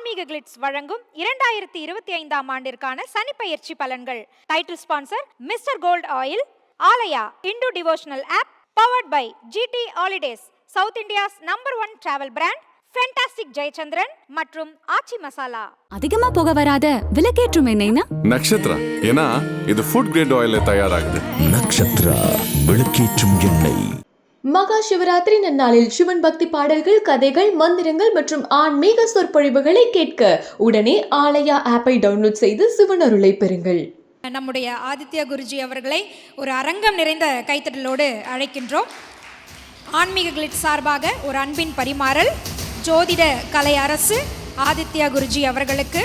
ஆன்மீக கிளிட்ஸ் வழங்கும் 2025ஆம் ஆண்டிற்கான சனிப்பெயர்ச்சி பலன்கள். Title sponsor Mister Gold Oil, Aalaya, Hindu devotional app, powered by GD holidays, south India's number 1 travel brand, Fantastic Jayachandran மற்றும் ஆச்சி மசாலா. அதிகமா போக வராத விளக்கேற்றும் எண்ணெய்னா நக்ஷத்ரா. ஏன்னா இது ஃபுட் கிரேட் ஆயில்ல தயாராகுது. நக்ஷத்ரா விளக்கேற்றும் எண்ணெய். மகா சிவராத்திரி நன்னாளில் சிவன் பக்தி பாடல்கள், கதைகள், மந்திரங்கள் மற்றும் ஆன்மீக சொற்பொழிவுகளை கேட்க உடனே ஆலயா ஆப்பை டவுன்லோட் செய்து சிவன் அருளை பெறுங்கள். நம்முடைய ஆதித்யா குருஜி அவர்களை ஒரு அரங்கம் நிறைந்த கைத்தட்டலோடு அழைக்கின்றோம். ஆன்மீக கிளிட்ஸ் சார்பாக ஒரு அன்பின் பரிமாறல் ஜோதிட கலை அரசு ஆதித்யா குருஜி அவர்களுக்கு.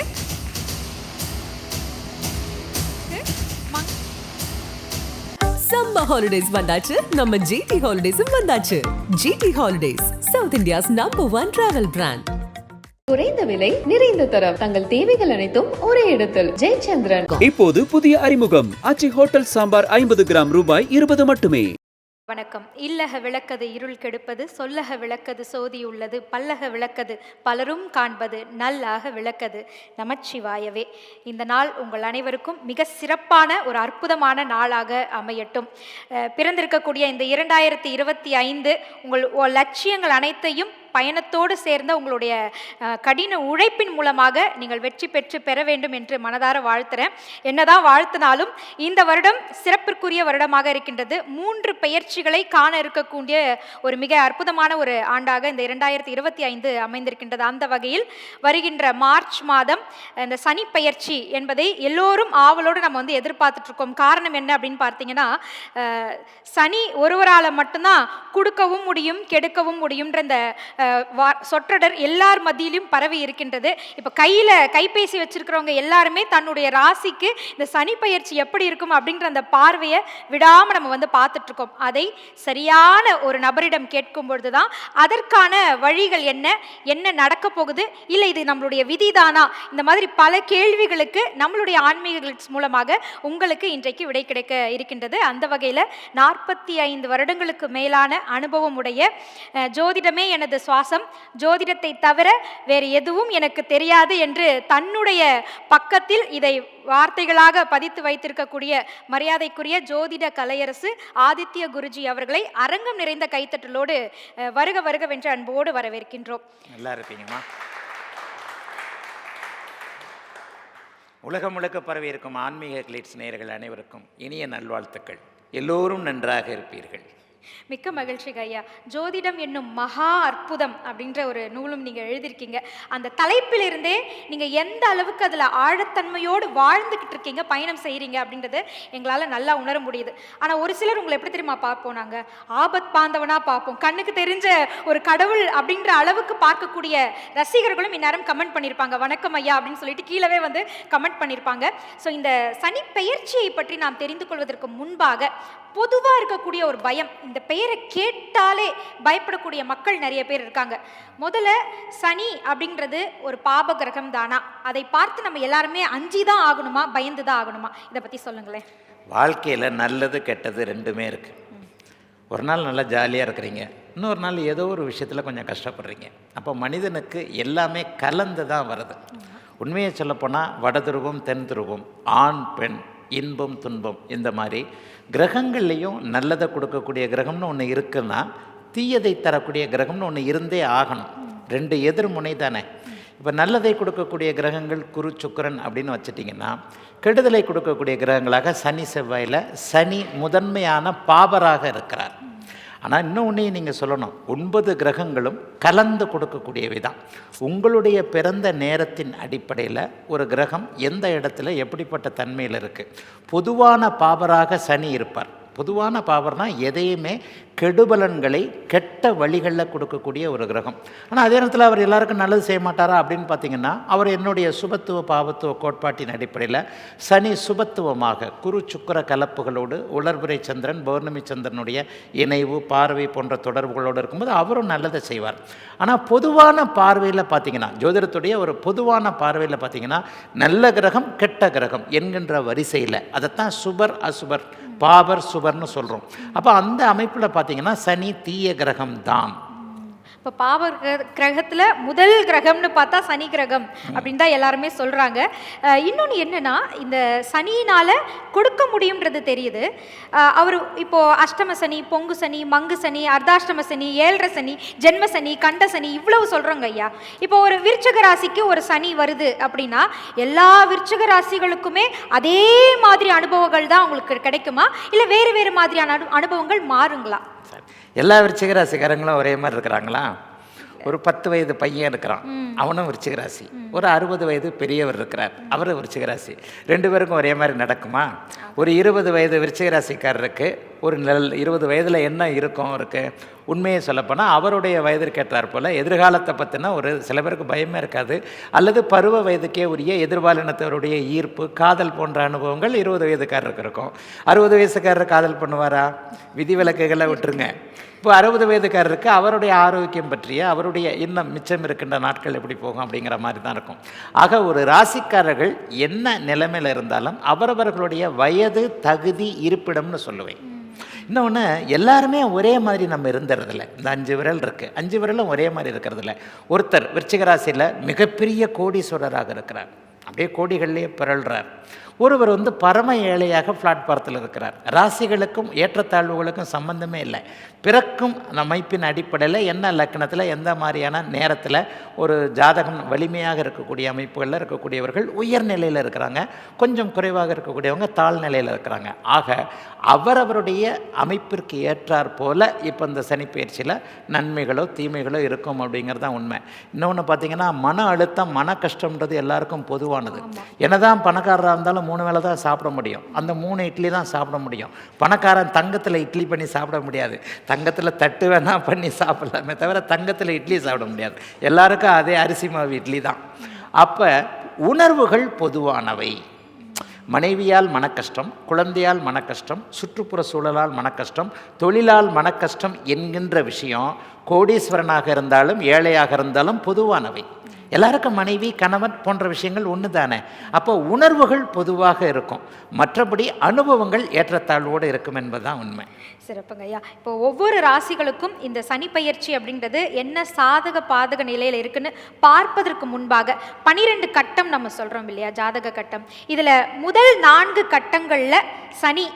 சம்மர் ஹாலிடேஸ் வந்தாச்சு, நம்ம ஜிடி ஹாலிடேஸும் வந்தாச்சு. GT holidays, south India's number 1 travel brand. குறைந்த விலை, நிறைந்த தரம், தங்கள் தேவைகள் அனைத்தும் ஒரே இடத்தில். ஜெயச்சந்திரன். இப்போது புதிய அறிமுகம் ஆச்சி ஹோட்டல் சாம்பார் 50 கிராம் ரூபாய் 20 மட்டுமே. வணக்கம். இல்லக விளக்கது இருள் கெடுப்பது, சொல்லக விளக்கது சோதி உள்ளது, பல்லக விளக்கது பலரும் காண்பது, நல்லாக விளக்கது நமச்சிவாயவே. இந்த நாள் உங்கள் அனைவருக்கும் மிக சிறப்பான ஒரு அற்புதமான நாளாக அமையட்டும். பிறந்திருக்கக்கூடிய இந்த 2025 உங்கள் லட்சியங்கள் அனைத்தையும் பயணத்தோடு சேர்ந்த உங்களுடைய கடின உழைப்பின் மூலமாக நீங்கள் வெற்றி பெற வேண்டும் என்று மனதார வாழ்த்துறேன். என்னதான் வாழ்த்தினாலும் இந்த வருடம் சிறப்பிற்குரிய வருடமாக இருக்கின்றது. 3 பெயர்ச்சிகளை காண இருக்கக்கூடிய ஒரு மிக அற்புதமான ஒரு ஆண்டாக இந்த 2025 அமைந்திருக்கின்றது. அந்த வகையில் வருகின்ற மார்ச் மாதம் இந்த சனி பெயர்ச்சி என்பதை எல்லோரும் ஆவலோடு நம்ம எதிர்பார்த்துட்டு இருக்கோம். காரணம் என்ன அப்படின்னு பார்த்தீங்கன்னா, சனி ஒருவரால் மட்டும்தான் கொடுக்கவும் முடியும், கெடுக்கவும் முடியும்ன்ற இந்த சொற்றொடர் எல்லார் மத்தியிலும் பரவி இருக்கின்றது. இப்போ கைபேசி வச்சிருக்கிறவங்க எல்லாருமே தன்னுடைய ராசிக்கு இந்த சனி பெயர்ச்சி எப்படி இருக்கும் அப்படின்ற அந்த பார்வையை விடாமல் நம்ம பார்த்துட்டு இருக்கோம். அதை சரியான ஒரு நபரிடம் கேட்கும் பொழுதுதான் அதற்கான வழிகள் என்ன நடக்க போகுது, இல்லை இது நம்மளுடைய விதிதானா, இந்த மாதிரி பல கேள்விகளுக்கு நம்மளுடைய ஆன்மீக கிளிட்ஸ் மூலமாக உங்களுக்கு இன்றைக்கு விடை கிடைக்க இருக்கின்றது. அந்த வகையில் 45 வருடங்களுக்கு மேலான அனுபவம் உடைய ஜோதிடமே எனது சுவாசம், ஜோதிடத்தை தவிர வேறு எதுவும் எனக்கு தெரியாது என்று தன்னுடைய பக்கத்தில் இதை வார்த்தைகளாக பதித்து வைத்திருக்கக்கூடிய மரியாதைக்குரிய ஜோதிட கலையரசு ஆதித்ய குருஜி அவர்களை அரங்கம் நிறைந்த கைத்தட்டலோடு வருக வருகவென்று அன்போடு வரவேற்கின்றோம். நல்லா இருப்பீங்கம்மா. உலகம் முழுக்க பரவி இருக்கும் ஆன்மீக கிளிட்ஸ் நேயர்கள் அனைவருக்கும் இனிய நல்வாழ்த்துக்கள். எல்லோரும் நன்றாக இருப்பீர்கள். மிக்க மகிழ்ச்சி ஐயா. ஜோதிடம் என்னும் மகா அற்புதம் அப்படின்ற ஒரு நூலும் நீங்கள் எழுதியிருக்கீங்க. அந்த தலைப்பிலிருந்தே நீங்கள் எந்த அளவுக்கு அதில் ஆழத்தன்மையோடு வாழ்ந்துக்கிட்டு இருக்கீங்க, பயணம் செய்கிறீங்க அப்படின்றது எங்களால் நல்லா உணர முடியுது. ஆனால் ஒரு சிலர் உங்களை எப்படி தெரியுமா பார்ப்போம், நாங்கள் ஆபத் பாந்தவனாக பார்ப்போம், கண்ணுக்கு தெரிஞ்ச ஒரு கடவுள் அப்படின்ற அளவுக்கு பார்க்கக்கூடிய ரசிகர்களும் இந்நேரம் கமெண்ட் பண்ணியிருப்பாங்க, வணக்கம் ஐயா அப்படின்னு சொல்லிட்டு கீழவே கமெண்ட் பண்ணியிருப்பாங்க. ஸோ இந்த சனி பெயர்ச்சியை பற்றி நாம் தெரிந்து கொள்வதற்கு முன்பாக பொதுவாக இருக்கக்கூடிய ஒரு பயம், இந்த பெயரை கேட்டாலே பயப்படக்கூடிய மக்கள் நிறைய பேர் இருக்காங்க. முதல்ல சனி அப்படின்றது ஒரு பாப கிரகம் தானா, அதை பார்த்து நம்ம எல்லாருமே அஞ்சி தான் ஆகணுமா, பயந்து தான் ஆகணுமா, இதை பற்றி சொல்லுங்களேன். வாழ்க்கையில் நல்லது கெட்டது ரெண்டுமே இருக்குது. ஒரு நாள் நல்லா ஜாலியாக இருக்கிறீங்க, இன்னொரு நாள் ஏதோ ஒரு விஷயத்தில் கொஞ்சம் கஷ்டப்படுறீங்க. அப்போ மனிதனுக்கு எல்லாமே கலந்து தான் வருது. உண்மையை சொல்லப்போனால் வடதுருவம் தென் துருவம், ஆண் பெண், இன்பம் துன்பம், இந்த மாதிரி கிரகங்கள்லேயும் நல்லதை கொடுக்கக்கூடிய கிரகம்னு ஒன்று இருக்குன்னா தீயதை தரக்கூடிய கிரகம்னு ஒன்று இருந்தே ஆகணும். 2 எதிர்முனை தானே. இப்போ நல்லதை கொடுக்கக்கூடிய கிரகங்கள் குரு சுக்கிரன் அப்படின்னு வச்சுட்டிங்கன்னா, கெடுதலை கொடுக்கக்கூடிய கிரகங்களாக சனி செவ்வாயில் சனி முதன்மையான பாபராக இருக்கிறார். ஆனால் இன்னும் ஒன்றையும் நீங்கள் சொல்லணும், 9 கிரகங்களும் கலந்து கொடுக்கக்கூடியவை தான். உங்களுடைய பிறந்த நேரத்தின் அடிப்படையில் ஒரு கிரகம் எந்த இடத்துல எப்படிப்பட்ட தன்மையில் இருக்குது. பொதுவான பாபராக சனி இருப்பார். பொதுவான பாவர்னால் எதையுமே கெடுபலன்களை கெட்ட வழிகளில் கொடுக்கக்கூடிய ஒரு கிரகம். ஆனால் அதே நேரத்தில் அவர் எல்லாருக்கும் நல்லது செய்ய மாட்டாரா அப்படின்னு பார்த்தீங்கன்னா, அவர் என்னுடைய சுபத்துவ பாவத்துவ கோட்பாட்டின் அடிப்படையில் சனி சுபத்துவமாக குரு சுக்கிர கலப்புகளோடு உலர்பிறை சந்திரன் பௌர்ணமி சந்திரனுடைய இணைவு பார்வை போன்ற தொடர்புகளோடு இருக்கும்போது அவரும் நல்லதை செய்வார். ஆனால் பொதுவான பார்வையில் பார்த்தீங்கன்னா, ஜோதிடத்துடைய ஒரு பொதுவான பார்வையில் பார்த்தீங்கன்னா, நல்ல கிரகம் கெட்ட கிரகம் என்கின்ற வரிசையில் அதைத்தான் சுபர் அசுபர் பாபர் சுபர்னு சொல்கிறோம். அப்போ அந்த அமைப்பில் பார்த்தீங்கன்னா சனி தீய கிரகம் தான். இப்போ பாவ கிரகத்தில் முதல் கிரகம்னு பார்த்தா சனி கிரகம் அப்படின்னு தான் எல்லாருமே சொல்கிறாங்க. இன்னொன்று என்னென்னா, இந்த சனியினால் கொடுக்க முடியுன்றது தெரியுது. அவர் இப்போது அஷ்டம சனி, பொங்கு சனி, மங்கு சனி, அர்த்தாஷ்டம சனி, ஏழரை சனி, ஜென்ம சனி, கண்ட சனி, இவ்வளவு சொல்கிறோங்க ஐயா. இப்போ ஒரு விருச்சிக ராசிக்கு ஒரு சனி வருது அப்படின்னா எல்லா விருச்சிக ராசிகளுக்குமே அதே மாதிரி அனுபவங்கள் தான் உங்களுக்கு கிடைக்குமா, இல்லை வேறு வேறு மாதிரியான அனுபவங்கள் மாறுங்களா? எல்லா விருச்சிக ராசிக்காரங்களும் ஒரே மாதிரி இருக்கிறாங்களா? ஒரு 10 வயது பையன் இருக்கிறான், அவனும் விருச்சிக ராசி. ஒரு 60 வயது பெரியவர் இருக்கிறார், அவரும் விருச்சிக ராசி. 2 பேருக்கும் ஒரே மாதிரி நடக்குமா? ஒரு 20 வயது விருச்சிக ராசிக்காரருக்கு ஒரு 20 வயதில் என்ன இருக்கும் அவருக்கு? உண்மையை சொல்லப்போனால் அவருடைய வயதிற்கு ஏற்றார் போல் எதிர்காலத்தை பற்றினா ஒரு சில பேருக்கு பயமே இருக்காது. அல்லது பருவ வயதுக்கே உரிய எதிர்பாலினத்தவருடைய ஈர்ப்பு, காதல் போன்ற அனுபவங்கள் 20 வயதுக்காரருக்கு இருக்கும். 60 வயசுக்காரர் காதல் பண்ணுவாரா? விதிவிலக்குகளை விட்டுருங்க. இப்போ 60 வயதுக்காரருக்கு அவருடைய ஆரோக்கியம் பற்றிய, அவருடைய இன்னும் மிச்சம் இருக்கின்ற நாட்கள் எப்படி போகும் அப்படிங்கிற மாதிரி தான் இருக்கும். ஆக ஒரு ராசிக்காரர்கள் என்ன நிலைமையில் இருந்தாலும் அவரவர்களுடைய வயது, தகுதி, இருப்பிடம்னு சொல்லுவேன். இன்னொன்று, எல்லாருமே ஒரே மாதிரி நம்ம இருந்துறதில்ல. இந்த 5 விரல் இருக்குது, 5 விரலும் ஒரே மாதிரி இருக்கிறதில்ல. ஒருத்தர் விருச்சிக ராசியில் மிகப்பெரிய கோடீஸ்வரராக இருக்கிறார், அப்படியே கோடிகள்லேயே பிறழ்கிறார். ஒருவர் பரம ஏழையாக பிளாட்பாரத்தில் இருக்கிறார். ராசிகளுக்கும் ஏற்றத்தாழ்வுகளுக்கும் சம்பந்தமே இல்லை. பிறக்கும் அமைப்பின் அடிப்படையில் என்ன லக்னத்தில் எந்த மாதிரியான நேரத்தில் ஒரு ஜாதகம் வலிமையாக இருக்கக்கூடிய அமைப்புகளில் இருக்கக்கூடியவர்கள் உயர்நிலையில் இருக்கிறாங்க, கொஞ்சம் குறைவாக இருக்கக்கூடியவங்க தாழ்நிலையில் இருக்கிறாங்க. ஆக அவரவருடைய அமைப்பிற்கு ஏற்றார் போல் இப்போ இந்த சனிப்பயிற்சியில் நன்மைகளோ தீமைகளோ இருக்கும் அப்படிங்கிறது தான் உண்மை. இன்னொன்று பார்த்திங்கன்னா, மன அழுத்தம், மன கஷ்டம்ன்றது எல்லாருக்கும் பொதுவானது. என்னதான் பணக்காரராக இருந்தாலும் 3 வேளை தான் சாப்பிட முடியும், அந்த 3 இட்லி தான் சாப்பிட முடியும். பணக்காரன் தங்கத்தில் இட்லி பண்ணி சாப்பிட முடியாது, தங்கத்தில் தட்டு வேணா பண்ணி சாப்பிடலாமே தவிர தங்கத்தில் இட்லி சாப்பிட முடியாது. எல்லாருக்கும் அதே அரிசி மாவு இட்லி தான். அப்போ உணர்வுகள் பொதுவானவை. மனைவியால் மனக்கஷ்டம், குழந்தையால் மனக்கஷ்டம், சுற்றுப்புற சூழலால் மனக்கஷ்டம், தொழிலால் மனக்கஷ்டம் என்கின்ற விஷயம் கோடீஸ்வரனாக இருந்தாலும் ஏழையாக இருந்தாலும் பொதுவானவை. எல்லாருக்கும் மனைவி, கணவன் போன்ற விஷயங்கள் ஒன்று தானே. அப்போ உணர்வுகள் பொதுவாக இருக்கும், மற்றபடி அனுபவங்கள் ஏற்றத்தாழ்வோடு இருக்கும் என்பதுதான் உண்மை. சிறப்புங்க ஐயா. இப்போ ஒவ்வொரு ராசிகளுக்கும் இந்த சனி பயிற்சி அப்படின்றது என்ன சாதக பாதக நிலையில் இருக்குன்னு பார்ப்பதற்கு முன்பாக 12 கட்டம் நம்ம சொல்கிறோம் இல்லையா, ஜாதக கட்டம். இதில் முதல் 4 கட்டங்களில் சனி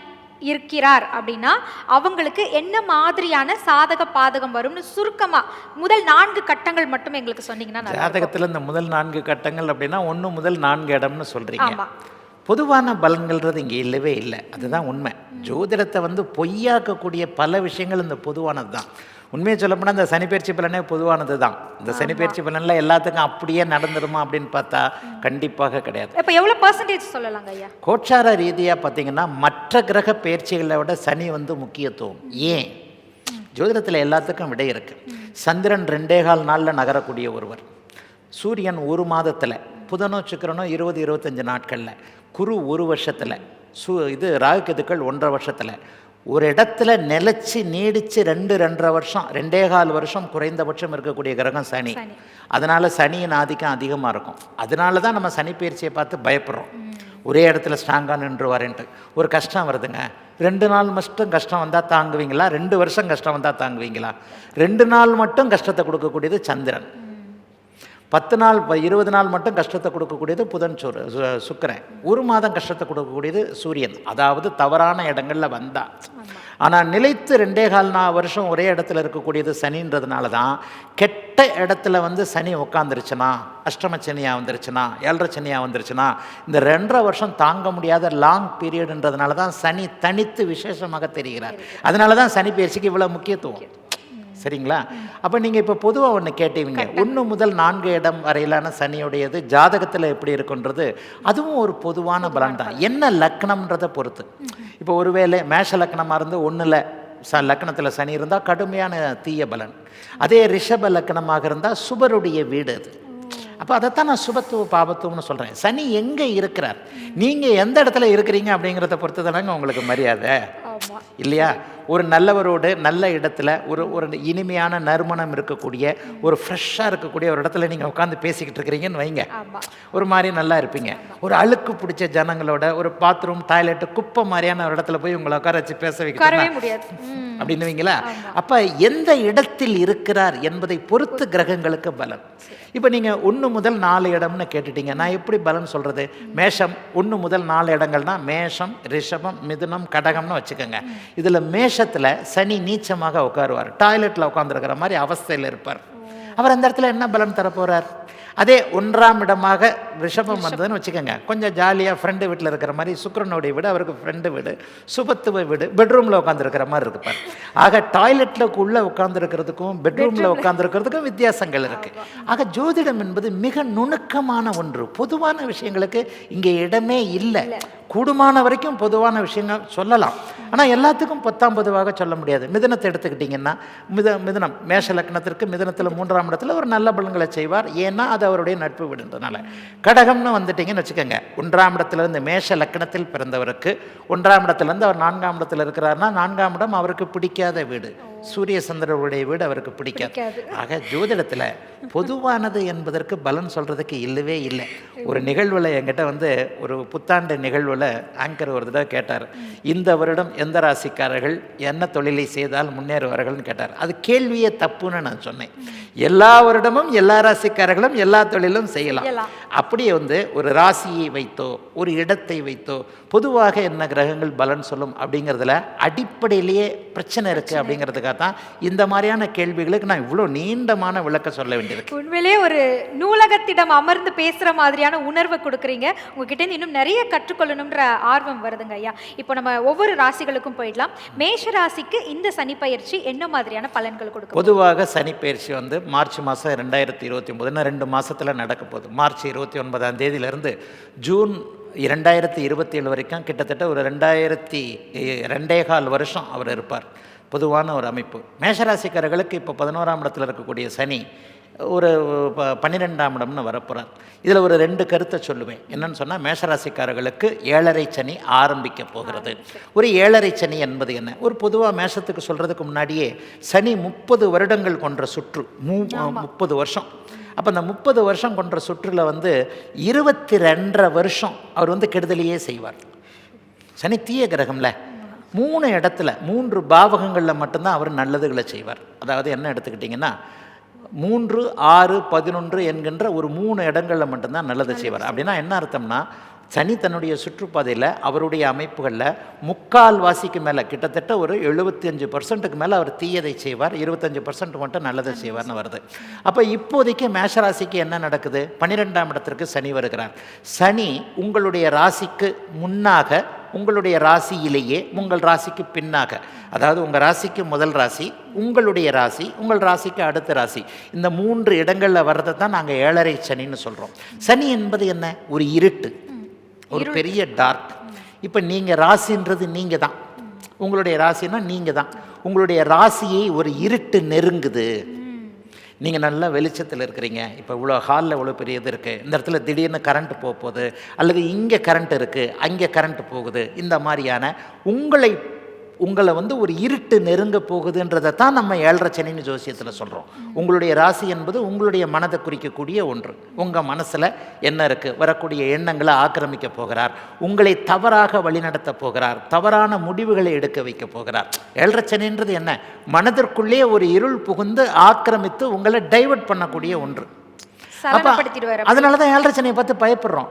இருக்கிறார் அப்படின்னா அவங்களுக்கு என்ன மாதிரியான சாதக பாதகம் வரும்னு சுருக்கமா முதல் 4 கட்டங்கள் மட்டும் எங்களுக்கு சொன்னீங்கன்னா. ஜாதகத்தில் இந்த முதல் 4 கட்டங்கள் அப்படின்னா 1 முதல் 4 இடம்னு சொல்றீங்க. பொதுவான பலன்கள்ன்றது இங்கே இல்லவே இல்லை, அதுதான் உண்மை. ஜோதிடத்தை பொய்யாக்கக்கூடிய பல விஷயங்கள் இந்த பொதுவானது தான். உண்மையை சொல்லப்போனால் இந்த சனிப்பயிற்சி பலனே பொதுவானது தான். இந்த சனிப்பயிற்சி பலனில் எல்லாத்துக்கும் அப்படியே நடந்துடுமா அப்படின்னு பார்த்தா கண்டிப்பாக கிடையாது. இப்போ எவ்வளோ % சொல்லலாங்க ஐயா? கோட்சார ரீதியாக பார்த்தீங்கன்னா மற்ற கிரக பயிற்சிகளை விட சனி முக்கியத்துவம். ஏன்? ஜோதிடத்தில் எல்லாத்துக்கும் விடை இருக்குது. சந்திரன் 2.25 நாளில் நகரக்கூடிய ஒருவர், சூரியன் 1 மாதத்தில், புதனோ சுக்கிரனோ 20-25 நாட்களில், குரு 1 வருஷத்தில், இது ராகுகேதுக்கள் 1.5 வருஷத்தில், ஒரு இடத்துல நிலச்சி நீடித்து 2-2.5 வருஷம், 2.25 வருஷம் குறைந்தபட்சம் இருக்கக்கூடிய கிரகம் சனி. அதனால் சனியின் ஆதிக்கம் அதிகமாக இருக்கும். அதனால தான் நம்ம சனி பயிற்சியை பார்த்து பயப்படுறோம். ஒரே இடத்துல ஸ்ட்ராங்காக நின்று வரேன்ட்டு. ஒரு கஷ்டம் வருதுங்க, 2 நாள் மட்டும் கஷ்டம் வந்தால் தாங்குவீங்களா? 2 வருஷம் கஷ்டம் வந்தால் தாங்குவீங்களா? 2 நாள் மட்டும் கஷ்டத்தை கொடுக்கக்கூடியது சந்திரன். 10 நாள் 20 நாள் மட்டும் கஷ்டத்தை கொடுக்கக்கூடியது புதன் சுக்கிரன். 1 மாதம் கஷ்டத்தை கொடுக்கக்கூடியது சூரியன். அதாவது தவறான இடங்களில் வந்தா. ஆனால் நிலைத்து 2.25 வருஷம் ஒரே இடத்துல இருக்கக்கூடியது சனின்றதுனால தான் கெட்ட இடத்துல சனி உட்காந்துருச்சுன்னா, அஷ்டம சனியாக வந்துருச்சுன்னா, 7.5 சனியாக வந்துருச்சுன்னா, இந்த 2.5 வருஷம் தாங்க முடியாத லாங் பீரியடுன்றதுனால தான் சனி தனித்து விசேஷமாக தெரிகிறார். அதனால தான் சனி பயிற்சிக்கு இவ்வளோ முக்கியத்துவம். சரிங்களா? அப்போ நீங்கள் இப்போ பொதுவாக ஒன்று கேட்டீங்க, 1 முதல் 4 இடம் வரையிலான சனியுடையது ஜாதகத்தில் எப்படி இருக்குன்றது அதுவும் ஒரு பொதுவான பலன் தான். என்ன லக்னம்ன்றதை பொறுத்து. இப்போ ஒருவேளை மேஷ லக்னமாக இருந்து 1ல் லக்னத்தில் சனி இருந்தால் கடுமையான தீய பலன். அதே ரிஷப லக்னமாக இருந்தால் சுபருடைய வீடு அது. அப்போ அதைத்தான் நான் சுபத்துவ பாபத்துவம்னு சொல்கிறேன். சனி எங்கே இருக்கிறார், நீங்கள் எந்த இடத்துல இருக்கிறீங்க அப்படிங்கிறத பொறுத்து தானங்க உங்களுக்கு மரியாதை. இல்லையா? ஒரு நல்லவரோடு நல்ல இடத்துல ஒரு ஒரு இனிமையான நறுமணம் இருக்கக்கூடிய ஒரு ஃப்ரெஷ்ஷாக இருக்கக்கூடிய ஒரு இடத்துல நீங்கள் உட்காந்து பேசிக்கிட்டு இருக்கிறீங்கன்னு வைங்க, ஒரு மாதிரி நல்லா இருப்பீங்க. ஒரு அழுக்கு பிடிச்ச ஜனங்களோட ஒரு பாத்ரூம் டாய்லெட்டு குப்பை மாதிரியான ஒரு இடத்துல போய் உங்களை உட்கார வச்சு பேச வைக்க முடியாது அப்படின்னுவீங்களா? அப்போ எந்த இடத்தில் இருக்கிறார் என்பதை பொறுத்து கிரகங்களுக்கு பலம். இப்போ நீங்கள் 1 முதல் 4 இடம்னு கேட்டுட்டீங்க. நான் எப்படி பலன் சொல்கிறது? மேஷம் 1 முதல் 4 இடங்கள்னா மேஷம், ரிஷபம், மிதுனம், கடகம்னு வச்சுக்கோங்க. இதில் மேஷத்தில் சனி நீச்சமாக உட்காருவார், டாய்லெட்டில் உட்காந்துருக்கிற மாதிரி அவஸ்தையில் இருப்பார். அவர் அந்த இடத்துல என்ன பலன் தரப்போகிறார்? அதே 1ஆம் இடமாக ரிஷபம் வந்ததுன்னு வச்சுக்கோங்க, கொஞ்சம் ஜாலியாக ஃப்ரெண்டு வீட்டில் இருக்கிற மாதிரி, சுக்கிரனுடைய வீடு அவருக்கு ஃப்ரெண்டு வீடு, சுபத்துவ வீடு, பெட்ரூமில் உட்காந்துருக்கிற மாதிரி இருப்பார். ஆக டாய்லெட்டில் உட்காந்துருக்கிறதுக்கும் பெட்ரூமில் உட்காந்துருக்கிறதுக்கும் வித்தியாசங்கள் இருக்குது. ஆக ஜோதிடம் என்பது மிக நுணுக்கமான ஒன்று. பொதுவான விஷயங்களுக்கு இங்கே இடமே இல்லை. கூடுமான வரைக்கும் பொதுவான விஷயங்கள் சொல்லலாம், ஆனால் எல்லாத்துக்கும் 10ஆம் பொதுவாக சொல்ல முடியாது. மிதுனத்தை எடுத்துக்கிட்டிங்கன்னா மிதுனம் மேஷ லக்னத்திற்கு மிதுனத்தில் 3ஆம் இடத்துல ஒரு நல்ல பலன்களை செய்வார். ஏன்னா அது அவருடைய நட்பு விடுன்றதுனால. கடகம்னு வந்துட்டிங்கன்னு வச்சுக்கோங்க, 1ஆம் இடத்துலேருந்து மேஷ லக்னத்தில் பிறந்தவருக்கு 1ஆம் இடத்துலேருந்து அவர் 4ஆம் இடத்துல இருக்கிறாருன்னா 4ஆம் இடம் அவருக்கு பிடிக்காத வீடு, சூரிய சந்திரனுடைய வீடு அவருக்கு பிடிக்காது. ஆக ஜோதிடத்தில் பொதுவானது என்பதற்கு பலன் சொல்கிறதுக்கு இல்லவே இல்லை. ஒரு நிகழ்வில் என்கிட்ட வந்து ஒரு புத்தாண்டு நிகழ்வில் ஆங்கர் ஒரு தடவை கேட்டார், இந்த வருடம் எந்த ராசிக்காரர்கள் என்ன தொழிலை செய்தால் முன்னேறுவார்கள்னு கேட்டார். அது கேள்வியே தப்புன்னு நான் சொன்னேன். எல்லா வருடமும் எல்லா ராசிக்காரர்களும் எல்லா தொழிலும் செய்யலாம். அப்படியே வந்து ஒரு ராசியை வைத்தோ ஒரு இடத்தை வைத்தோ பொதுவாக என்ன கிரகங்கள் பலன் சொல்லும் அப்படிங்கிறதுல அடிப்படையிலேயே பிரச்சனை இருக்குது. அப்படிங்கிறதுக்காக தான் இந்த மாதிரியான கேள்விகளுக்கு நான் இவ்வளோ நீண்டமான விளக்கம் சொல்ல வேண்டியிருக்கு. உண்மையிலேயே ஒரு நூலகத்திடம் அமர்ந்து பேசுகிற மாதிரியான உணர்வை கொடுக்குறீங்க. உங்ககிட்ட இன்னும் நிறைய கற்றுக்கொள்ளணுன்ற ஆர்வம் வருதுங்க ஐயா. இப்போ நம்ம ஒவ்வொரு ராசிகளுக்கும் போயிடலாம். மேஷ ராசிக்கு இந்த சனி பயிற்சி என்ன மாதிரியான பலன்கள் கொடுக்கும்? பொதுவாக சனி பயிற்சி வந்து மார்ச் மாதம் 2029 2 மாதத்தில் நடக்க போகுது. மார்ச் 29ஆம் தேதியிலிருந்து ஜூன் 2027 வரைக்கும் கிட்டத்தட்ட ஒரு 2.25 வருஷம் அவர் இருப்பார். பொதுவான ஒரு அமைப்பு. மேஷராசிக்காரர்களுக்கு இப்போ 11ஆம் இடத்துல இருக்கக்கூடிய சனி ஒரு 12ஆம் இடம்னு வரப்போகிறார். இதில் ஒரு 2 கருத்தை சொல்லுவேன். என்னன்னு சொன்னால், மேஷராசிக்காரர்களுக்கு 7.5 சனி ஆரம்பிக்க போகிறது. ஒரு 7.5 சனி என்பது என்ன? ஒரு பொதுவாக மேஷத்துக்கு சொல்கிறதுக்கு முன்னாடியே சனி 30 வருடங்கள் கொன்ற சுற்று, 30 வருஷம். அப்போ அந்த 30 வருஷம் கொன்ற சுற்றில் வந்து 22.5 வருஷம் அவர் வந்து கெடுதலையே செய்வார். சனி தீய கிரகம்ல 3 இடத்துல 3 பாவகங்களில் மட்டும்தான் அவர் நல்லதுகளை செய்வார். அதாவது என்ன எடுத்துக்கிட்டிங்கன்னா 3, 6, 11 என்கின்ற ஒரு 3 இடங்களில் மட்டும்தான் நல்லது செய்வார். அப்படின்னா என்ன அர்த்தம்னா, சனி தன்னுடைய சுற்றுப்பாதையில் அவருடைய அமைப்புகளில் 3/4 மேலே கிட்டத்தட்ட ஒரு 75% மேலே அவர் தீயதை செய்வார், 25% மட்டும் நல்லதை செய்வார்னு வருது. அப்போ இப்போதைக்கு மேஷராசிக்கு என்ன நடக்குது? 12ஆம் இடத்திற்கு சனி வருகிறார். சனி உங்களுடைய ராசிக்கு முன்னாக, உங்களுடைய ராசியிலேயே உங்கள் ராசிக்கு பின்னாக, அதாவது உங்கள் ராசிக்கு முதல் ராசி, உங்களுடைய ராசி, உங்கள் ராசிக்கு அடுத்த ராசி, இந்த 3 இடங்களில் வர்றதை தான் நாங்கள் 7.5 சனின்னு சொல்கிறோம். சனி என்பது என்ன? ஒரு இருட்டு, ஒரு பெரிய டார்க். இப்போ நீங்கள் ராசின்றது நீங்கள் தான், உங்களுடைய ராசின்னா நீங்கள் தான். உங்களுடைய ராசியை ஒரு இருட்டு நெருங்குது. நீங்கள் நல்லா வெளிச்சத்தில் இருக்கிறீங்க. இப்போ இவ்வளோ ஹாலில் இவ்வளோ பெரிய இது இருக்குது, இந்த இடத்துல திடீர்னு கரண்ட் போகுது, அல்லது இங்கே கரண்ட் இருக்குது அங்கே கரண்ட் போகுது, இந்த மாதிரியான உங்களை வந்து ஒரு இருட்டு நெருங்க போகுதுன்றதை தான் நம்ம 7.5 சனின்னு ஜோசியத்தில் சொல்கிறோம். உங்களுடைய ராசி என்பது உங்களுடைய மனதை குறிக்கக்கூடிய ஒன்று. உங்கள் மனசில் என்ன இருக்குது? வரக்கூடிய எண்ணங்களை ஆக்கிரமிக்க போகிறார், உங்களை தவறாக வழிநடத்த போகிறார், தவறான முடிவுகளை எடுக்க வைக்க போகிறார். 7.5 சனின்றது என்ன? மனதிற்குள்ளே ஒரு இருள் புகுந்து ஆக்கிரமித்து உங்களை டைவர்ட் பண்ணக்கூடிய ஒன்று. அதனால தான் 7.5 சனியை பார்த்து பயப்படுறோம்.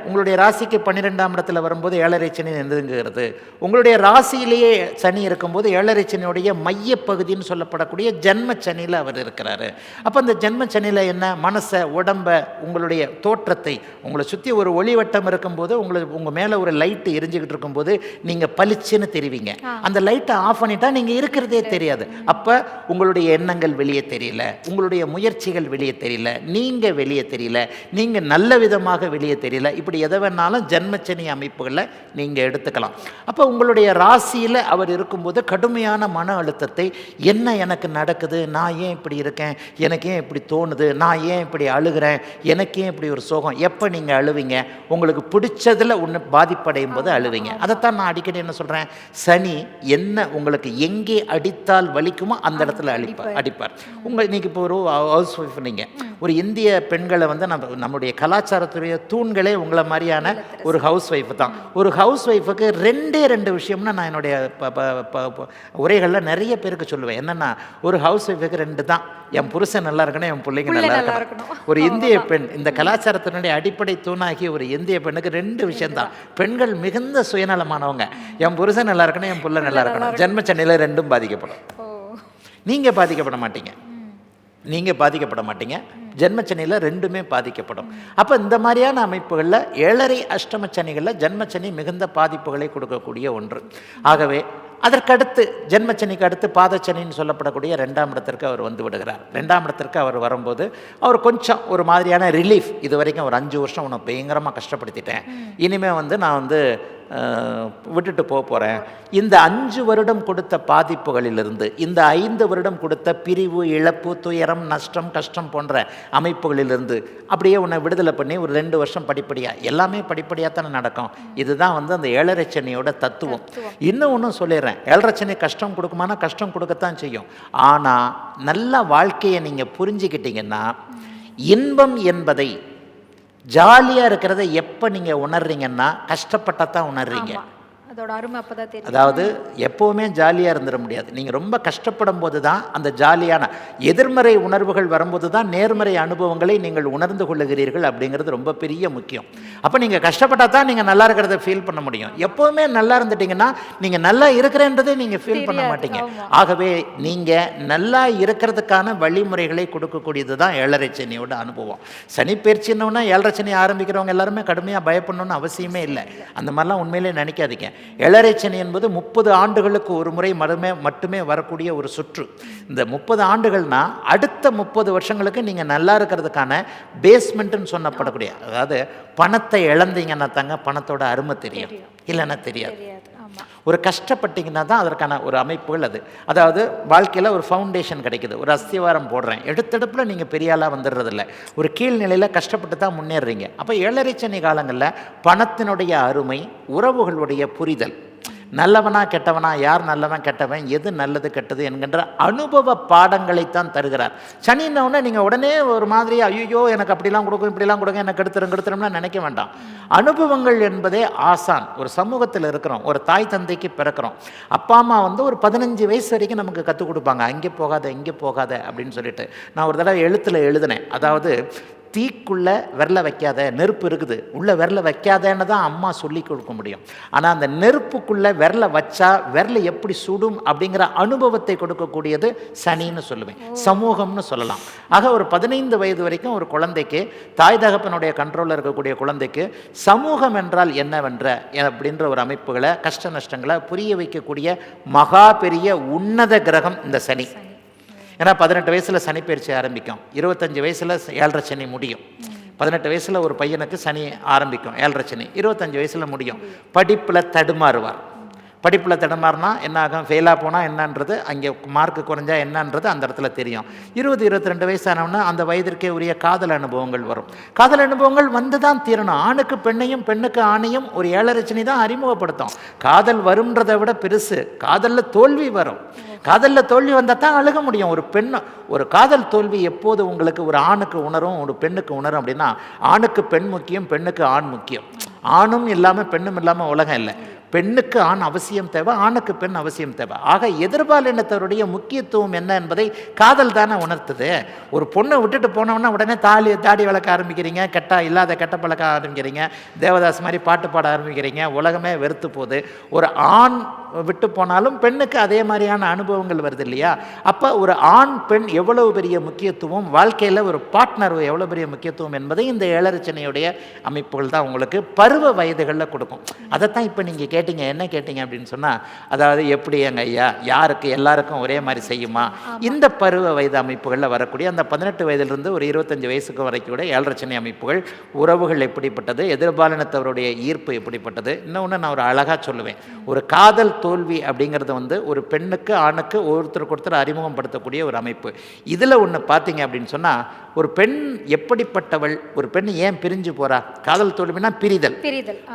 உங்களுடைய ராசிக்கு 12ஆம் இடத்துல வரும்போது 7.5 சனி நெருங்குகிறது. உங்களுடைய ராசியிலேயே சனி இருக்கும்போது 7.5 சனியுடைய மையப்பகுதின்னு சொல்லப்படக்கூடிய ஜென்ம சனியில் அவர் இருக்கிறாரு. அப்போ அந்த ஜென்ம சனியில் என்ன? மனசை, உடம்பை, உங்களுடைய தோற்றத்தை, உங்களை சுற்றி ஒரு ஒளிவட்டம் இருக்கும்போது, உங்கள் மேலே ஒரு லைட்டு எரிஞ்சுக்கிட்டு இருக்கும்போது நீங்கள் பளிச்சுன்னு தெரிவிங்க. அந்த லைட்டை ஆஃப் பண்ணிட்டா நீங்கள் இருக்கிறதே தெரியாது. அப்போ உங்களுடைய எண்ணங்கள் வெளியே தெரியல, உங்களுடைய முயற்சிகள் வெளியே தெரியல, நீங்கள் வெளியே தெரியல, நீங்கள் நல்ல விதமாக வெளியே இல்லையே தெரியல. இப்படி எதை வேணாலும் ஜென்மச்சனி அமைப்புகளை நீங்கள் எடுத்துக்கலாம். அப்போ உங்களுடைய ராசியில் அவர் இருக்கும்போது கடுமையான மன அழுத்தத்தை, என்ன எனக்கு நடக்குது, நான் ஏன் இப்படி இருக்கேன், எனக்கு ஏன் இப்படி தோணுது, நான் ஏன் இப்படி அழுகிறேன், எனக்கு ஏன் இப்படி ஒரு சோகம், எப்போ நீங்கள் அழுவீங்க, உங்களுக்கு பிடிச்சதில் ஒன்று பாதிப்படையும் போது அழுவீங்க. அதைத்தான் நான் அடிக்கடி என்ன சொல்கிறேன், சனி என்ன உங்களுக்கு எங்கே அடித்தால் வலிக்குமோ அந்த இடத்துல அடிப்பார். இன்னைக்கு இப்போ ஒரு ஹவுஸ் ஒய்ஃப், நீங்கள் ஒரு இந்திய பெண்களை வந்து நம்முடைய கலாச்சாரத்துடைய தூண்களே உங்களை மாதிரியான ஒரு ஹவுஸ் ஒய்ஃப் தான். ஒரு ஹவுஸ் ஒய்ஃபுக்கு ரெண்டு விஷயம்னா நான் என்னுடைய உரைகளில் நிறைய பேருக்கு சொல்லுவேன். என்னென்னா, ஒரு ஹவுஸ் ஒய்ஃபுக்கு 2 தான், என் புருஷன் நல்லா இருக்கணும், என் பிள்ளைங்க நல்லா இருக்கணும். ஒரு இந்திய பெண், இந்த கலாச்சாரத்தினுடைய அடிப்படை தூணாகி ஒரு இந்திய பெண்ணுக்கு 2 விஷயம்தான். பெண்கள் மிகுந்த சுயநலமானவங்க. என் புருஷன் நல்லா இருக்கணும், என் பிள்ளை நல்லா இருக்கணும். ஜென்மச்சனியில் 2ம் பாதிக்கப்படும். நீங்கள் பாதிக்கப்பட மாட்டீங்க. ஜென்மச்சனியில் 2மே பாதிக்கப்படும். அப்போ இந்த மாதிரியான அமைப்புகளில் 7.5 அஷ்டமச்சனிகளில் ஜென்மச்சனி மிகுந்த பாதிப்புகளை கொடுக்கக்கூடிய ஒன்று. ஆகவே அதற்கடுத்து ஜென்மச்சனிக்கு அடுத்து பாதச்சனின்னு சொல்லப்படக்கூடிய 2ஆம் இடத்திற்கு அவர் வந்து விடுகிறார். 2ஆம் இடத்திற்கு அவர் வரும்போது அவர் கொஞ்சம் ஒரு மாதிரியான ரிலீஃப், இது வரைக்கும் ஒரு 5 வருஷம் உன்னை பயங்கரமாக கஷ்டப்படுத்திட்டேன், இனிமேல் வந்து நான் வந்து விட்டுட்டு போகிறேன். இந்த 5 வருடம் கொடுத்த பாதிப்புகளிலிருந்து, இந்த 5 வருடம் கொடுத்த பிரிவு, இழப்பு, துயரம், நஷ்டம், கஷ்டம் போன்ற அமைப்புகளிலிருந்து அப்படியே உன்னை விடுதலை பண்ணி ஒரு 2 வருஷம் படிப்படியாக, எல்லாமே படிப்படியாக தானே நடக்கும். இதுதான் வந்து அந்த 7.5 சனியோட தத்துவம். இன்னும் ஒன்றும் சொல்லிடுறேன், 7.5 சனி கஷ்டம் கொடுக்குமானா கஷ்டம் கொடுக்கத்தான் செய்யும். ஆனால் நல்ல வாழ்க்கையை நீங்கள் புரிஞ்சுக்கிட்டீங்கன்னா, இன்பம் என்பதை, ஜாலியாக இருக்கிறத எப்போ நீங்கள் உணர்றீங்கன்னா கஷ்டப்பட்டதான் உணர்றீங்க. அதோட அருமை அப்பதான் தெரியும். அதாவது எப்போவுமே ஜாலியாக இருந்துட முடியாது. நீங்கள் ரொம்ப கஷ்டப்படும் போது தான் அந்த ஜாலியான எதிர்மறை உணர்வுகள் வரும்போது தான் நேர்மறை அனுபவங்களை நீங்கள் உணர்ந்து கொள்ளுகிறீர்கள். அப்படிங்கிறது ரொம்ப பெரிய முக்கியம். அப்போ நீங்கள் கஷ்டப்பட்டால் தான் நீங்கள் நல்லா இருக்கிறத ஃபீல் பண்ண முடியும். எப்போவுமே நல்லா இருந்துட்டிங்கன்னா நீங்கள் நல்லா இருக்கிறன்றதே நீங்கள் ஃபீல் பண்ண மாட்டீங்க. ஆகவே நீங்கள் நல்லா இருக்கிறதுக்கான வழிமுறைகளை கொடுக்கக்கூடியது தான் 7.5 சனியோட அனுபவம். சனி பயிற்சின்னொன்னா 7.5 சனி ஆரம்பிக்கிறவங்க எல்லாருமே கடுமையாக பயப்படணும்னு அவசியமே இல்லை. அந்த மாதிரிலாம் உண்மையிலே நினைக்காதீங்க. 7.5 சனி என்பது 30 ஆண்டுகளுக்கு ஒரு முறை மட்டுமே வரக்கூடிய ஒரு சுற்று. இந்த 30 ஆண்டுகள்னா அடுத்த 30 வருஷங்களுக்கு நீங்கள் நல்லா இருக்கிறதுக்கான பேஸ்மெண்ட்டுன்னு சொன்னப்படக்கூடிய, அதாவது பணத்தை இழந்தீங்கன்னா தாங்க பணத்தோட அருமை தெரியும், இல்லைன்னா தெரியாது. ஒரு கஷ்டப்பட்டீங்கன்னா தான் அதற்கான ஒரு அமைப்புகள் அது. அதாவது வாழ்க்கையில் ஒரு ஃபவுண்டேஷன் கிடைக்குது, ஒரு அஸ்திவாரம் போடுறேன், எடுத்தெடுப்பில் நீங்கள் பெரிய ஆளாக வந்துடுறதில்ல, ஒரு கீழ்நிலையில் கஷ்டப்பட்டு தான் முன்னேறுறீங்க. அப்போ 7.5 சனி காலங்களில் பணத்தினுடைய அருமை, உறவுகளுடைய புரிதல், நல்லவனா கெட்டவனா, யார் நல்லவன் கெட்டவன், எது நல்லது கெட்டது என்கின்ற அனுபவ பாடங்களைத்தான் தருகிறார். சனின்னொன்னே நீங்கள் உடனே ஒரு மாதிரி ஐயோ எனக்கு அப்படிலாம் கொடுக்கும், இப்படிலாம் கொடுங்க, எனக்கு கெடுத்துரும்லாம் நினைக்க வேண்டாம். அனுபவங்கள் என்பதே ஆசான். ஒரு சமூகத்தில் இருக்கிறோம், ஒரு தாய் தந்தைக்கு பிறக்கிறோம், அப்பா அம்மா வந்து ஒரு 15 வயசு வரைக்கும் நமக்கு கற்றுக் கொடுப்பாங்க, அங்கே போகாத இங்கே போகாத அப்படின்னு சொல்லிட்டு. நான் ஒரு தடவை எழுத்தில் எழுதினேன், அதாவது தீக்குள்ளே விரல வைக்காத, நெருப்பு இருக்குது உள்ளே விரல வைக்காதன்னு தான் அம்மா சொல்லி கொடுக்க முடியும். ஆனால் அந்த நெருப்புக்குள்ளே விரல வச்சா விரல எப்படி சுடும் அப்படிங்கிற அனுபவத்தை கொடுக்கக்கூடியது சனின்னு சொல்லுவேன், சமூகம்னு சொல்லலாம். ஆக ஒரு 15 வயது வரைக்கும் ஒரு குழந்தைக்கு, தாய் தகப்பனுடைய கண்ட்ரோலில் இருக்கக்கூடிய குழந்தைக்கு சமூகம் என்றால் என்னவென்ற அப்படின்ற ஒரு அமைப்புகளை, கஷ்ட நஷ்டங்களை புரிய வைக்கக்கூடிய மகா பெரிய உன்னத கிரகம் இந்த சனி. ஏன்னா 18 வயசில் சனி பயிற்சி ஆரம்பிக்கும், 25 வயசில் 7.5 சனி முடியும். 18 வயசில் ஒரு பையனுக்கு சனி ஆரம்பிக்கும், 7.5 சனி 25 வயசில் முடியும். படிப்பில் தடுமாறுவார். படிப்பில் தடுமாறினா என்ன ஆகும், ஃபெயிலாக போனால் என்னன்றது, அங்கே மார்க்கு குறைஞ்சா என்னன்றது அந்த இடத்துல தெரியும். 20-22 வயசானவொன்னே அந்த வயதிற்கே உரிய காதல் அனுபவங்கள் வரும். காதல் அனுபவங்கள் வந்து தான் தீரணும். ஆணுக்கு பெண்ணையும் பெண்ணுக்கு ஆணையும் ஒரு 7.5 சனி தான் அறிமுகப்படுத்தும். காதல் வரும்ன்றதை விட பெருசு காதலில் தோல்வி வரும். காதலில் தோல்வி வந்தால் தான் அழுக முடியும். ஒரு காதல் தோல்வி எப்போது உங்களுக்கு ஒரு ஆணுக்கு உணரும், ஒரு பெண்ணுக்கு உணரும் அப்படின்னா, ஆணுக்கு பெண் முக்கியம், பெண்ணுக்கு ஆண் முக்கியம். ஆணும் இல்லாமல் பெண்ணும் இல்லாமல் உலகம் இல்லை. பெண்ணுக்கு ஆண் அவசியம் தேவை, ஆணுக்கு பெண் அவசியம் தேவை. ஆக எதிர்பாலினத்தவருடைய முக்கியத்துவம் என்ன என்பதை காதல் தானே உணர்த்துது. ஒரு பொண்ணை விட்டுட்டு போனோன்னா உடனே தாடி வளர்க்க ஆரம்பிக்கிறீங்க, இல்லாத கெட்ட பழக்க ஆரம்பிக்கிறீங்க, தேவதாஸ் மாதிரி பாட்டு பாட ஆரம்பிக்கிறீங்க, உலகமே வெறுத்து போகுது. ஒரு ஆண் விட்டு போனாலும் பெண்ணுக்கு அதே மாதிரியான அனுபவங்கள் வருது இல்லையா? அப்போ ஒரு ஆண் பெண் எவ்வளவு பெரிய முக்கியத்துவம், வாழ்க்கையில் ஒரு பார்ட்னர் எவ்வளோ பெரிய முக்கியத்துவம் என்பதை இந்த 7.5 சனியுடைய அமைப்புகள் தான் உங்களுக்கு பருவ வயதுகளில் கொடுக்கும். அதைத்தான் இப்போ நீங்கள் கேட்டீங்க, என்ன கேட்டீங்க அப்படின்னு சொன்னால், அதாவது எப்படி எங்கள் ஐயா யாருக்கு எல்லாருக்கும் ஒரே மாதிரி செய்யுமா? இந்த பருவ வயது அமைப்புகளில் வரக்கூடிய அந்த 18 வயதிலிருந்து ஒரு 25 வயசுக்கு வரைக்கும் கூட 7 சனி அமைப்புகள், உறவுகள் எப்படிப்பட்டது, எதிர்பாலினத்தவருடைய ஈர்ப்பு எப்படிப்பட்டது. இன்னொன்று நான் ஒரு அழகாக சொல்லுவேன், ஒரு காதல் தோல்வி அப்படிங்கிறது வந்து ஒரு பெண்ணுக்கு ஆணுக்கு ஒருத்தருக்கு ஒருத்தர் அறிமுகப்படுத்தக்கூடிய ஒரு அமைப்பு. இதில் ஒன்று பார்த்தீங்க அப்படின்னு சொன்னால், ஒரு பெண் எப்படிப்பட்டவள், ஒரு பெண் ஏன் பிரிஞ்சு போகிறா? காதல் தோல்வினா பிரிதல்.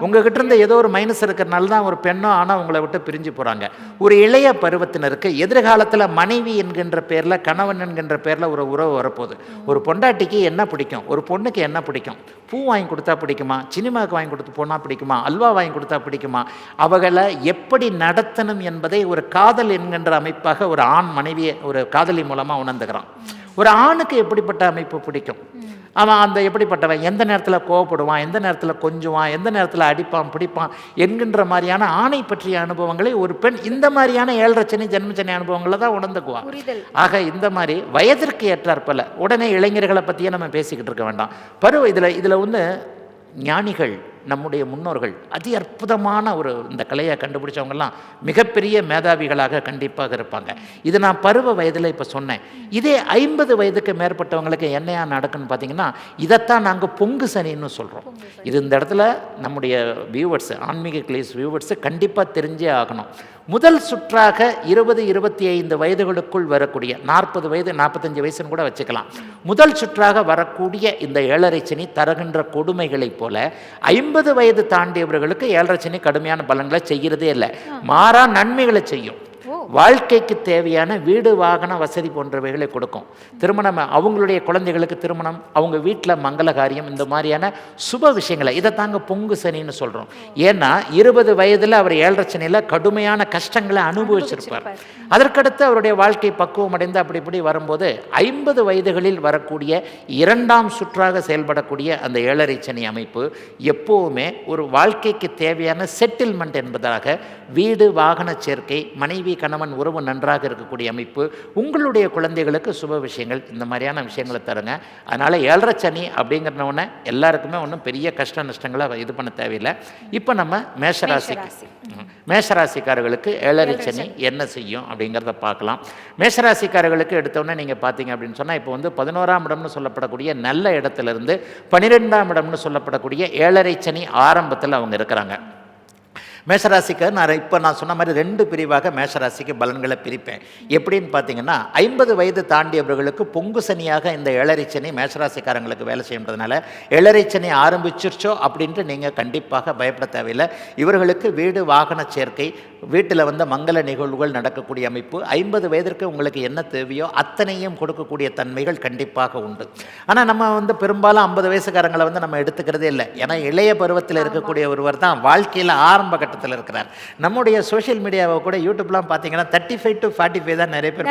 உங்ககிட்ட இருந்த ஏதோ ஒரு மைனஸ் இருக்கிறனால தான் ஒரு பெண்ணோ ஆனால் உங்களை விட்டு பிரிஞ்சு போகிறாங்க. ஒரு இளைய பருவத்தினருக்கு எதிர்காலத்தில் மனைவி என்கின்ற பேரில், கணவன் என்கின்ற பேரில் ஒரு உறவு வரப்போகுது. ஒரு பொண்டாட்டிக்கு என்ன பிடிக்கும், ஒரு பொண்ணுக்கு என்ன பிடிக்கும்? பூ வாங்கி கொடுத்தா பிடிக்குமா, சினிமாவுக்கு வாங்கி கொடுத்து போனால் பிடிக்குமா, அல்வா வாங்கி கொடுத்தா பிடிக்குமா? அவகளை எப்படி நடத்தணும் என்பதை ஒரு காதல் என்கின்ற அமைப்பாக ஒரு ஆண் மனைவியை ஒரு காதலி மூலமாக உணர்ந்துக்கிறான். ஒரு ஆணுக்கு எப்படிப்பட்ட அமைப்பு பிடிக்கும்? அவன் அந்த எப்படிப்பட்டவன், எந்த நேரத்தில் கோவப்படுவான், எந்த நேரத்தில் கொஞ்சுவான், எந்த நேரத்தில் அடிப்பான் பிடிப்பான் என்கின்ற மாதிரியான ஆணை பற்றிய அனுபவங்களை ஒரு பெண் இந்த மாதிரியான 7 சனி ஜென்மச்சனி அனுபவங்களை தான் உணர்ந்துக்குவான். ஆக இந்த மாதிரி வயதிற்கு ஏற்றாற்பல உடனே இளைஞர்களை பற்றியே நம்ம பேசிக்கிட்டு இருக்க வேண்டாம். பருவ இதில் ஒன்று ஞானிகள், நம்முடைய முன்னோர்கள் அதி அற்புதமான ஒரு இந்த கலையை கண்டுபிடிச்சவங்கெல்லாம் மிகப்பெரிய மேதாவிகளாக கண்டிப்பாக இருப்பாங்க. இது நான் பருவ வயதில் இப்போ சொன்னேன். இதே 50 வயதுக்கு மேற்பட்டவங்களுக்கு என்னையா நடக்குன்னு பார்த்தீங்கன்னா, இதைத்தான் நாங்கள் பொங்கு சனின்னு சொல்கிறோம். இது இந்த இடத்துல நம்முடைய வியூவர்ஸ், ஆன்மீக கிளேஸ் வியூவர்ஸு கண்டிப்பாக தெரிஞ்சே ஆகணும். முதல் சுற்றாக 20-25 வயதுகளுக்குள் வரக்கூடிய 40 வயது 45 வயசுன்னு கூட வச்சுக்கலாம். முதல் சுற்றாக வரக்கூடிய இந்த 7 சனி தருகின்ற கொடுமைகளைப் போல 50 வயது தாண்டியவர்களுக்கு 7 சனி கடுமையான பலன்களை செய்கிறதே இல்லை, மாறா நன்மைகளை செய்யும். வாழ்க்கைக்கு தேவையான வீடு வாகன வசதி போன்றவைகளை கொடுக்கும். திருமணம், அவங்களுடைய குழந்தைகளுக்கு திருமணம், அவங்க வீட்டில் மங்கள காரியம், இந்த மாதிரியான சுப விஷயங்களை, இதை தாங்க பொங்கு சனின்னு சொல்கிறோம். ஏன்னா 20 வயதில் அவர் 7 சனியில் கடுமையான கஷ்டங்களை அனுபவிச்சிருப்பார். அதற்கடுத்து அவருடைய வாழ்க்கை பக்குவம் அடைந்து அப்படி இப்படி வரும்போது 50 வயதுகளில் வரக்கூடிய 2ஆம் சுற்றாக செயல்படக்கூடிய அந்த 7 சனி அமைப்பு எப்போவுமே ஒரு வாழ்க்கைக்கு தேவையான செட்டில்மெண்ட் என்பதாக வீடு வாகன சேர்க்கை, மனைவி கணவன் உறவு நன்றாக இருக்கக்கூடிய அமைப்பு, உங்களுடைய குழந்தைகளுக்கு சுப விஷயங்கள், இந்த மாதிரியான விஷயங்களை தருங்க. அதனால் 7 சனி அப்படிங்கிறவொன்னே எல்லாருக்குமே ஒன்றும் பெரிய கஷ்ட நஷ்டங்களை இது பண்ண தேவையில்லை. இப்போ நம்ம மேஷராசிக்காரர்களுக்கு 7 சனி என்ன செய்யும் அப்படிங்கிறத பார்க்கலாம். மேஷராசிக்காரர்களுக்கு எடுத்தோடனே நீங்கள் பார்த்தீங்க அப்படின்னு சொன்னால், இப்போ வந்து 11ஆம் இடம்னு சொல்லப்படக்கூடிய நல்ல இடத்துலேருந்து 12ஆம் இடம்னு சொல்லப்படக்கூடிய 7 சனி ஆரம்பத்தில் அவங்க இருக்கிறாங்க. மேஷராசிக்கு நான் சொன்ன மாதிரி 2 பிரிவாக மேஷராசிக்கு பலன்களை பிரிப்பேன். எப்படின்னு பார்த்தீங்கன்னா, 50 வயது தாண்டியவர்களுக்கு பொங்கு சனியாக இந்த 7 சனி மேஷராசிக்காரங்களுக்கு வேலை செய்யுன்றதுனால 7 சனி ஆரம்பிச்சிருச்சோ அப்படின்ட்டு நீங்கள் கண்டிப்பாக பயப்பட தேவையில்லை. இவர்களுக்கு வீடு வாகன சேர்க்கை, வீட்டில் வந்து மங்கள நிகழ்வுகள் நடக்கக்கூடிய அமைப்பு, 50 வயதிற்கு உங்களுக்கு என்ன தேவையோ அத்தனையும் கொடுக்கக்கூடிய தன்மைகள் கண்டிப்பாக உண்டு. ஆனால் நம்ம வந்து பெரும்பாலும் 50 வயசுக்காரங்களை வந்து நம்ம எடுத்துக்கிறதே இல்லை. ஏன்னா இளைய பருவத்தில் இருக்கக்கூடிய ஒருவர் தான் வாழ்க்கையில் ஆரம்ப கட்டத்தில் இருக்கிறார். நம்முடைய சோஷியல் மீடியாவை கூட யூடியூப்லாம் பார்த்தீங்கன்னா 35 to 45 தான் நிறைய பேர்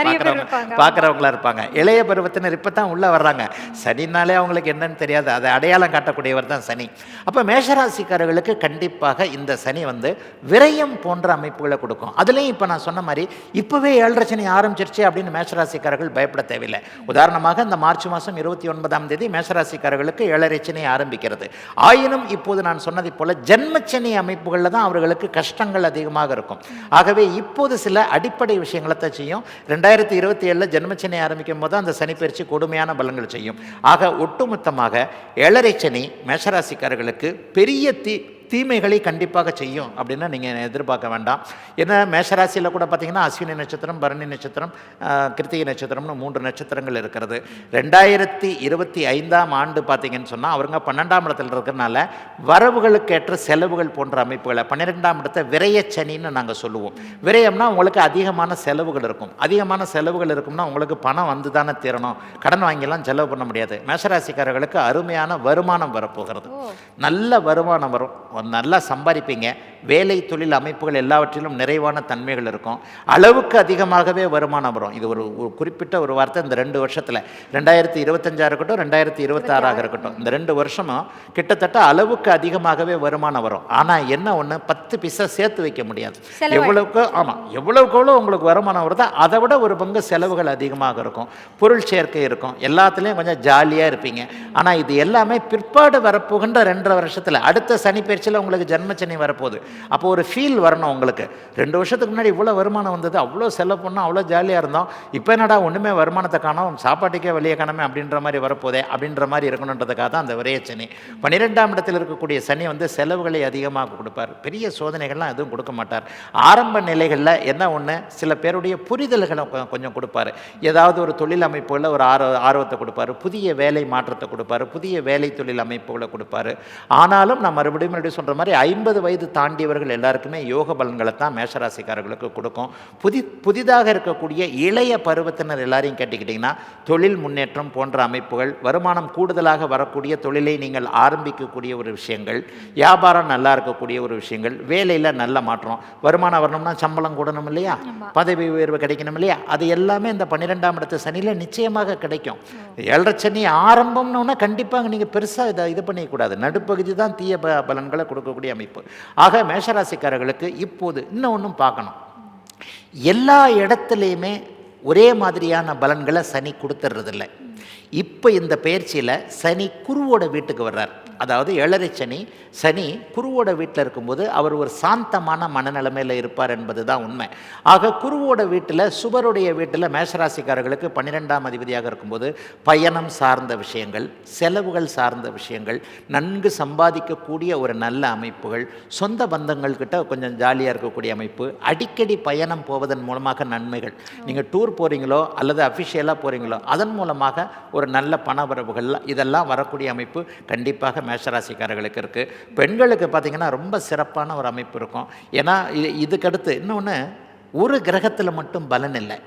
பார்க்குறவங்களா இருப்பாங்க. இளைய பருவத்தினர் இப்போ தான் உள்ளே வர்றாங்க. சனினாலே அவங்களுக்கு என்னன்னு தெரியாது, அதை அடையாளம் காட்டக்கூடியவர் தான் சனி. அப்போ மேஷராசிக்காரர்களுக்கு கண்டிப்பாக இந்த சனி வந்து விரயம் போன்ற அமைப்புகளை கொடுக்கும். அதுலேயும் இப்போ நான் சொன்ன மாதிரி இப்போவே 7 சனி ஆரம்பிச்சிருச்சு அப்படின்னு மேஷராசிக்காரர்கள் பயப்பட தேவையில்லை. உதாரணமாக இந்த மார்ச் மாதம் 29ஆம் தேதி மேஷராசிக்காரர்களுக்கு 7 சனி ஆரம்பிக்கிறது. ஆயினும் இப்போது நான் சொன்னதை போல ஜென்மச்சனி அமைப்புகளில் தான் அவர்களுக்கு கஷ்டங்கள் அதிகமாக இருக்கும். ஆகவே இப்போது சில அடிப்படை விஷயங்களை தான் செய்யும். 2027 ஜென்மச்சனி ஆரம்பிக்கும் போது அந்த சனி பயிற்சி கொடுமையான பலன்கள் செய்யும். ஆக ஒட்டுமொத்தமாக 7 சனி மேஷராசிக்காரர்களுக்கு பெரிய தீமைகளை கண்டிப்பாக செய்யும் அப்படின்னு நீங்கள் எதிர்பார்க்க வேண்டாம். ஏன்னா மேஷராசியில் கூட பார்த்தீங்கன்னா அஸ்வினி நட்சத்திரம், பரணி நட்சத்திரம், கிருத்திகை நட்சத்திரம்னு 3 நட்சத்திரங்கள் இருக்கிறது. 2025ஆம் ஆண்டு பார்த்தீங்கன்னு சொன்னால் அவருங்க 12ஆம் இடத்துல இருக்கிறதுனால வரவுகளுக்கேற்ற செலவுகள் போன்ற அமைப்புகளை, 12ஆம் இடத்தை விரயச்சனின்னு நாங்கள் சொல்லுவோம். விரயம்னா உங்களுக்கு அதிகமான செலவுகள் இருக்கும். அதிகமான செலவுகள் இருக்கும்னா உங்களுக்கு பணம் வந்து தானே தீரணும், கடன் வாங்கிலாம் செலவு பண்ண முடியாது. மேஷராசிக்காரர்களுக்கு அருமையான வருமானம் வரப்போகிறது. நல்ல வருமானம் வரும், நல்லா சம்பாதிப்பீங்க. வேலை தொழில் அமைப்புகள் எல்லாவற்றிலும் நிறைவான தன்மைகள் இருக்கும். அளவுக்கு அதிகமாகவே வருமானம் வரும். இது ஒரு குறிப்பிட்ட ஒரு வார்த்தை. இந்த 2 வருஷத்தில் 2025 இருக்கட்டும், 2026 இருக்கட்டும், இந்த 2 வருஷமும் கிட்டத்தட்ட அளவுக்கு அதிகமாகவே வருமானம் வரும். ஆனால் என்ன ஒன்று, 10 பைசா சேர்த்து வைக்க முடியாது. எவ்வளவுக்கு உங்களுக்கு வருமானம் வருதோ அதை விட ஒரு பங்கு செலவுகள் அதிகமாக இருக்கும். பொருள் சேர்க்கை இருக்கும். எல்லாத்துலேயும் கொஞ்சம் ஜாலியாக இருப்பீங்க. ஆனால் இது எல்லாமே பிற்பாடு வரப்போகின்ற 2.5 வருஷத்தில் அடுத்த சனி பயிற்சி பெயர்ச்சியில் உங்களுக்கு ஜென்மச்சனி வரப்போகுது. அப்போ ஒரு ஃபீல் வரணும் உங்களுக்கு. 2 வருஷத்துக்கு முன்னாடி இவ்வளோ வருமானம் வந்தது, அவ்வளோ செலவு பண்ணோம், அவ்வளோ ஜாலியாக இருந்தோம், இப்போ என்னடா ஒன்றுமே வருமானத்தை காணோம், சாப்பாட்டுக்கே வெளியே காணாமே அப்படின்ற மாதிரி வரப்போதே அப்படின்ற மாதிரி இருக்கணுன்றதுக்காக தான் அந்த விரயச்சனி. 12ஆம் இடத்தில் இருக்கக்கூடிய சனி வந்து செலவுகளை அதிகமாக கொடுப்பார். பெரிய சோதனைகள்லாம் எதுவும் கொடுக்க மாட்டார். ஆரம்ப நிலைகளில் என்ன ஒன்று, சில பேருடைய புரிதல்களை கொஞ்சம் கொடுப்பாரு. ஏதாவது ஒரு தொழில் அமைப்புகளில் ஒரு ஆர்வத்தை கொடுப்பாரு, புதிய வேலை மாற்றத்தை கொடுப்பாரு, புதிய வேலை தொழில் அமைப்புகளை கொடுப்பாரு. ஆனாலும் நான் மறுபடியும் சொல்கிற மாதிரி 50 வயது தாண்டியவர்கள் எல்லாருக்குமே யோக பலன்களை தான் மேஷராசிக்காரர்களுக்கு கொடுக்கும். புதிதாக இருக்கக்கூடிய இளைய பருவத்தினர் எல்லாரையும் கேட்டுக்கிட்டிங்கன்னா தொழில் முன்னேற்றம் போன்ற அமைப்புகள், வருமானம் கூடுதலாக வரக்கூடிய தொழிலை நீங்கள் ஆரம்பிக்கக்கூடிய ஒரு விஷயங்கள், வியாபாரம் நல்லா இருக்கக்கூடிய ஒரு விஷயங்கள், வேலையில் நல்ல மாற்றம், வருமானம் வரணும்னா சம்பளம் கூடணும் இல்லையா, பதவி உயர்வு கிடைக்கணும் இல்லையா, அது எல்லாமே இந்த 12ஆம் இடத்து சனியில் நிச்சயமாக கிடைக்கும். 7 சனி ஆரம்பம்னு கண்டிப்பாக நீங்கள் பெருசாக இது பண்ணிக்கூடாது. நடுப்பகுதி தான் தீய பலன்களை கொடுக்கக்கூடிய அமைப்பு. ஆக மேஷராசிக்காரர்களுக்கு இப்போது இன்னும் ஒன்றும் பார்க்கணும். எல்லா இடத்துலையுமே ஒரே மாதிரியான பலன்களை சனி கொடுத்துட்றதில்லை. இப்போ இந்த பெயர்ச்சியில் சனி குருவோட வீட்டுக்கு வர்றார். அதாவது 7 சனி குருவோட வீட்டில் இருக்கும்போது அவர் ஒரு சாந்தமான மனநிலைமையில் இருப்பார் என்பது தான் உண்மை. ஆக குருவோட வீட்டில், சுபருடைய வீட்டில் மேஷராசிக்காரர்களுக்கு 12ஆம் அதிபதியாக இருக்கும்போது பயணம் சார்ந்த விஷயங்கள், செலவுகள் சார்ந்த விஷயங்கள், நன்கு சம்பாதிக்கக்கூடிய ஒரு நல்ல அமைப்புகள், சொந்த பந்தங்கள்கிட்ட கொஞ்சம் ஜாலியாக இருக்கக்கூடிய அமைப்பு, அடிக்கடி பயணம் போவதன் மூலமாக நன்மைகள், நீங்கள் டூர் போகிறீங்களோ அல்லது அஃபிஷியலாக போகிறீங்களோ அதன் மூலமாக ஒரு நல்ல பணவரவுகள், இதெல்லாம் வரக்கூடிய அமைப்பு கண்டிப்பாக மேஷராசிக்காரர்களுக்கு இருக்குது. பெண்களுக்கு பார்த்திங்கன்னா ரொம்ப சிறப்பான ஒரு அமைப்பு இருக்கும். ஏன்னா இதுக்கடுத்து இன்னொன்று, ஒரு கிரகத்தில் மட்டும் பலன் இல்லை,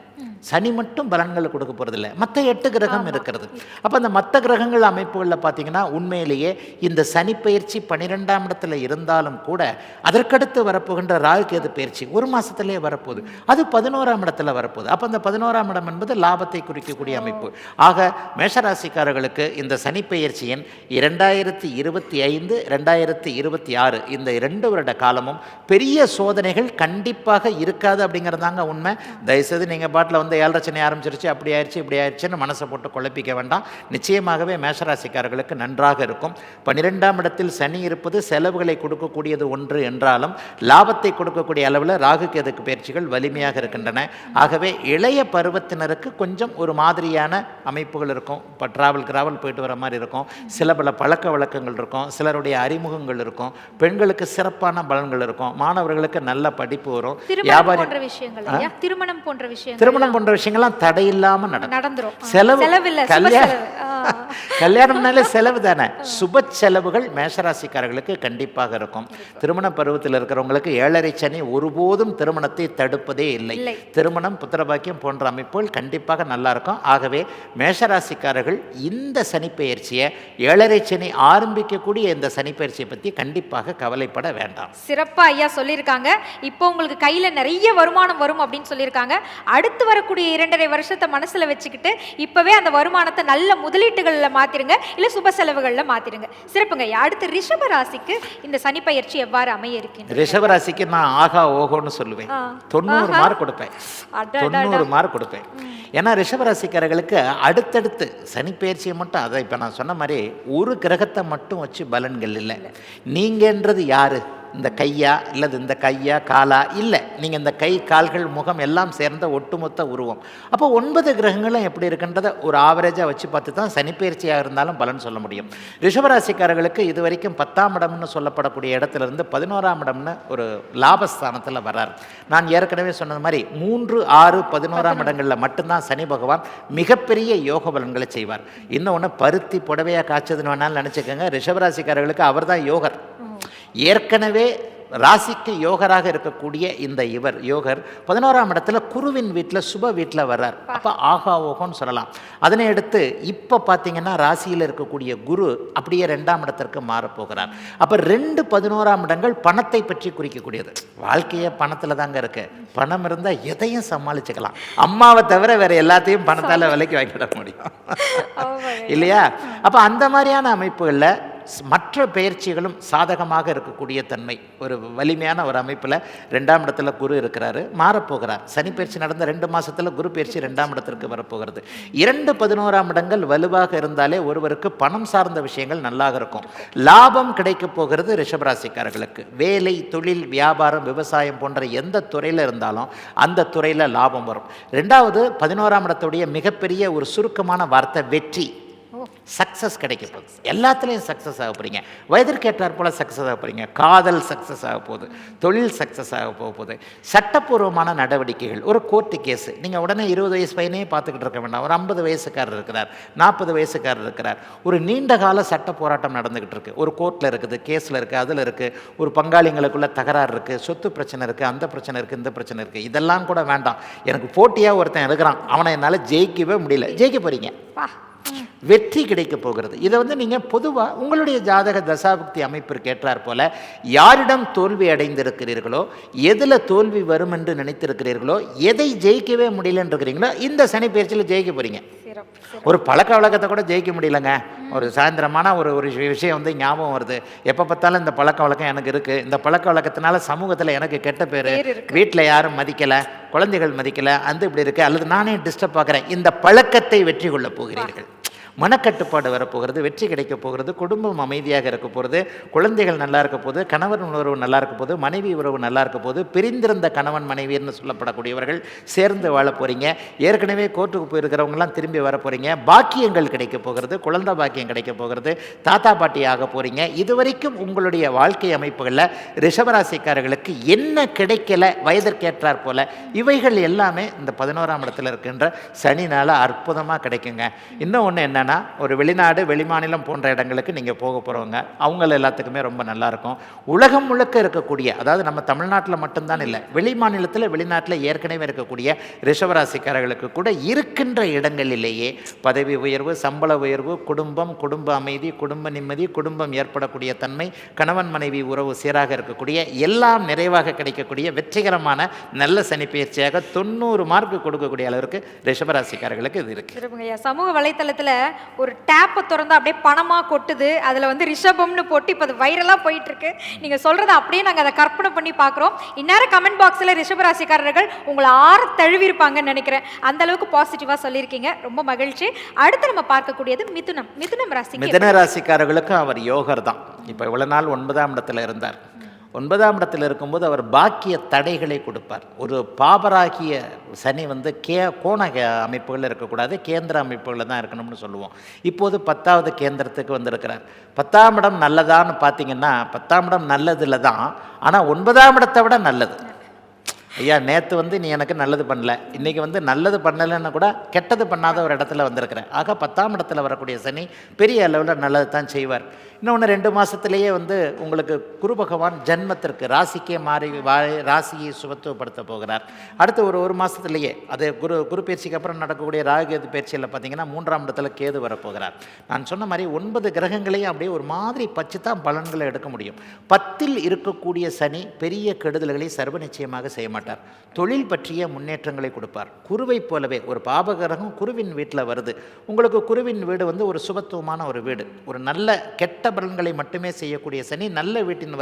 சனி மட்டும் பலன்களை கொடுக்க போகிறதில்ல, மற்ற 8 கிரகம் இருக்கிறது. அப்போ அந்த மற்ற கிரகங்கள் அமைப்புகளில் பார்த்திங்கன்னா உண்மையிலேயே இந்த சனி பயிற்சி 12ஆம் இடத்துல இருந்தாலும் கூட அதற்கடுத்து வரப்போகின்ற ராகு கேது பயிற்சி ஒரு மாதத்துலேயே வரப்போகுது, அது 11ஆம் இடத்துல வரப்போகுது. அப்போ அந்த 11ஆம் இடம் என்பது லாபத்தை குறிக்கக்கூடிய அமைப்பு. ஆக மேஷராசிக்காரர்களுக்கு இந்த சனி பயிற்சியின் 2025, 2026 இந்த 2 வருட காலமும் பெரிய சோதனைகள் கண்டிப்பாக இருக்காது அப்படிங்கிறதாங்க உண்மை. தயவுசெய்து நீங்கள் பாட்டில் வந்து 7 சனி ஆரம்பிச்சிருச்சு, அப்படி ஆயிடுச்சு இப்படி ஆயிடுச்சுன்னு மனசை போட்டு குழப்பிக்க வேண்டாம். நிச்சயமாகவே மேஷராசிக்காரர்களுக்கு நன்றாக இருக்கும். 12ஆம் இடத்தில் சனி இருப்பது செலவுகளை கொடுக்கக்கூடியது ஒன்று என்றாலும் லாபத்தை கொடுக்கக்கூடிய அளவில் ராகு கேது பயிற்சிகள் வலிமையாக இருக்கின்றன. ஆகவே இளைய பருவத்தினருக்கு கொஞ்சம் ஒரு மாதிரியான அமைப்புகள் இருக்கும். இப்போ கிராவல் போயிட்டு வர மாதிரி இருக்கும், சில பல பழக்க வழக்கங்கள் இருக்கும், சிலருடைய அறிமுகங்கள் இருக்கும், பெண்களுக்கு சிறப்பான பலன்கள் இருக்கும், மாணவர்களுக்கு நல்ல படிப்பு வரும், திருமணம் போன்ற விஷயங்கள்லாம் தடையில்லாமல் நடந்துரும். கல்யாணம்னாலே செலவு தானே. சுப செலவுகள் மேஷராசிக்காரர்களுக்கு கண்டிப்பாக இருக்கும். திருமண பருவத்தில் இருக்கிறவங்களுக்கு 7 சனி ஒருபோதும் திருமணத்தை தடுப்பதே இல்லை. திருமணம், புத்திரபாக்கியம் போன்ற அமைப்புகள் கண்டிப்பாக நல்லா இருக்கும். ஆகவே மேஷராசிக்காரர்கள் இந்த சனிப்பெயர்ச்சியை, 7 சனி ஆரம்பிக்கக்கூடிய இந்த சனிப்பெயர்ச்சியை பற்றி கண்டிப்பாக கவலைப்பட வேண்டாம். சிறப்பாக ஐயா சொல்லியிருக்காங்க. இப்போ உங்களுக்கு கையில் நிறைய வருமானம் வரும் அப்படின்னு சொல்லியிருக்காங்க. அடுத்து வரக்கூடிய 2.5 வருஷத்தை மனசில் வச்சுக்கிட்டு இப்போவே அந்த வருமானத்தை நல்ல முதலீட்டுகளில் மாற்றிடுங்க, இல்லை சுப செலவுகளில் மாற்றிடுங்க. சிறப்புங்க ஐயா. அடுத்து ரிஷப ராசிக்கு இந்த சனி பயிற்சி எவ்வாறு அமைய இருக்கின்றது? ரிஷப ராசிக்கு நான் ஆகா ஓகோன்னு சொல்லுவேன். 90 மார்க் கொடுப்பேன். 90 மார்க் கொடுப்பேன். ஏன்னா ரிஷபராசிக்காரர்களுக்கு அடுத்தடுத்து சனி பயிற்சியை மட்டும், அதை இப்போ நான் சொன்ன மாதிரி ஒரு கிரகத்தை மட்டும் வச்சு பலன்கள் இல்லை. நீங்கன்றது யாரு? இந்த கையா இல்லது இந்த கையா காலா இல்லை, நீங்கள் இந்த கை கால்கள் முகம் எல்லாம் சேர்ந்த ஒட்டுமொத்த உருவம். அப்போ 9 கிரகங்களும் எப்படி இருக்குன்றதை ஒரு ஆவரேஜாக வச்சு பார்த்து தான் சனிப்பெயர்ச்சியாக இருந்தாலும் பலன் சொல்ல முடியும். ரிஷபராசிக்காரர்களுக்கு இது வரைக்கும் 10ஆம் இடம்னு சொல்லப்படக்கூடிய இடத்துலேருந்து 11ஆம் இடம்னு ஒரு லாபஸ்தானத்தில் வர்றார். நான் ஏற்கனவே சொன்னது மாதிரி 3, 6, 11ஆம் இடங்களில் மட்டும்தான் சனி பகவான் மிகப்பெரிய யோக பலன்களை செய்வார். இன்னொன்று, பருத்தி புடவையாக காய்ச்சதுன்னு வேணாலும் நினச்சிக்கோங்க, ரிஷபராசிக்காரர்களுக்கு அவர் தான் யோகர். ஏற்கனவே ராசிக்கு யோகராக இருக்கக்கூடிய இந்த யோகர் 11ஆம் இடத்துல குருவின் வீட்டில், சுப வீட்டில் வர்றார். அப்போ ஆகா ஓகோன்னு சொல்லலாம். அதனை அடுத்து இப்போ பார்த்தீங்கன்னா ராசியில் இருக்கக்கூடிய குரு அப்படியே 2ஆம் இடத்திற்கு மாறப்போகிறார். அப்போ 2 11ஆம் இடங்கள் பணத்தை பற்றி குறிக்கக்கூடியது. வாழ்க்கையே பணத்தில் தாங்க இருக்கு. பணம் இருந்தால் எதையும் சமாளிச்சுக்கலாம். அம்மாவை தவிர வேற எல்லாத்தையும் பணத்தால் விலைக்கு வாங்கிட முடியும் இல்லையா? அப்போ அந்த மாதிரியான அமைப்புகளில் மற்ற பயிற்சிகளும் சாதகமாக இருக்கக்கூடிய தன்மை. ஒரு வலிமையான ஒரு அமைப்பில் 2ஆம் இடத்துல குரு இருக்கிறாரு, மாறப்போகிறார். சனி பயிற்சி நடந்த 2 மாதத்தில் குரு பயிற்சி 2ஆம் இடத்திற்கு வரப்போகிறது. 2, 11ஆம் இடங்கள் வலுவாக இருந்தாலே ஒருவருக்கு பணம் சார்ந்த விஷயங்கள் நல்லாக இருக்கும். லாபம் கிடைக்க போகிறது ரிஷபராசிக்காரர்களுக்கு. வேலை, தொழில், வியாபாரம், விவசாயம் போன்ற எந்த துறையில் இருந்தாலும் அந்த துறையில் லாபம் வரும். 2வது 11ஆம் இடத்துடைய மிகப்பெரிய ஒரு சுருக்கமான வார்த்தை வெற்றி. சக்ஸஸ் கிடைக்க போகுது. எல்லாத்துலேயும் சக்ஸஸ் ஆக போகிறீங்க. வயதிற்கேற்றார் போல் சக்ஸஸ் ஆக போகிறீங்க. காதல் சக்ஸஸ் ஆக போகுது, தொழில் சக்ஸஸ் ஆக போகுது. சட்டப்பூர்வமான நடவடிக்கைகள், ஒரு கோர்ட்டு கேஸு, நீங்கள் உடனே 20 வயசு பையனே பார்த்துக்கிட்டு இருக்க வேண்டாம். ஒரு 50 வயசுக்காரர் இருக்கிறார், 40 வயசுக்காரர் இருக்கிறார். ஒரு நீண்ட கால சட்ட போராட்டம் நடந்துக்கிட்டு இருக்குது. ஒரு கோர்ட்டில் இருக்குது, கேஸில் இருக்குது, அதில் இருக்குது. ஒரு பங்காளிங்களுக்குள்ள தகராறு இருக்குது, சொத்து பிரச்சனை இருக்குது, அந்த பிரச்சனை இருக்குது, இந்த பிரச்சனை இருக்குது. இதெல்லாம் கூட வேண்டாம். எனக்கு போட்டியாக ஒருத்தன் இருக்கிறான், அவனை என்னால் ஜெயிக்கவே முடியல. ஜெயிக்க போகிறீங்க. வெற்றி கிடைக்க போகிறது. இதை வந்து நீங்கள் பொதுவாக உங்களுடைய ஜாதக தசாபுக்தி அமைப்பிற்கு ஏற்றார் போல யாரிடம் தோல்வி அடைந்திருக்கிறீர்களோ, எதில் தோல்வி வரும் என்று நினைத்திருக்கிறீர்களோ, எதை ஜெயிக்கவே முடியலன்னு இருக்கிறீங்களோ, இந்த சனி பயிற்சியில் ஜெயிக்க போகிறீங்க. ஒரு பழக்க வழக்கத்தை கூட ஜெயிக்க முடியலங்க. ஒரு சாயந்தரமான ஒரு விஷயம் வந்து ஞாபகம் வருது. எப்போ பார்த்தாலும் இந்த பழக்க வழக்கம் எனக்கு இருக்குது, இந்த பழக்க வழக்கத்தினால சமூகத்தில் எனக்கு கெட்ட பேர், வீட்டில் யாரும் மதிக்கலை, குழந்தைகள் மதிக்கலை, அந்த இப்படி இருக்குது, அல்லது நானே டிஸ்டர்ப் பார்க்குறேன். இந்த பழக்கத்தை வெற்றி கொள்ள போகிறீர்கள். மனக்கட்டுப்பாடு வரப்போகிறது, வெற்றி கிடைக்க போகிறது, குடும்பம் அமைதியாக இருக்க போகிறது, குழந்தைகள் நல்லா இருக்க போது, கணவன் உறவு நல்லா இருக்க போது, மனைவி உறவு நல்லா இருக்க போது, பிரிந்திருந்த கணவன் மனைவின்னு சொல்லப்படக்கூடியவர்கள் சேர்ந்து வாழ போகிறீங்க. ஏற்கனவே கோர்ட்டுக்கு போயிருக்கிறவங்களாம் திரும்பி வர போகிறீங்க. பாக்கியங்கள் கிடைக்க போகிறது, குழந்தை பாக்கியம் கிடைக்க போகிறது, தாத்தா பாட்டி ஆக போகிறீங்க. இதுவரைக்கும் உங்களுடைய வாழ்க்கை அமைப்புகளில் ரிஷபராசிக்காரர்களுக்கு என்ன கிடைக்கல, வயதிற்கேற்றார் போல, இவைகள் எல்லாமே இந்த 11ஆம் இடத்துல இருக்கின்ற சனினால் அற்புதமாக கிடைக்குங்க. இன்னும் ஒன்று என்ன, ஒரு வெளிநாடு, வெளிமாநிலம் போன்ற இடங்களுக்கு நீங்கள் போக போகிறவங்க, அவங்கள எல்லாத்துக்குமே ரொம்ப நல்லாயிருக்கும். உலகம் முழுக்க இருக்கக்கூடிய, அதாவது நம்ம தமிழ்நாட்டில் மட்டும்தான் இல்லை, வெளி மாநிலத்தில், வெளிநாட்டில் ஏற்கனவே இருக்கக்கூடிய ரிஷபராசிக்காரர்களுக்கு கூட இருக்கின்ற இடங்களிலேயே பதவி உயர்வு, சம்பள உயர்வு, குடும்பம், குடும்ப அமைதி, குடும்ப நிம்மதி, குடும்பம் ஏற்படக்கூடிய தன்மை, கணவன் மனைவி உறவு சீராக இருக்கக்கூடிய, எல்லாம் நிறைவாக கிடைக்கக்கூடிய வெற்றிகரமான நல்ல சனி பயிற்சியாக 90 மார்க் கொடுக்கக்கூடிய அளவிற்கு ரிஷபராசிக்காரர்களுக்கு இது இருக்குது. சமூக வலைத்தளத்தில் ஒரு டேப்பை திறந்து அப்படியே பணமாக கொட்டுது, அதில் வந்து ரிஷபம்னு போட்டு இப்போ அது வைரலாக போயிட்டுருக்கு. நீங்கள் சொல்கிறத அப்படியே நாங்கள் அதை கற்பனை பண்ணி பார்க்குறோம். இந்நேரம் கமெண்ட் பாக்ஸில் ரிஷபராசிக்காரர்கள் உங்களை தழுவிருப்பாங்கன்னு நினைக்கிறேன். அந்த அளவுக்கு பாசிட்டிவாக சொல்லியிருக்கீங்க, ரொம்ப மகிழ்ச்சி. அடுத்து நம்ம பார்க்கக்கூடியது மிதுனம். மிதுனம் ராசி, மிதுன ராசிக்காரர்களுக்கு அவர் யோகர் தான். இப்போ இவ்வளோ நாள் 9ஆம் இடத்துல இருந்தார். 9ஆம் இடத்தில் இருக்கும்போது அவர் பாக்கிய தடைகளை கொடுப்பார். ஒரு பாபராகிய சனி வந்து கோண அமைப்புகளில் இருக்கக்கூடாது, கேந்திர அமைப்புகளில் தான் இருக்கணும்னு சொல்லுவோம். இப்போது 10வது கேந்திரத்துக்கு வந்திருக்கிறார். 10ஆம் இடம் நல்லதான்னு பார்த்தீங்கன்னா 10ஆம் இடம் நல்லதில் தான், ஆனால் 9ஆம் இடத்தை விட நல்லது. ஐயா, நேற்று வந்து நீ எனக்கு நல்லது பண்ணல, இன்றைக்கி வந்து நல்லது பண்ணலைன்னு கூட கெட்டது பண்ணாத ஒரு இடத்துல வந்திருக்கிறேன். ஆக 10ஆம் இடத்துல வரக்கூடிய சனி பெரிய அளவில் நல்லது தான் செய்வார். இன்னொன்று 2 மாதத்துலேயே வந்து உங்களுக்கு குரு பகவான் ஜன்மத்திற்கு ராசிக்கே மாறி ராசியை சுபத்துவப்படுத்த போகிறார். அடுத்து ஒரு மாதத்துலேயே, அது குரு பயிற்சிக்கு அப்புறம் நடக்கக்கூடிய ராகுகேது பயிற்சியில் பார்த்தீங்கன்னா 3ஆம் இடத்துல கேது வரப்போகிறார். நான் சொன்ன மாதிரி 9 கிரகங்களையும் அப்படியே ஒரு மாதிரி பச்சு தான் பலன்களை எடுக்க முடியும். 10இல் இருக்கக்கூடிய சனி பெரிய கெடுதல்களை சர்வ நிச்சயமாக செய்ய மாட்டார். தொழில் பற்றிய முன்னேற்றங்களை கொடுப்பார். குருவை போலவே ஒரு பாபகிரகம் குருவின் வீட்டில் வருது. உங்களுக்கு குருவின் வீடு வந்து ஒரு சுபத்துவமான ஒரு வீடு, ஒரு நல்ல கெட்ட பலன்களை மட்டுமே செய்யக்கூடிய சனி நல்ல வீட்டின்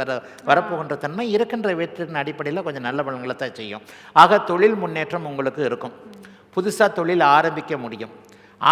வரப்போகின்ற தன்மை இருக்கின்ற வீட்டின் அடிப்படையில் கொஞ்சம் நல்ல பலன்களை தான் செய்யும். ஆக தொழில் முன்னேற்றம் உங்களுக்கு இருக்கும். புதுசாக தொழில் ஆரம்பிக்க முடியும்.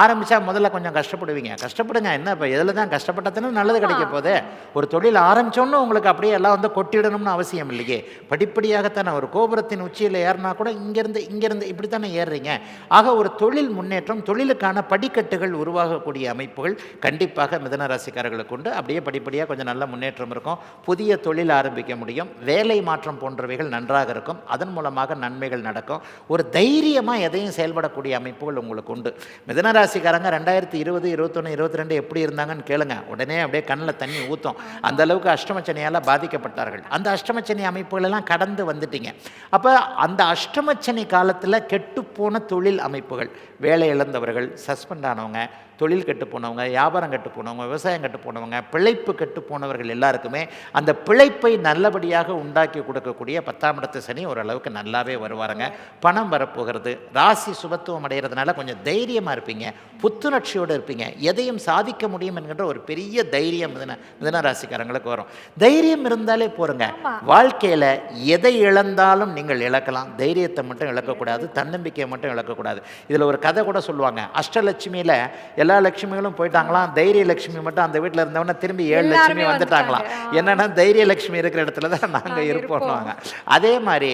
ஆரம்பித்தா முதல்ல கொஞ்சம் கஷ்டப்படுவீங்க, கஷ்டப்படுங்க. என்ன இப்போ எதில் தான் கஷ்டப்பட்டதுன்னு நல்லது கிடைக்க போதே. ஒரு தொழில் ஆரம்பித்தோன்னு உங்களுக்கு அப்படியே எல்லாம் வந்து கொட்டிடணும்னு அவசியம் இல்லையே. படிப்படியாகத்தானே ஒரு கோபுரத்தின் உச்சியில் ஏறினா கூட இங்கேருந்து இப்படித்தானே ஏறுறீங்க. ஆக ஒரு தொழில் முன்னேற்றம், தொழிலுக்கான படிக்கட்டுகள் உருவாகக்கூடிய அமைப்புகள் கண்டிப்பாக மிதுன ராசிக்காரர்களுக்கு உண்டு. அப்படியே படிப்படியாக கொஞ்சம் நல்ல முன்னேற்றம் இருக்கும். புதிய தொழில் ஆரம்பிக்க முடியும். வேலை மாற்றம் போன்றவைகள் நன்றாக இருக்கும். அதன் மூலமாக நன்மைகள் நடக்கும். ஒரு தைரியமாக எதையும் செயல்படக்கூடிய அமைப்புகள் உங்களுக்கு உண்டு. மிதுன ராசிக்காரங்க 2020, 21, 22 எப்படி இருந்தாங்கன்னு கேளுங்க, உடனே அப்படியே கண்ணில் தண்ணி ஊற்றும். அந்த அளவுக்கு அஷ்டமச்சனியால் பாதிக்கப்பட்டார்கள். அந்த அஷ்டமச்சனி அமைப்புகளெல்லாம் கடந்து வந்துட்டீங்க. அப்போ அந்த அஷ்டமச்சனி காலத்தில் கெட்டுப்போன தொழில் அமைப்புகள், வேலை இழந்தவர்கள், சஸ்பெண்ட் ஆனவங்க, தொழில் கெட்டு போனவங்க, வியாபாரம் கெட்டு போனவங்க, விவசாயம் கெட்டு போனவங்க, பிழைப்பு கெட்டு போனவர்கள் எல்லாருக்குமே அந்த பிழைப்பை நல்லபடியாக உண்டாக்கி கொடுக்கக்கூடிய 10ஆம் இடத்து சனி ஓரளவுக்கு நல்லாவே வருவாருங்க. பணம் வரப்போகிறது. ராசி சுபத்துவம் அடைகிறதுனால கொஞ்சம் தைரியமாக இருப்பீங்க, புத்துணர்ச்சியோடு இருப்பீங்க, எதையும் சாதிக்க முடியும் என்கின்ற ஒரு பெரிய தைரியம் மிதுன ராசிக்காரங்களுக்கு வரும். தைரியம் இருந்தாலே போருங்க. வாழ்க்கையில் எதை இழந்தாலும் நீங்கள் இழக்கலாம், தைரியத்தை மட்டும் இழக்கக்கூடாது, தன்னம்பிக்கையை மட்டும் இழக்கக்கூடாது. இதில் ஒரு கதை கூட சொல்லுவாங்க. அஷ்டலட்சுமியில் எல்லா லட்சுமிகளும் போயிட்டாங்களாம், தைரிய லட்சுமி மட்டும் அந்த வீட்டில் இருந்தவொடனே திரும்பி 7 லட்சுமி வந்துட்டாங்களாம். என்னன்னா தைரிய லட்சுமி இருக்கிற இடத்துல தான் நாங்கள் இருப்போம். அதே மாதிரி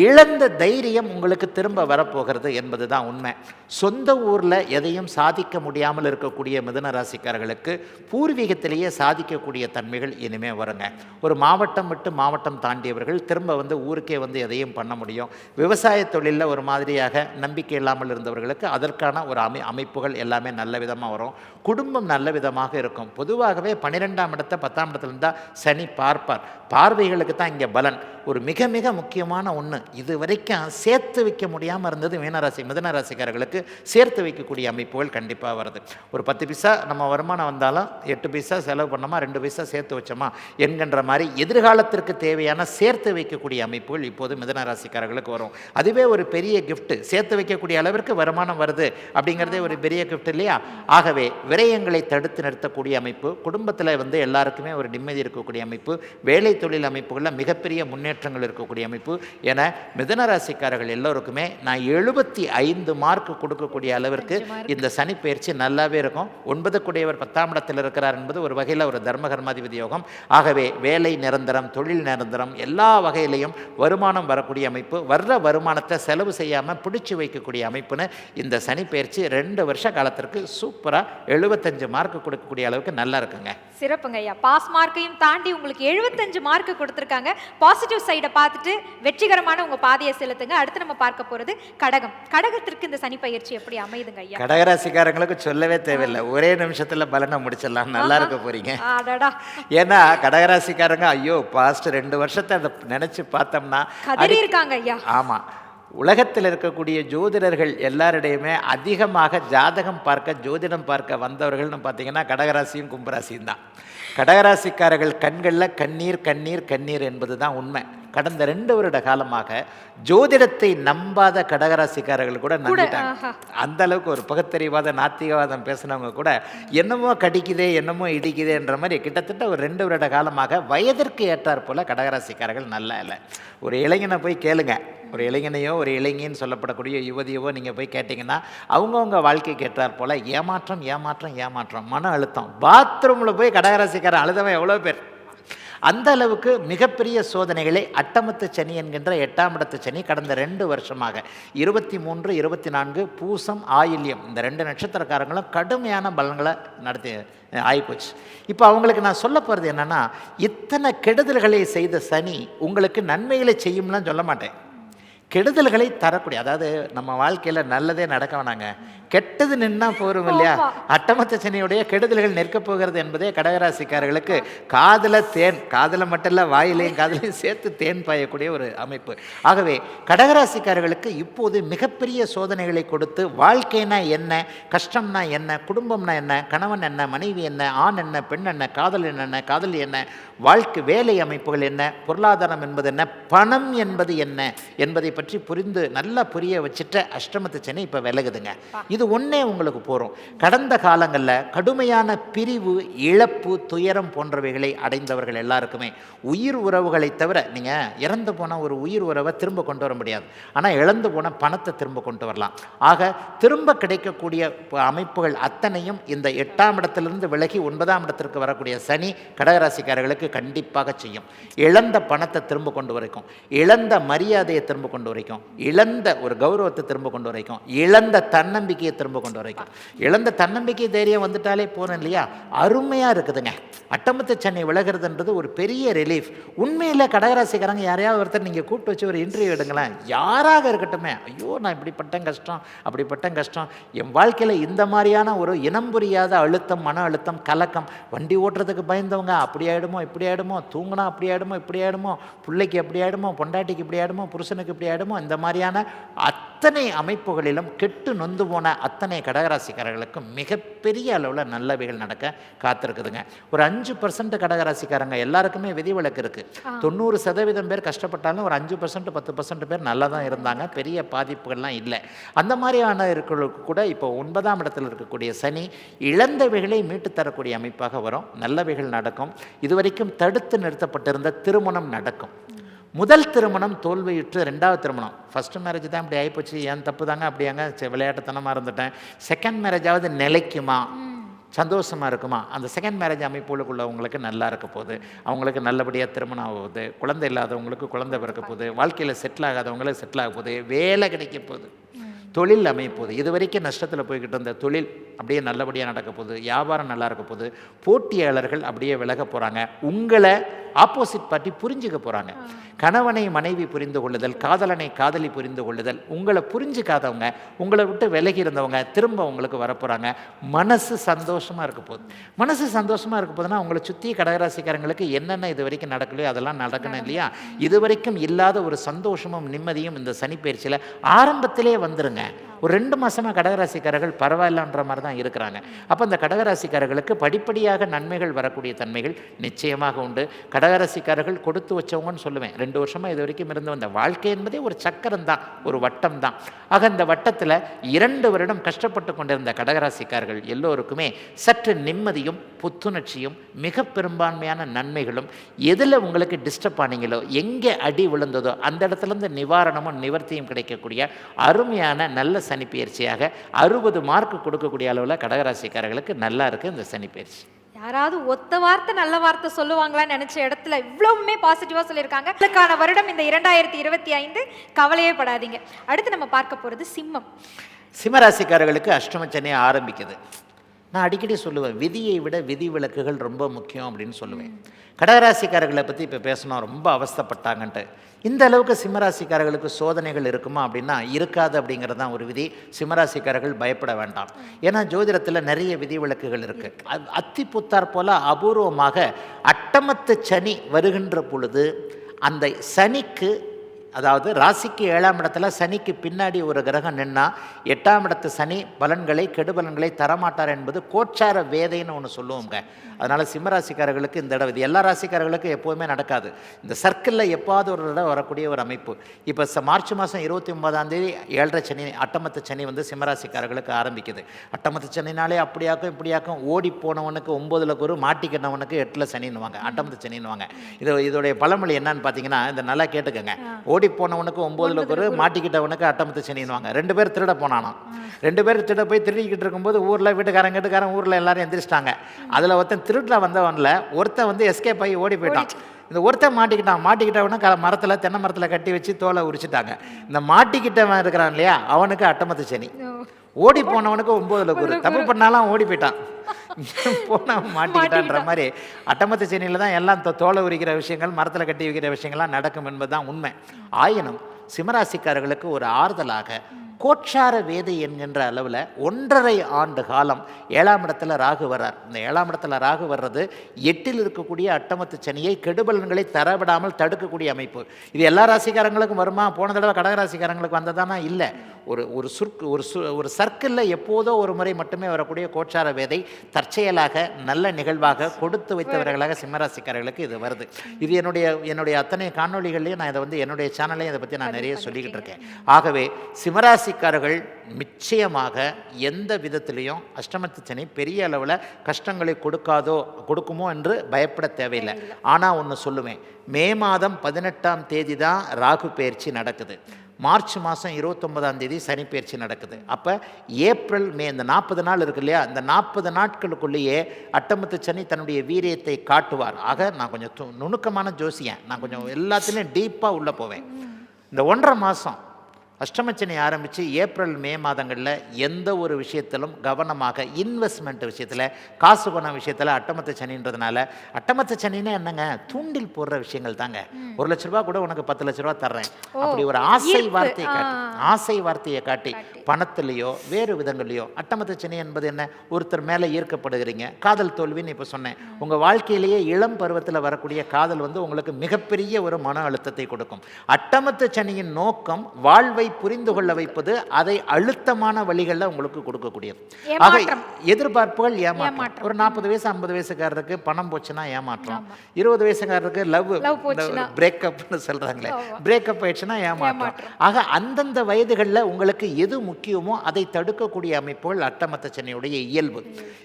இழந்த தைரியம் உங்களுக்கு திரும்ப வரப்போகிறது என்பது தான் உண்மை. சொந்த ஊரில் எதையும் சாதிக்க முடியாமல் இருக்கக்கூடிய மிதுன ராசிக்காரர்களுக்கு பூர்வீகத்திலேயே சாதிக்கக்கூடிய தன்மைகள் இனிமேல் வருங்க. ஒரு மாவட்டம் விட்டு மாவட்டம் தாண்டியவர்கள் திரும்ப ஊருக்கே எதையும் பண்ண முடியும். விவசாய தொழிலில் ஒரு மாதிரியாக நம்பிக்கை இல்லாமல் இருந்தவர்களுக்கு அதற்கான ஒரு அமைப்புகள் எல்லாமே நல்ல விதமாக வரும். குடும்பம் நல்ல விதமாக இருக்கும். பொதுவாகவே 12ஆம் இடத்தை 10ஆம் இடத்துல இருந்தால் சனி பார்ப்பார். பார்வைகளுக்கு தான் இங்கே பலன். ஒரு மிக மிக முக்கியமான ஒன்று, இது வரைக்கும் சேர்த்து வைக்க முடியாமல் இருந்தது மிதுன ராசிக்காரர்களுக்கு சேர்த்து வைக்கக்கூடிய அமைப்புகள் கண்டிப்பாக வருது. ஒரு 10 பைசா நம்ம வருமானம் வந்தாலும் 8 பைசா செலவு பண்ணோமா, 2 பைசா சேர்த்து வச்சோமா என்கின்ற மாதிரி எதிர்காலத்திற்கு தேவையான சேர்த்து வைக்கக்கூடிய அமைப்புகள் இப்போது மிதுன ராசிக்காரர்களுக்கு வரும். அதுவே ஒரு பெரிய கிஃப்ட். சேர்த்து வைக்கக்கூடிய அளவிற்கு வருமானம் வருது அப்படிங்கிறதே ஒரு பெரிய கிஃப்ட் இல்லையா? ஆகவே விரயங்களை தடுத்து நிறுத்தக்கூடிய அமைப்பு, குடும்பத்தில் எல்லாருக்குமே ஒரு நிம்மதி இருக்கக்கூடிய அமைப்பு, வேலை தொழில் அமைப்புகளில் மிகப்பெரிய முன்னேற்றங்கள் இருக்கக்கூடிய அமைப்பு என மிதுன ராசிக்காரர்கள் எல்லோருக்குமே நான் 75 மார்க் கொடுக்கக்கூடிய அளவிற்கு இந்த சனி பயிற்சி நல்லாவே இருக்கும். 9 கூடியவர் 10ஆம் இடத்தில் இருக்கிறார் என்பது ஒரு வகையில் ஒரு தர்மகர்மாதிபதி யோகம். ஆகவே வேலை நிரந்தரம், தொழில் நிரந்தரம், எல்லா வகையிலையும் வருமானம் வரக்கூடிய அமைப்பு, வர்ற வருமானத்தை செலவு செய்யாமல் பிடிச்சி வைக்கக்கூடிய அமைப்புன்னு இந்த சனி பயிற்சி 2 வருஷ காலத்திற்கு சூப்பராக 75 மார்க் கொடுக்கக்கூடிய அளவுக்கு நல்லா இருக்குங்க. சிறப்புங்க ஐயா. பாஸ் மார்க்கையும் தாண்டி உங்களுக்கு 75 மார்க் கொடுத்துருக்காங்க. பாசிட்டிவ் சைடை பார்த்துட்டு வெற்றிகரமான உங்க பாதையை செலுத்துங்க. அடுத்து நம்ம பார்க்க போறது கடகம். கடகத்திற்கு இந்த சனி பயிற்சி எப்படி அமையுதுங்க ஐயா? கடகராசிக்காரங்களுக்கு சொல்லவே தேவையில்லை, ஒரே நிமிஷத்துல பலனை முடிச்சிடலாம். நல்லா இருக்க போறீங்க. ஏன்னா கடகராசிக்காரங்க ஐயோ பாஸ்ட் 2 வருஷத்தை அதை நினைச்சு பார்த்தோம்னா இருக்காங்க ஐயா. ஆமா, உலகத்தில் இருக்கக்கூடிய ஜோதிடர்கள் எல்லாரிடையுமே அதிகமாக ஜாதகம் பார்க்க, ஜோதிடம் பார்க்க வந்தவர்கள்னு பார்த்தீங்கன்னா கடகராசியும் கும்பராசியும் தான். கடகராசிக்காரர்கள் கண்களில் கண்ணீர் கண்ணீர் கண்ணீர் என்பது தான் உண்மை. கடந்த 2 வருட காலமாக ஜோதிடத்தை நம்பாத கடகராசிக்காரர்கள் கூட நம்பிட்டாங்க. அந்த அளவுக்கு ஒரு பகுத்தறிவாத நாத்திகவாதம் பேசினவங்க கூட என்னமோ கடிக்குதே என்னமோ இடிக்குதே என்ற மாதிரி கிட்டத்தட்ட ஒரு 2 வருட காலமாக வயதிற்கு ஏற்றார் போல கடகராசிக்காரர்கள் நல்லா இல்லை. ஒரு இளைஞனை போய் கேளுங்க, ஒரு இளைஞனையோ ஒரு இளைஞன்னு சொல்லப்படக்கூடிய யுவதியவோ நீங்கள் போய் கேட்டிங்கன்னா அவங்கவுங்க வாழ்க்கைக்கு ஏற்றார் போல் ஏமாற்றம் ஏமாற்றம் ஏமாற்றம், மன அழுத்தம். பாத்ரூமில் போய் கடகராசிக்காரன் அழுதவன் எவ்வளோ பேர். அந்த அளவுக்கு மிகப்பெரிய சோதனைகளை அட்டமத்து சனி என்கின்ற 8ஆம் இடத்து சனி கடந்த 2 வருஷமாக 23, 24 பூசம், ஆயில்யம் இந்த 2 நட்சத்திரக்காரங்களும் கடுமையான பலன்களை நடத்தி ஆகிப்போச்சு. இப்போ அவங்களுக்கு நான் சொல்ல போகிறது என்னென்னா, இத்தனை கெடுதல்களை செய்த சனி உங்களுக்கு நன்மைகளை செய்யும்லாம் சொல்ல மாட்டேன், கெடுதல்களை தரக்கூடிய, அதாவது நம்ம வாழ்க்கையில் நல்லதே நடக்க வேணாங்க, கெட்டது நின்னா போரும் இல்லையா? அட்டமத்த சனியுடைய கெடுதல்கள் நிற்க போகிறது என்பதே கடகராசிக்காரர்களுக்கு காதில் தேன், காதில் மட்டும் இல்லை வாயிலையும் காதிலையும் சேர்த்து தேன் பாயக்கூடிய ஒரு அமைப்பு. ஆகவே கடகராசிக்காரர்களுக்கு இப்போது மிகப்பெரிய சோதனைகளை கொடுத்து வாழ்க்கைனா என்ன, கஷ்டம்னா என்ன, குடும்பம்னா என்ன, கணவன் என்ன, மனைவி என்ன, ஆண் என்ன, பெண் என்ன, காதல் என்ன, காதலி என்ன, வாழ்க்கை வேலை அமைப்புகள் என்ன, பொருளாதாரம் என்பது என்ன, பணம் என்பது என்ன என்பதை பற்றி புரிந்து நல்லா புரிய வச்சுட்டு அஷ்டமத்து சனி இப்போ விலகுதுங்க. இது ஒன்றே உங்களுக்கு போகிறோம். கடந்த காலங்களில் கடுமையான பிரிவு, இழப்பு, துயரம் போன்றவைகளை அடைந்தவர்கள் எல்லாருக்குமே உயிர் உறவுகளை தவிர, நீங்கள் இறந்து போன ஒரு உயிர் உறவை திரும்ப கொண்டு வர முடியாது, ஆனால் இழந்து போன பணத்தை திரும்ப கொண்டு வரலாம். ஆக திரும்ப கிடைக்கக்கூடிய அமைப்புகள் அத்தனையும் இந்த 8ஆம் இடத்திலிருந்து விலகி 9ஆம் இடத்திற்கு வரக்கூடிய சனி கடகராசிக்காரர்களுக்கு கண்டிப்பாக செய்யும். இழந்த பணத்தை திரும்ப கொண்டு வரைக்கும், இழந்த மரியாதையை திரும்ப கொண்டு வரைக்கும், இழந்த ஒரு கௌரவத்தை திரும்ப கொண்டு வரைக்கும், இழந்த தன்னம்பிக்கையை திரும்ப கொண்டு வரைக்கும். இழந்த தன்னம்பிக்கை தைரியம் வந்துட்டாலே போறோம் இல்லையா, அருமையாக இருக்குதுங்க. அட்டமத்து சனி விலகிறதுன்றது ஒரு பெரிய ரிலீஃப். உண்மையில் கடகராசிக்காரங்க யாரையாவது ஒருத்தர் நீங்கள் கூப்பிட்டு வச்சு ஒரு இன்டர்வியூ எடுங்களேன், யாராக இருக்கட்டுமே, ஐயோ நான் இப்படிப்பட்ட கஷ்டம் அப்படிப்பட்ட கஷ்டம், என் வாழ்க்கையில் இந்த மாதிரியான ஒரு இனம் புரியாத அழுத்தம், மன அழுத்தம், கலக்கம், வண்டி ஓட்டுறதுக்கு பயந்தவங்க, அப்படி ஆகிடுமோ இப்படி ஆகிடுமோ, தூங்கினா அப்படி ஆகிடுமோ இப்படி ஆகிடுமோ, பிள்ளைக்கு எப்படி ஆகிடுமோ, பொண்டாட்டிக்கு இப்படி ஆகிடுமோ, புருஷனுக்கு இப்படி ஆகிடுமோ. இந்த மாதிரியான அத்தனை அமைப்புகளிலும் கெட்டு நொந்து போன அத்தனை கடகராசிக்காரர்களுக்கும் மிகப்பெரிய அளவில் நல்லவைகள் நடக்க காத்திருக்குதுங்க. ஒரு 5% கடகராசிக்காரங்க எல்லாருக்குமே விதிவிலக்கு இருக்குது. 90% பேர் கஷ்டப்பட்டாலும் ஒரு 5% 10% பேர் நல்லா தான் இருந்தாங்க, பெரிய பாதிப்புகள்லாம் இல்லை. அந்த மாதிரியான இருக்கிறவங்களுக்கு கூட இப்போ 9ஆம் இடத்தில் இருக்கக்கூடிய சனி இழந்தவைகளை மீட்டு தரக்கூடிய அமைப்பாக வரும். நல்லவைகள் நடக்கும். இதுவரைக்கும் தடுத்து நிறுத்தப்பட்டிருந்த திருமணம் நடக்கும். முதல் திருமணம் தோல்வியுற்று 2வது திருமணம், ஃபஸ்ட்டு மேரேஜ் தான் இப்படி ஆகிப்போச்சு, ஏன் தப்பு தாங்க அப்படியாங்க, விளையாட்டுத்தனமாக இருந்துட்டேன், செகண்ட் மேரேஜாவது நிலைக்குமா, சந்தோஷமாக இருக்குமா, அந்த செகண்ட் மேரேஜ் அமைப்புகளுக்குள்ளவங்களுக்கு நல்லா இருக்க போகுது, அவங்களுக்கு நல்லபடியாக திருமணம் ஆகுது, குழந்தை இல்லாதவங்களுக்கு குழந்தை பிறக்க போகுது, வாழ்க்கையில் செட்டில் ஆகாதவங்களுக்கு செட்டில் ஆக போகுது, வேலை கிடைக்க போகுது, தொழில் அமைப்போகுது. இது வரைக்கும் நஷ்டத்தில் போய்கிட்டு இருந்த தொழில் அப்படியே நல்லபடியாக நடக்க போகுது, வியாபாரம் நல்லா இருக்க போகுது, போட்டியாளர்கள் அப்படியே விலக போகிறாங்க, உங்களை ஆப்போசிட் பார்ட்டி புரிஞ்சுக்க போகிறாங்க. கணவனை மனைவி புரிந்து கொள்ளுதல், காதலனை காதலி புரிந்து கொள்ளுதல், உங்களை புரிஞ்சுக்காதவங்க, உங்களை விட்டு விலகி இருந்தவங்க திரும்ப உங்களுக்கு வரப்போகிறாங்க. மனசு சந்தோஷமாக இருக்க போகுது. மனசு சந்தோஷமாக இருக்க போகுதுன்னா உங்களை சுற்றி கடகராசிக்காரங்களுக்கு என்னென்ன இது வரைக்கும் நடக்கலையோ அதெல்லாம் நடக்கணும் இல்லையா? இது வரைக்கும் இல்லாத ஒரு சந்தோஷமும் நிம்மதியும் இந்த சனி பயிற்சியில் ஆரம்பத்திலே வந்துருங்க. ஒரு 2 மாதமாக கடகராசிக்காரர்கள் பரவாயில்லன்ற மாதிரி தான் இருக்கிறாங்க. அப்போ இந்த கடகராசிக்காரர்களுக்கு படிப்படியாக நன்மைகள் வரக்கூடிய தன்மைகள் நிச்சயமாக உண்டு. கடகராசிக்காரர்கள் கொடுத்து வச்சவங்கன்னு சொல்லுவேன். 2 வருஷமாக இது வரைக்கும் இருந்து வந்த வாழ்க்கை என்பதே ஒரு சக்கரம் தான், ஒரு வட்டம் தான். ஆக இந்த வட்டத்தில் 2 வருடம் கஷ்டப்பட்டு கொண்டிருந்த கடகராசிக்காரர்கள் எல்லோருக்குமே சற்று நிம்மதியும் புத்துணர்ச்சியும் மிக பெரும்பான்மையான நன்மைகளும், எதில் உங்களுக்கு டிஸ்டர்ப் ஆனீங்களோ, எங்கே அடி விழுந்ததோ அந்த இடத்துலேருந்து நிவாரணமும் நிவர்த்தியும் கிடைக்கக்கூடிய அருமையான நல்ல சனி பயிற்சியாக 60 மார்க் கொடுக்கக்கூடிய அளவில் கடகராசிக்காரர்களுக்கு நல்லா இருக்குது இந்த சனி பயிற்சி. யாராவது ஒத்த வார்த்தை நல்ல வார்த்தை சொல்லுவாங்களான்னு நினைச்ச இடத்துல இவ்வளவுமே பாசிட்டிவா சொல்லியிருக்காங்க. இதுக்கான வருடம் இந்த 2025. கவலையே படாதீங்க. அடுத்து நம்ம பார்க்க போறது சிம்மம். சிம்மராசிக்காரர்களுக்கு அஷ்டம சனி ஆரம்பிக்குது. நான் அடிக்கடி சொல்லுவேன், விதியை விட விதி விலக்குகள் ரொம்ப முக்கியம் அப்படின்னு சொல்லுவேன். கடகராசிக்காரர்களை பற்றி இப்போ பேசணும், ரொம்ப அவஸ்தைப்பட்டாங்கன்ட்டு. இந்த அளவுக்கு சிம்மராசிக்காரர்களுக்கு சோதனைகள் இருக்குமா அப்படின்னா இருக்காது அப்படிங்கிறது தான் ஒரு விதி. சிம்மராசிக்காரர்கள் பயப்பட வேண்டாம். ஏன்னா ஜோதிடத்தில் நிறைய விதி விலக்குகள் இருக்குது. அத்தி புத்தார் போல் அபூர்வமாக அட்டமத்து சனி வருகின்ற பொழுது அந்த சனிக்கு, அதாவது ராசிக்கு 7ஆம் இடத்துல சனிக்கு பின்னாடி ஒரு கிரகம் நின்னா 8ஆம் இடத்து சனி பலன்களை கெடுபலன்களை தரமாட்டார் என்பது கோச்சார வேதைன்னு ஒன்று சொல்லுவோங்க. அதனால் சிம்மராசிக்காரர்களுக்கு இந்த இடம், இது எல்லா ராசிக்காரர்களுக்கும் எப்போவுமே நடக்காது. இந்த சர்க்கிளில் எப்பாவது ஒரு இடம் வரக்கூடிய ஒரு அமைப்பு. இப்போ மார்ச் மாதம் 29ஆம் தேதி 7.5 சனி, அட்டமத்து சனி வந்து சிம்மராசிக்காரர்களுக்கு ஆரம்பிக்குது. அட்டமத்து சனினாலே அப்படியாக்கும் இப்படியாக்கும், ஓடி போனவனுக்கு 9ல் குரு, மாட்டிக்கிட்டவனுக்கு 8ல் சனின்னுவாங்க, அட்டமத்து சனின்னுவாங்க. இதோடைய பழமொழி என்னன்னு பார்த்தீங்கன்னா, இந்த நல்லா கேட்டுக்கோங்க, ஓடி போனவனுக்கு 9ல் குரு, மாட்டிக்கிட்டவனுக்கு அட்டமத்து சனின்னுவாங்க. 2 பேர் திருட போனானாம். 2 பேர் திருட போய் திருடிக்கிட்டு இருக்கும்போது ஊரில் வீட்டுக்காரன் ஊரில் எல்லாரும் எந்திரிச்சிட்டாங்க. அதில் ஒருத்தன் திருட வந்தவனில் ஒருத்தன் வந்து எஸ்கேப் ஆகி ஓடி போயிட்டான். இந்த ஒருத்தன் மாட்டிக்கிட்டவன மரத்தில், தென்னை மரத்தில் கட்டி வச்சு தோலை உரிச்சிட்டாங்க. இந்த மாட்டிக்கிட்டவன் இருக்கிறான் இல்லையா, அவனுக்கு அட்டமத்து சனி. ஓடி போனவனுக்கு 9ல் குரு, தப்பு பண்ணாலும் ஓடி போயிட்டான், போனவன் மாட்டிக்கிட்டான்ற மாதிரி அட்டமத்து சனியில் தான் எல்லாம் தோலை உரிக்கிற விஷயங்கள், மரத்தில் கட்டி வைக்கிற விஷயங்கள்லாம் நடக்கும் என்பது தான் உண்மை. ஆயினும் சிம்மராசிக்காரர்களுக்கு ஒரு ஆறுதலாக கோச்சார வேதை என்கின்ற அளவில் 1.5 ஆண்டு காலம் 7ஆம் இடத்துல ராகு வர்றார். இந்த 7ஆம் இடத்துல ராகு வர்றது 8ல் இருக்கக்கூடிய அட்டமத்து சனியை கெடுபலன்களை தரவிடாமல் தடுக்கக்கூடிய அமைப்பு. இது எல்லா ராசிக்காரங்களுக்கும் வருமா? போன தடவை கடகராசிக்காரங்களுக்கு வந்ததானா? இல்லை. ஒரு சர்க்கிளில் எப்போதோ ஒரு முறை மட்டுமே வரக்கூடிய கோச்சார வேதை தற்செயலாக நல்ல நிகழ்வாக கொடுத்து வைத்தவர்களாக சிம்மராசிக்காரர்களுக்கு இது வருது. இது என்னுடைய அத்தனை காணொலிகள்லையும் நான் இதை வந்து என்னுடைய சேனல்லையும் இதை பற்றி நான் நிறைய சொல்லிக்கிட்டு இருக்கேன். ஆகவே சிம்மராசிக்காரர்கள் நிச்சயமாக எந்த விதத்திலையும் அஷ்டமத்து சனி பெரிய அளவில் கஷ்டங்களை கொடுக்குமோ என்று பயப்பட தேவையில்லை. ஆனால் ஒன்று சொல்லுவேன், மே மாதம் 18ஆம் தேதி தான் ராகு பயிற்சி நடக்குது. மார்ச் மாதம் 29ஆம் தேதி சனி பயிற்சி நடக்குது. அப்போ ஏப்ரல் மே இந்த 40 நாள் இருக்கு இல்லையா, இந்த 40 நாட்களுக்குள்ளேயே அட்டமத்து சனி தன்னுடைய வீரியத்தை காட்டுவார். ஆக நான் கொஞ்சம் நுணுக்கமான ஜோசியன், நான் கொஞ்சம் எல்லாத்துலேயும் டீப்பாக உள்ளே போவேன். இந்த 1.5 மாதம் அஷ்டமச்சனி ஆரம்பித்து ஏப்ரல் மே மாதங்களில் எந்த ஒரு விஷயத்திலும் கவனமாக இன்வெஸ்ட்மெண்ட் விஷயத்தில் காசு பண விஷயத்தில் அட்டமத்த சனின்றதுனால, அட்டமத்த சனின்னா என்னங்க, தூண்டில் போடுற விஷயங்கள் தாங்க. 1 லட்ச ரூபா கூட உனக்கு 10 லட்ச ரூபா தர்றேன் அப்படி ஒரு ஆசை வார்த்தையை காட்டி பணத்திலேயோ வேறு விதங்களையோ. அட்டமத்த சனி என்பது என்ன, ஒருத்தர் மேலே ஈர்க்கப்படுகிறீங்க, காதல் தோல்வின்னு இப்போ சொன்னேன். உங்கள் வாழ்க்கையிலேயே இளம் பருவத்தில் வரக்கூடிய காதல் வந்து உங்களுக்கு மிகப்பெரிய ஒரு மன அழுத்தத்தை கொடுக்கும். அட்டமத்த சனியின் நோக்கம் வாழ்வை புரிந்து கொள்ள வைப்பது, அதை அழுத்தமான வழிகளில் உங்களுக்கு கொடுக்கக்கூடியது. ஆக எதிர்பார்ப்புகள் ஏமாற்றம். ஒரு 40 வயசு 50 வயசுக்காரருக்கு பணம் போச்சுன்னா ஏமாற்றம், 20 வயசுக்காரருக்கு லவ் பிரேக்கப்னு சொல்றாங்களே, பிரேக்கப் ஆயிடுச்சுன்னா ஏமாற்றம். ஆக அந்தந்த வயதுகளில் உங்களுக்கு எது முக்கியமோ அதை தடுக்கக்கூடிய அமைப்புகள் அட்டமத்த சனியுடைய இயல்பு.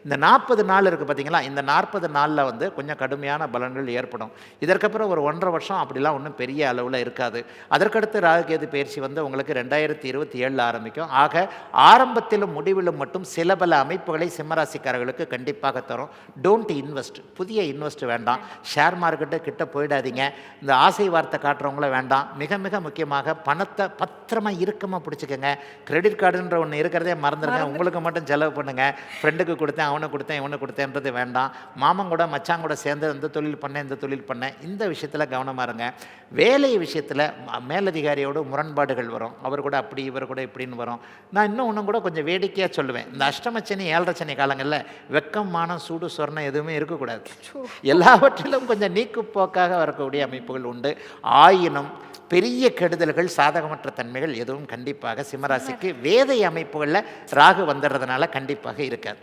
இந்த 40 நாள் இருக்கு பார்த்தீங்களா, இந்த 40 நாளில் வந்து கொஞ்சம் கடுமையான பலன்கள் ஏற்படும். இதற்கப்புறம் ஒரு 1.5 வருஷம் அப்படிலாம் ஒன்றும் பெரிய அளவில் இருக்காது. அதற்கடுத்து ராகுகேது பயிற்சி வந்து உங்களுக்கு 2027 ஆரம்பிக்கும். ஆக ஆரம்பத்திலும் முடிவிலும் மட்டும் சில பல அமைப்புகளை சிம்மராசிக்காரர்களுக்கு கண்டிப்பாக தரும். டோன்ட் இன்வெஸ்ட், புதிய இன்வெஸ்ட் வேண்டாம். ஷேர் மார்க்கெட்டு கிட்ட போயிடாதீங்க. இந்த ஆசை வார்த்தை காட்டுறவங்கள வேண்டாம். மிக மிக முக்கியமாக பணத்தை பத்திரமா இறுக்கமாக பிடிச்சிக்கோங்க. கிரெடிட் கார்டுன்ற ஒன்று இருக்கிறதே மறந்துடுங்க. உங்களுக்கு மட்டும் செலவு பண்ணுங்க. ஃப்ரெண்டுக்கு கொடுத்தேன், அவனுக்கு கொடுத்தேன், இவனுக்கு கொடுத்தேன்றது வேண்டாம். மாமன் கூட மச்சான் கூட சேர்ந்து இந்த தொழில் பண்ணேன், இந்த தொழில் பண்ணேன், இந்த விஷயத்தில் கவனமாக இருங்க. வேலை விஷயத்தில் மேலதிகாரியோடு முரண்பாடுகள் வரும். அவர் கூட அப்படி, இவர் கூட இப்படின்னு வரும். நான் இன்னும் ஒன்றும் கூட கொஞ்சம் வேடிக்கையாக சொல்லுவேன். இந்த அஷ்டமச்சனி 7.5 சனி காலங்களில் வெக்கம், மானம், சூடு, சொர்ணம் எதுவுமே இருக்கக்கூடாது. எல்லாவற்றிலும் கொஞ்சம் நீக்குப்போக்காக வரக்கூடிய அமைப்புகள் உண்டு. ஆயினும் பெரிய கெடுதல்கள், சாதகமற்ற தன்மைகள் எதுவும் கண்டிப்பாக சிம்மராசிக்கு வேதை அமைப்புகளில் ராகு வந்துடுறதுனால கண்டிப்பாக இருக்காது.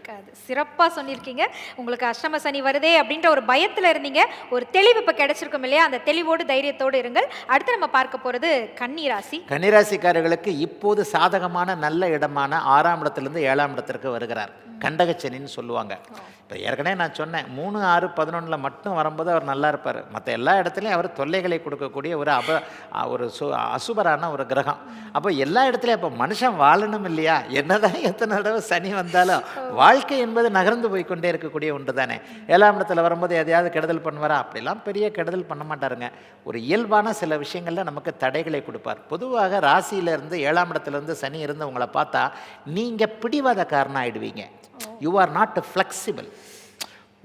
சிறப்பாக சொன்னிருக்கீங்க. உங்களுக்கு அஷ்டம சனி வருதே அப்படின்ற ஒரு பயத்தில் இருந்தீங்க, ஒரு தெளிவு இப்போ கிடைச்சிருக்கும் இல்லையா, அந்த தெளிவோடு தைரியத்தோடு இருங்கள். அடுத்து நம்ம பார்க்க போகிறது கன்னிராசி. கன்னிராசிக்காரர்களுக்கு இப்போது சாதகமான நல்ல இடமான 6ஆம் இடத்திலிருந்து 7ஆம் இடத்திற்கு வருகிறார். கண்டகச்சனின்னு சொல்லுவாங்க. இப்போ ஏற்கனவே நான் சொன்னேன், 3, 6, 11 மட்டும் வரும்போது அவர் நல்லா இருப்பார். மற்ற எல்லா இடத்துலையும் அவர் தொல்லைகளை கொடுக்கக்கூடிய ஒரு அசுபரான ஒரு கிரகம். அப்போ எல்லா இடத்துலையும் அப்போ மனுஷன் வாழணும் இல்லையா, என்னதான் எத்தனை தடவை சனி வந்தாலும் வாழ்க்கை என்பது நகர்ந்து போய்கொண்டே இருக்கக்கூடிய ஒன்று தானே. 7ஆம் இடத்துல வரும்போது எதையாவது கெடுதல் பண்ணுவாரா? அப்படிலாம் பெரிய கெடுதல் பண்ண மாட்டாருங்க. ஒரு இயல்பான சில விஷயங்களில் நமக்கு தடைகளை கொடுப்பார். பொதுவாக ராசியிலேருந்து 7ஆம் இடத்துலேருந்து சனி இருந்து உங்களை பார்த்தா நீங்கள் பிடிவாதக்காரனாக ஆயிடுவீங்க. You are not flexible.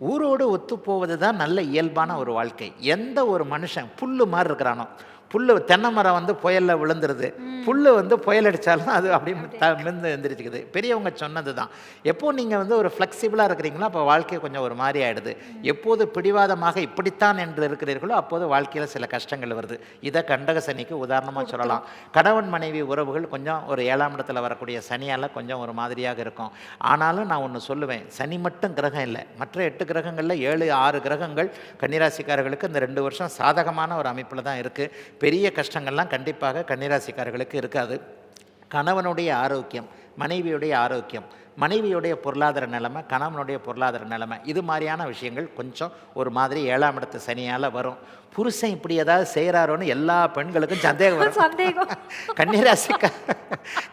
ஊரோடு ஒத்து போவது தான் நல்ல இயல்பான ஒரு வாழ்க்கை. எந்த ஒரு மனுஷன் புல்லு மாதிரி இருக்கிறானோ, புல்லு தென்னை மரம் வந்து புயலில் விழுந்துருது, புல்லு வந்து புயல் அடித்தாலும் அது அப்படியே மிந்து எழுந்திரிச்சிக்குது. பெரியவங்க சொன்னது தான். எப்போ நீங்கள் வந்து ஒரு ஃப்ளெக்சிபிளாக இருக்கிறீங்களோ அப்போ வாழ்க்கை கொஞ்சம் ஒரு மாதிரி ஆகிடுது. எப்போது பிடிவாதமாக இப்படித்தான் என்று இருக்கிறீர்களோ அப்போது வாழ்க்கையில் சில கஷ்டங்கள் வருது. இதை கண்டக சனிக்கு உதாரணமாக சொல்லலாம். கணவன் மனைவி உறவுகள் கொஞ்சம் ஒரு 7ஆம் இடத்துல வரக்கூடிய சனியால் கொஞ்சம் ஒரு மாதிரியாக இருக்கும். ஆனாலும் நான் ஒன்று சொல்லுவேன், சனி மட்டும் கிரகம் இல்லை, மற்ற 8 கிரகங்களில் 7, 6 கிரகங்கள் கன்னிராசிக்காரர்களுக்கு இந்த 2 வருஷம் சாதகமான ஒரு அமைப்பில் தான் இருக்குது. பெரிய கஷ்டங்கள்லாம் கண்டிப்பாக கன்னிராசிக்காரர்களுக்கு இருக்காது. கணவனுடைய ஆரோக்கியம், மனைவியுடைய ஆரோக்கியம், மனைவியுடைய பொருளாதார நிலைமை, கணவனுடைய பொருளாதார நிலைமை, இது மாதிரியான விஷயங்கள் கொஞ்சம் ஒரு மாதிரி 7ஆம் இடத்து சனியால் வரும். புருஷன் இப்படி ஏதாவது செய்கிறாரோன்னு எல்லா பெண்களுக்கும் சந்தேகம் வரும்.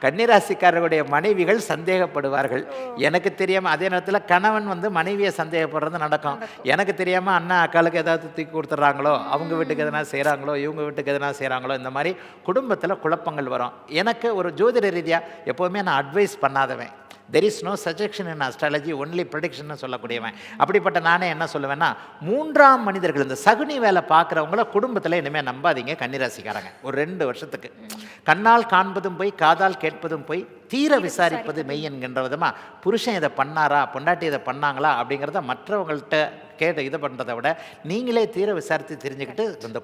கன்னிராசிக்காரர்களுடைய மனைவிகள் சந்தேகப்படுவார்கள். எனக்கு தெரியாமல் அதே நேரத்தில் கணவன் வந்து மனைவியை சந்தேகப்படுறது நடக்கும். எனக்கு தெரியாமல் அண்ணா அக்காளுக்கு ஏதாவது தூக்கி கொடுத்துட்றாங்களோ, அவங்க வீட்டுக்கு எதனா செய்கிறாங்களோ, இவங்க வீட்டுக்கு எதனா செய்கிறாங்களோ, இந்த மாதிரி குடும்பத்தில் குழப்பங்கள் வரும். எனக்கு ஒரு ஜோதிட ரீதியாக எப்போவுமே நான் அட்வைஸ் பண்ணாதவன். There is no suggestion in astrology, only prediction சொல்லக்கூடியவன். அப்படிப்பட்ட நானே என்ன சொல்லுவேன்னா, 3ஆம் மனிதர்கள், இந்த சகுனி வேலை பார்க்குறவங்கள குடும்பத்தில் இனிமேல் நம்பாதீங்க கன்னிராசிக்காரங்க. ஒரு 2 வருஷத்துக்கு கண்ணால் காண்பதும் போய், காதால் கேட்பதும் போய், தீர விசாரிப்பது மெய் என்கின்ற விதமாக புருஷன் இதை பண்ணாரா, பொண்டாட்டி இதை பண்ணாங்களா அப்படிங்கிறத மற்றவங்கள்ட்ட இது பண்ணுறதை விட நீங்களே தீர விசாரித்து தெரிஞ்சுக்கிட்டு இந்த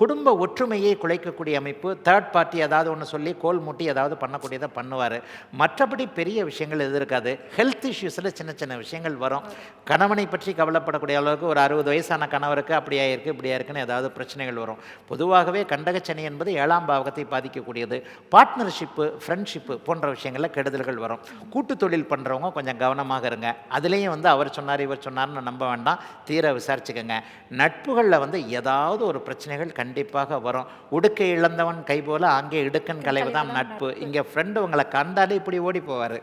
குடும்ப ஒற்றுமையை குலைக்கக்கூடிய அமைப்பு, தேர்ட் பார்ட்டி ஏதாவது ஒன்று சொல்லி கோல் மூட்டி ஏதாவது பண்ணக்கூடியதை பண்ணுவார். மற்றபடி பெரிய விஷயங்கள் எது இருக்காது. ஹெல்த் இஷ்யூஸில் சின்ன சின்ன விஷயங்கள் வரும். கணவனை பற்றி கவலைப்படக்கூடிய அளவுக்கு ஒரு 60 வயசான கணவருக்கு அப்படியா இருக்குது இப்படியா இருக்குன்னு ஏதாவது பிரச்சனைகள் வரும். பொதுவாகவே கண்டகச்சனி என்பது 7ஆம் பாவகத்தை பாதிக்கக்கூடியது. பார்ட்னர்ஷிப்பு, ஃப்ரெண்ட்ஷிப்பு போன்ற விஷயங்களில் கெடுதல்கள் வரும். கூட்டு தொழில் பண்ணுறவங்க கொஞ்சம் கவனமாக இருங்க. அதுலேயும் வந்து அவர் சொன்னார் இவர் சொன்னார்னு நம்ப வேண்டாம், தீர விசாரிச்சுக்கோங்க. நட்புகளில் வந்து ஏதாவது ஒரு பிரச்சனைகள் கண்டிப்பாக வரும். உடுக்கை இழந்தவன் கை போல அங்கே இடுக்கன் கலைவு தான் நட்பு. இங்கே ஃப்ரெண்டு உங்களை கண்டாலே இப்படி ஓடி போவார்.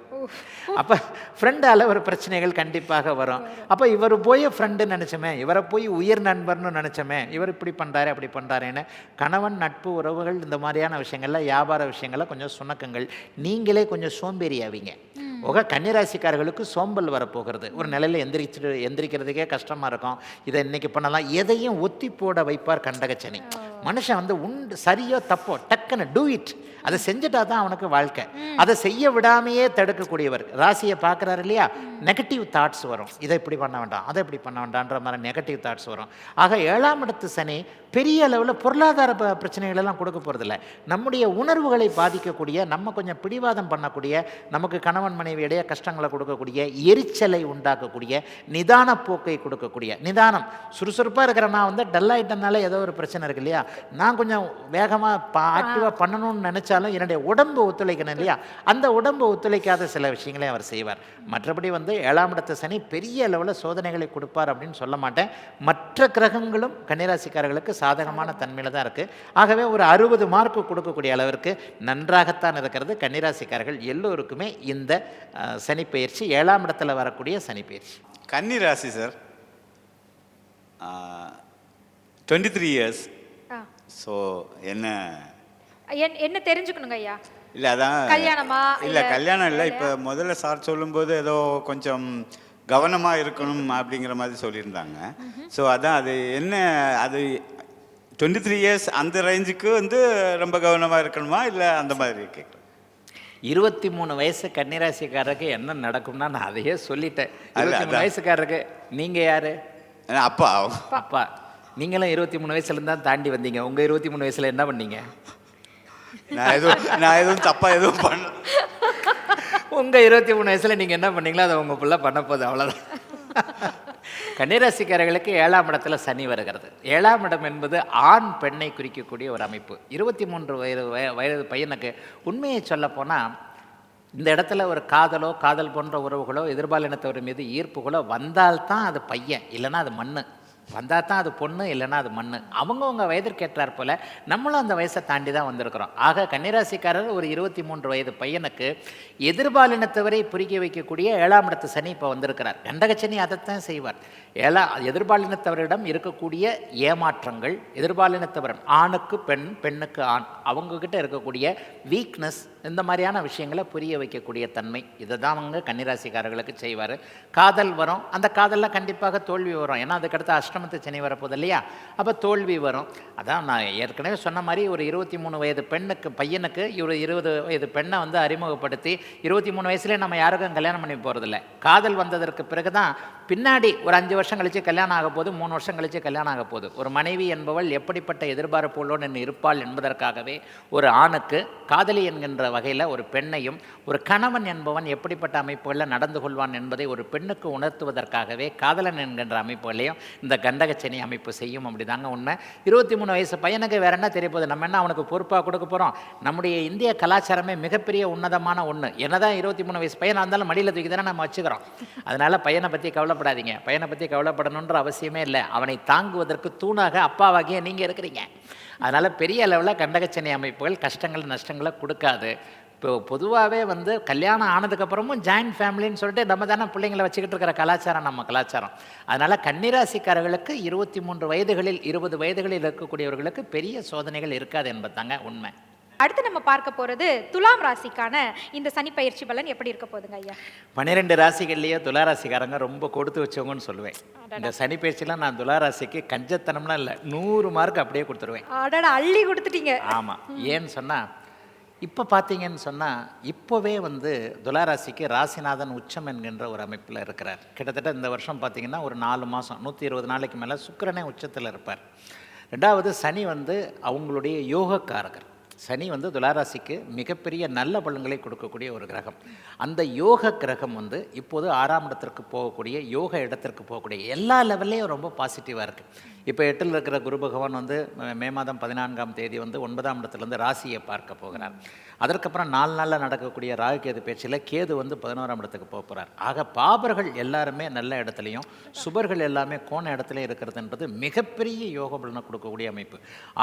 அப்போ ஃப்ரெண்டால் ஒரு பிரச்சனைகள் கண்டிப்பாக வரும். அப்போ இவர் போய் ஃப்ரெண்டு நினச்சோமே, இவரை போய் உயிர் நண்பர்னு நினச்சோமே, இவர் இப்படி பண்ணுறாரு அப்படி பண்ணுறாருன்னு கணவன் நட்பு உறவுகள் இந்த மாதிரியான விஷயங்களில் வியாபார விஷயங்களில் கொஞ்சம் சுணக்கங்கள். நீங்களே கொஞ்சம் சோம்பேறி ஆவீங்க. கன்னிராசிக்காரர்களுக்கு சோம்பல் வரப்போகிறது. ஒரு நிலையில் எந்திரிக்கிறதுக்கே கஷ்டமாக இருக்கும். இதை இன்னைக்கு பண்ணலாம், எதையும் ஒத்தி போட வைப்பார் கண்டகச்சனி. மனுஷன் வந்து உண்டு சரியோ தப்போ டக்குன்னு டூ இட், அதை செஞ்சுட்டா தான் அவனுக்கு வாழ்க்கை. அதை செய்ய விடாமையே தடுக்கக்கூடியவர். ராசியை பார்க்குறாரு இல்லையா, நெகட்டிவ் தாட்ஸ் வரும். இதை இப்படி பண்ண வேண்டாம், அதை இப்படி பண்ண வேண்டான்ற மாதிரி நெகட்டிவ் தாட்ஸ் வரும். ஆக 7ஆம் இடத்து சனி பெரிய அளவில் பொருளாதார பிரச்சனைகள் எல்லாம் கொடுக்க போகிறதில்ல. நம்முடைய உணர்வுகளை பாதிக்கக்கூடிய, நம்ம கொஞ்சம் பிடிவாதம் பண்ணக்கூடிய, நமக்கு கணவன் மனைவியிடையே கஷ்டங்களை கொடுக்கக்கூடிய, எரிச்சலை உண்டாக்கக்கூடிய, நிதான போக்கை கொடுக்கக்கூடிய, நிதானம் சுறுசுறுப்பாக இருக்கிற நான் வந்து டல்லாயிட்டனால ஏதோ ஒரு பிரச்சனை இருக்கு இல்லையா, நான் கொஞ்சம் வேகமாக ஆக்டிவாக பண்ணணும்னு நினச்சாலும் என்னுடைய உடம்பு ஒத்துழைக்கணும் இல்லையா, அந்த உடம்பு ஒத்துழைக்காத சில விஷயங்களையும் அவர் செய்வார். மற்றபடி வந்து 7ஆம் இடத்து சனி பெரிய அளவில் சோதனைகளை கொடுப்பார் அப்படின்னு சொல்ல மாட்டேன். மற்ற கிரகங்களும் கன்னிராசிக்காரர்களுக்கு சாதகமான தன்மையில் தான் இருக்குது. ஆகவே ஒரு 60 மார்க்கு கொடுக்கக்கூடிய அளவிற்கு நன்றாகத்தான் இருக்கிறது. கன்னிராசிக்காரர்கள் எல்லோருக்குமே இந்த சனிப்பெயர்ச்சி 7ஆம் இடத்துல வரக்கூடிய சனிப்பெயர்ச்சி. கன்னிராசி சார் 23 இயர்ஸ். ஸோ என்ன தெரிஞ்சுக்கணுங்க ஐயா? இல்லை அதான் கல்யாணமா? இல்லை கல்யாணம் இல்லை. இப்போ முதல்ல சார் சொல்லும்போது ஏதோ கொஞ்சம் கவனமாக இருக்கணும் அப்படிங்கிற மாதிரி சொல்லியிருந்தாங்க. ஸோ அதான் அது என்ன, அது 23 இயர்ஸ் அந்த ரேஞ்சுக்கு வந்து ரொம்ப கவனமாக இருக்கணுமா இல்லை அந்த மாதிரி கேட்குறேன். 23 வயசு கன்னிராசிக்காரருக்கு என்ன நடக்கும்னா நான் அதையே சொல்லிட்டேன். 23 வயசுக்காரருக்கு நீங்கள் யார்? அப்பா. அப்பா. நீங்களும் 23 வயசுலேருந்து தான் தாண்டி வந்தீங்க. உங்கள் 23 வயசில் என்ன பண்ணீங்க? நான் எதுவும் தப்பாக எதுவும் பண்ண. உங்கள் 23 வயசில் நீங்கள் என்ன பண்ணீங்களோ அதை உங்கள் பிள்ளை பண்ண போகுது, அவ்வளோதான். கன்னிராசிக்காரர்களுக்கு 7ஆம் இடத்துல சனி வருகிறது. 7ஆம் இடம் என்பது ஆண் பெண்ணை குறிக்கக்கூடிய ஒரு அமைப்பு. 23 வயது பையனுக்கு உண்மையை சொல்ல போனால் இந்த இடத்துல ஒரு காதலோ காதல் போன்ற உறவுகளோ எதிர்பாலினத்தவர் மீது ஈர்ப்புகளோ வந்தால்தான் அது பையன், இல்லைன்னா அது மண்ணு. வந்தால் தான் அது பொண்ணு, இல்லைன்னா அது மண். அவங்கவுங்க வயதிற்கேற்றார் போல் நம்மளும் அந்த வயசை தாண்டி தான் வந்திருக்கிறோம். ஆக கன்னிராசிக்காரர் ஒரு 23 வயது பையனுக்கு எதிர்பாலினத்தவரை புரிக்க வைக்கக்கூடிய 7ஆம் இடத்து சனி இப்போ வந்திருக்கிறார். கண்டகச்சனி அதைத்தான் செய்வார். எதிர்பாலினத்தவரிடம் இருக்கக்கூடிய ஏமாற்றங்கள், எதிர்பாலினத்தவர் ஆணுக்கு பெண், பெண்ணுக்கு ஆண், அவங்கக்கிட்ட இருக்கக்கூடிய வீக்னஸ், இந்த மாதிரியான விஷயங்களை புரிய வைக்கக்கூடிய தன்மை, இதை தான் அவங்க கன்னிராசிக்காரர்களுக்கு செய்வார். காதல் வரும், அந்த காதலில் கண்டிப்பாக தோல்வி வரும். ஏன்னா அதுக்கடுத்து அஷ்டமத்து சனி வரப்போகுது இல்லையா, அப்போ தோல்வி வரும். அதான் நான் ஏற்கனவே சொன்ன மாதிரி ஒரு 23 வயது பையனுக்கு ஒரு 20 வயது பெண்ணை வந்து அறிமுகப்படுத்தி 23 வயசுலேயே நம்ம யாருக்கும் கல்யாணம் பண்ணி போகிறதில்ல. காதல் வந்ததற்கு பிறகு தான் பின்னாடி ஒரு 5 வருஷம் கழித்து கல்யாணம் ஆக போகுது, 3 வருஷம் கழித்து கல்யாணம் ஆக போகுது. ஒரு மனைவி என்பவள் எப்படிப்பட்ட எதிர்பார்ப்புள்ளோன்னு இருப்பாள் என்பதற்காகவே ஒரு ஆணுக்கு காதலி என்கின்ற வகையில் ஒரு பெண்ணையும், ஒரு கணவன் என்பவன் எப்படிப்பட்ட அமைப்புகளில் நடந்து கொள்வான் என்பதை ஒரு பெண்ணுக்கு உணர்த்துவதற்காகவே காதலன் என்கின்ற அமைப்புகளையும் இந்த கண்டகச்சனி அமைப்பு செய்யும். அப்படி தாங்க உண்மை. 23 வயசு பையனுக்கு வேற என்ன தெரிய போகுது, நம்ம என்ன அவனுக்கு பொறுப்பாக கொடுக்க போகிறோம்? நம்முடைய இந்திய கலாச்சாரமே மிகப்பெரிய உன்னதமான ஒன்று. என்னதான் 23 வயசு பையனாக இருந்தாலும் மடியில் தூக்கி தானே நம்ம வச்சுக்கிறோம். அதனால் பையனை பற்றி கவலைப்படாதீங்க. பையனை பற்றி கவலைப்படணுன்ற அவசியமே இல்லை. அவனை தாங்குவதற்கு தூணாக அப்பாவாகிய நீங்கள் இருக்கிறீங்க. அதனால் பெரிய அளவில் கண்டகச்சனி அமைப்புகள் கஷ்டங்கள் நஷ்டங்களை கொடுக்காது. இப்போ பொதுவாகவே வந்து கல்யாணம் ஆனதுக்கப்புறமும் ஜாயின்ட் ஃபேமிலின்னு சொல்லிட்டு நம்ம தானே பிள்ளைங்களை வச்சுக்கிட்டு இருக்கிற கலாச்சாரம் நம்ம கலாச்சாரம். அதனால் கன்னிராசிக்காரர்களுக்கு 23 வயதுகளில் 20 வயதுகளில் இருக்கக்கூடியவர்களுக்கு பெரிய சோதனைகள் இருக்காது என்பதாங்க உண்மை. அடுத்து நம்ம பார்க்க போகிறது துலாம் ராசிக்கான இந்த சனி பயிற்சி பலன் எப்படி இருக்க போகுதுங்க ஐயா? 12 ராசிகள்லேயே துளாராசிக்காரங்க ரொம்ப கொடுத்து வச்சவங்கன்னு சொல்லுவேன். இந்த சனி பயிற்சிலாம் நான் துளாராசிக்கு கஞ்சத்தனம்லாம் இல்லை, 100 மார்க் அப்படியே கொடுத்துருவேன். அள்ளி கொடுத்துட்டீங்க. ஆமாம். ஏன்னு சொன்னால் இப்போ பார்த்தீங்கன்னு சொன்னால் இப்போவே வந்து துளாராசிக்கு ராசிநாதன் உச்சம் என்கின்ற ஒரு அமைப்பில் இருக்கிறார். கிட்டத்தட்ட இந்த வருஷம் பார்த்திங்கன்னா ஒரு 4 மாதம் 120 நாளைக்கு மேலே சுக்கிரனே உச்சத்தில் இருப்பார். ரெண்டாவது சனி வந்து அவங்களுடைய யோகக்காரகர். சனி வந்து துளாராசிக்கு மிகப்பெரிய நல்ல பலன்களை கொடுக்கக்கூடிய ஒரு கிரகம். அந்த யோக கிரகம் வந்து இப்போது 6ஆம் இடத்திற்கு போகக்கூடிய, யோக இடத்திற்கு போகக்கூடிய எல்லா லெவல்லையும் ரொம்ப பாசிட்டிவாக இருக்குது. இப்போ 8ல் இருக்கிற குரு பகவான் வந்து மே மாதம் 14ஆம் தேதி வந்து 9ஆம் இடத்துலேருந்து ராசியை பார்க்க போகிறார். அதற்கப்புறம் 4 நாளில் நடக்கக்கூடிய ராகு கேது பேச்சில் கேது வந்து 11ஆம் இடத்துக்கு போகிறார். ஆக பாபர்கள் எல்லாருமே நல்ல இடத்துலையும் சுபர்கள் எல்லாமே கோண இடத்துலையும் இருக்கிறதுன்றது மிகப்பெரிய யோக பலனை கொடுக்கக்கூடிய அமைப்பு.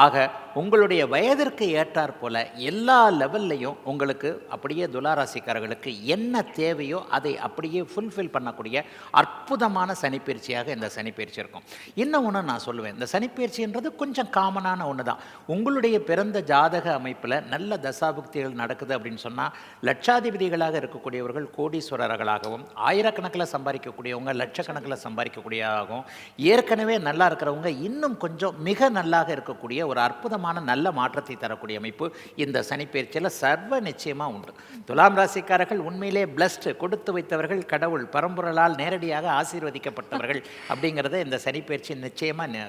ஆக உங்களுடைய வயதிற்கு ஏற்றாற் போல எல்லா லெவல்லையும் உங்களுக்கு அப்படியே துளாராசிக்காரர்களுக்கு என்ன தேவையோ அதை அப்படியே ஃபுல்ஃபில் பண்ணக்கூடிய அற்புதமான சனிப்பயிற்சியாக இந்த சனிப்பயிற்சி இருக்கும். இன்னும் ஒன்று நான் சொல்லுவேன், இந்த சனிப்பயிற்சின்றது கொஞ்சம் காமனான ஒன்று தான். உங்களுடைய பிறந்த ஜாதக அமைப்பில் நல்ல தசாபுக்திகள் நடக்குது அப்படின்னு சொன்னால் லட்சாதிபதிகளாக இருக்கக்கூடியவர்கள் கோடீஸ்வரர்களாகவும், ஆயிரக்கணக்கில் சம்பாதிக்கக்கூடியவங்க லட்சக்கணக்கில் சம்பாதிக்கக்கூடியதாகவும், ஏற்கனவே நல்லா இருக்கிறவங்க இன்னும் கொஞ்சம் மிக நல்லாக இருக்கக்கூடிய ஒரு அற்புதமான நல்ல மாற்றத்தை தரக்கூடிய அமைப்பு இந்த சனிப்பயிற்சியில் சர்வ நிச்சயமாக உண்டு. துலாம் ராசிக்காரர்கள் உண்மையிலே பிளஸ்டு, கொடுத்து வைத்தவர்கள், கடவுள் பரம்பொருளால் நேரடியாக ஆசீர்வதிக்கப்பட்டவர்கள் அப்படிங்கிறத இந்த சனிப்பயிற்சி நிச்சயமாக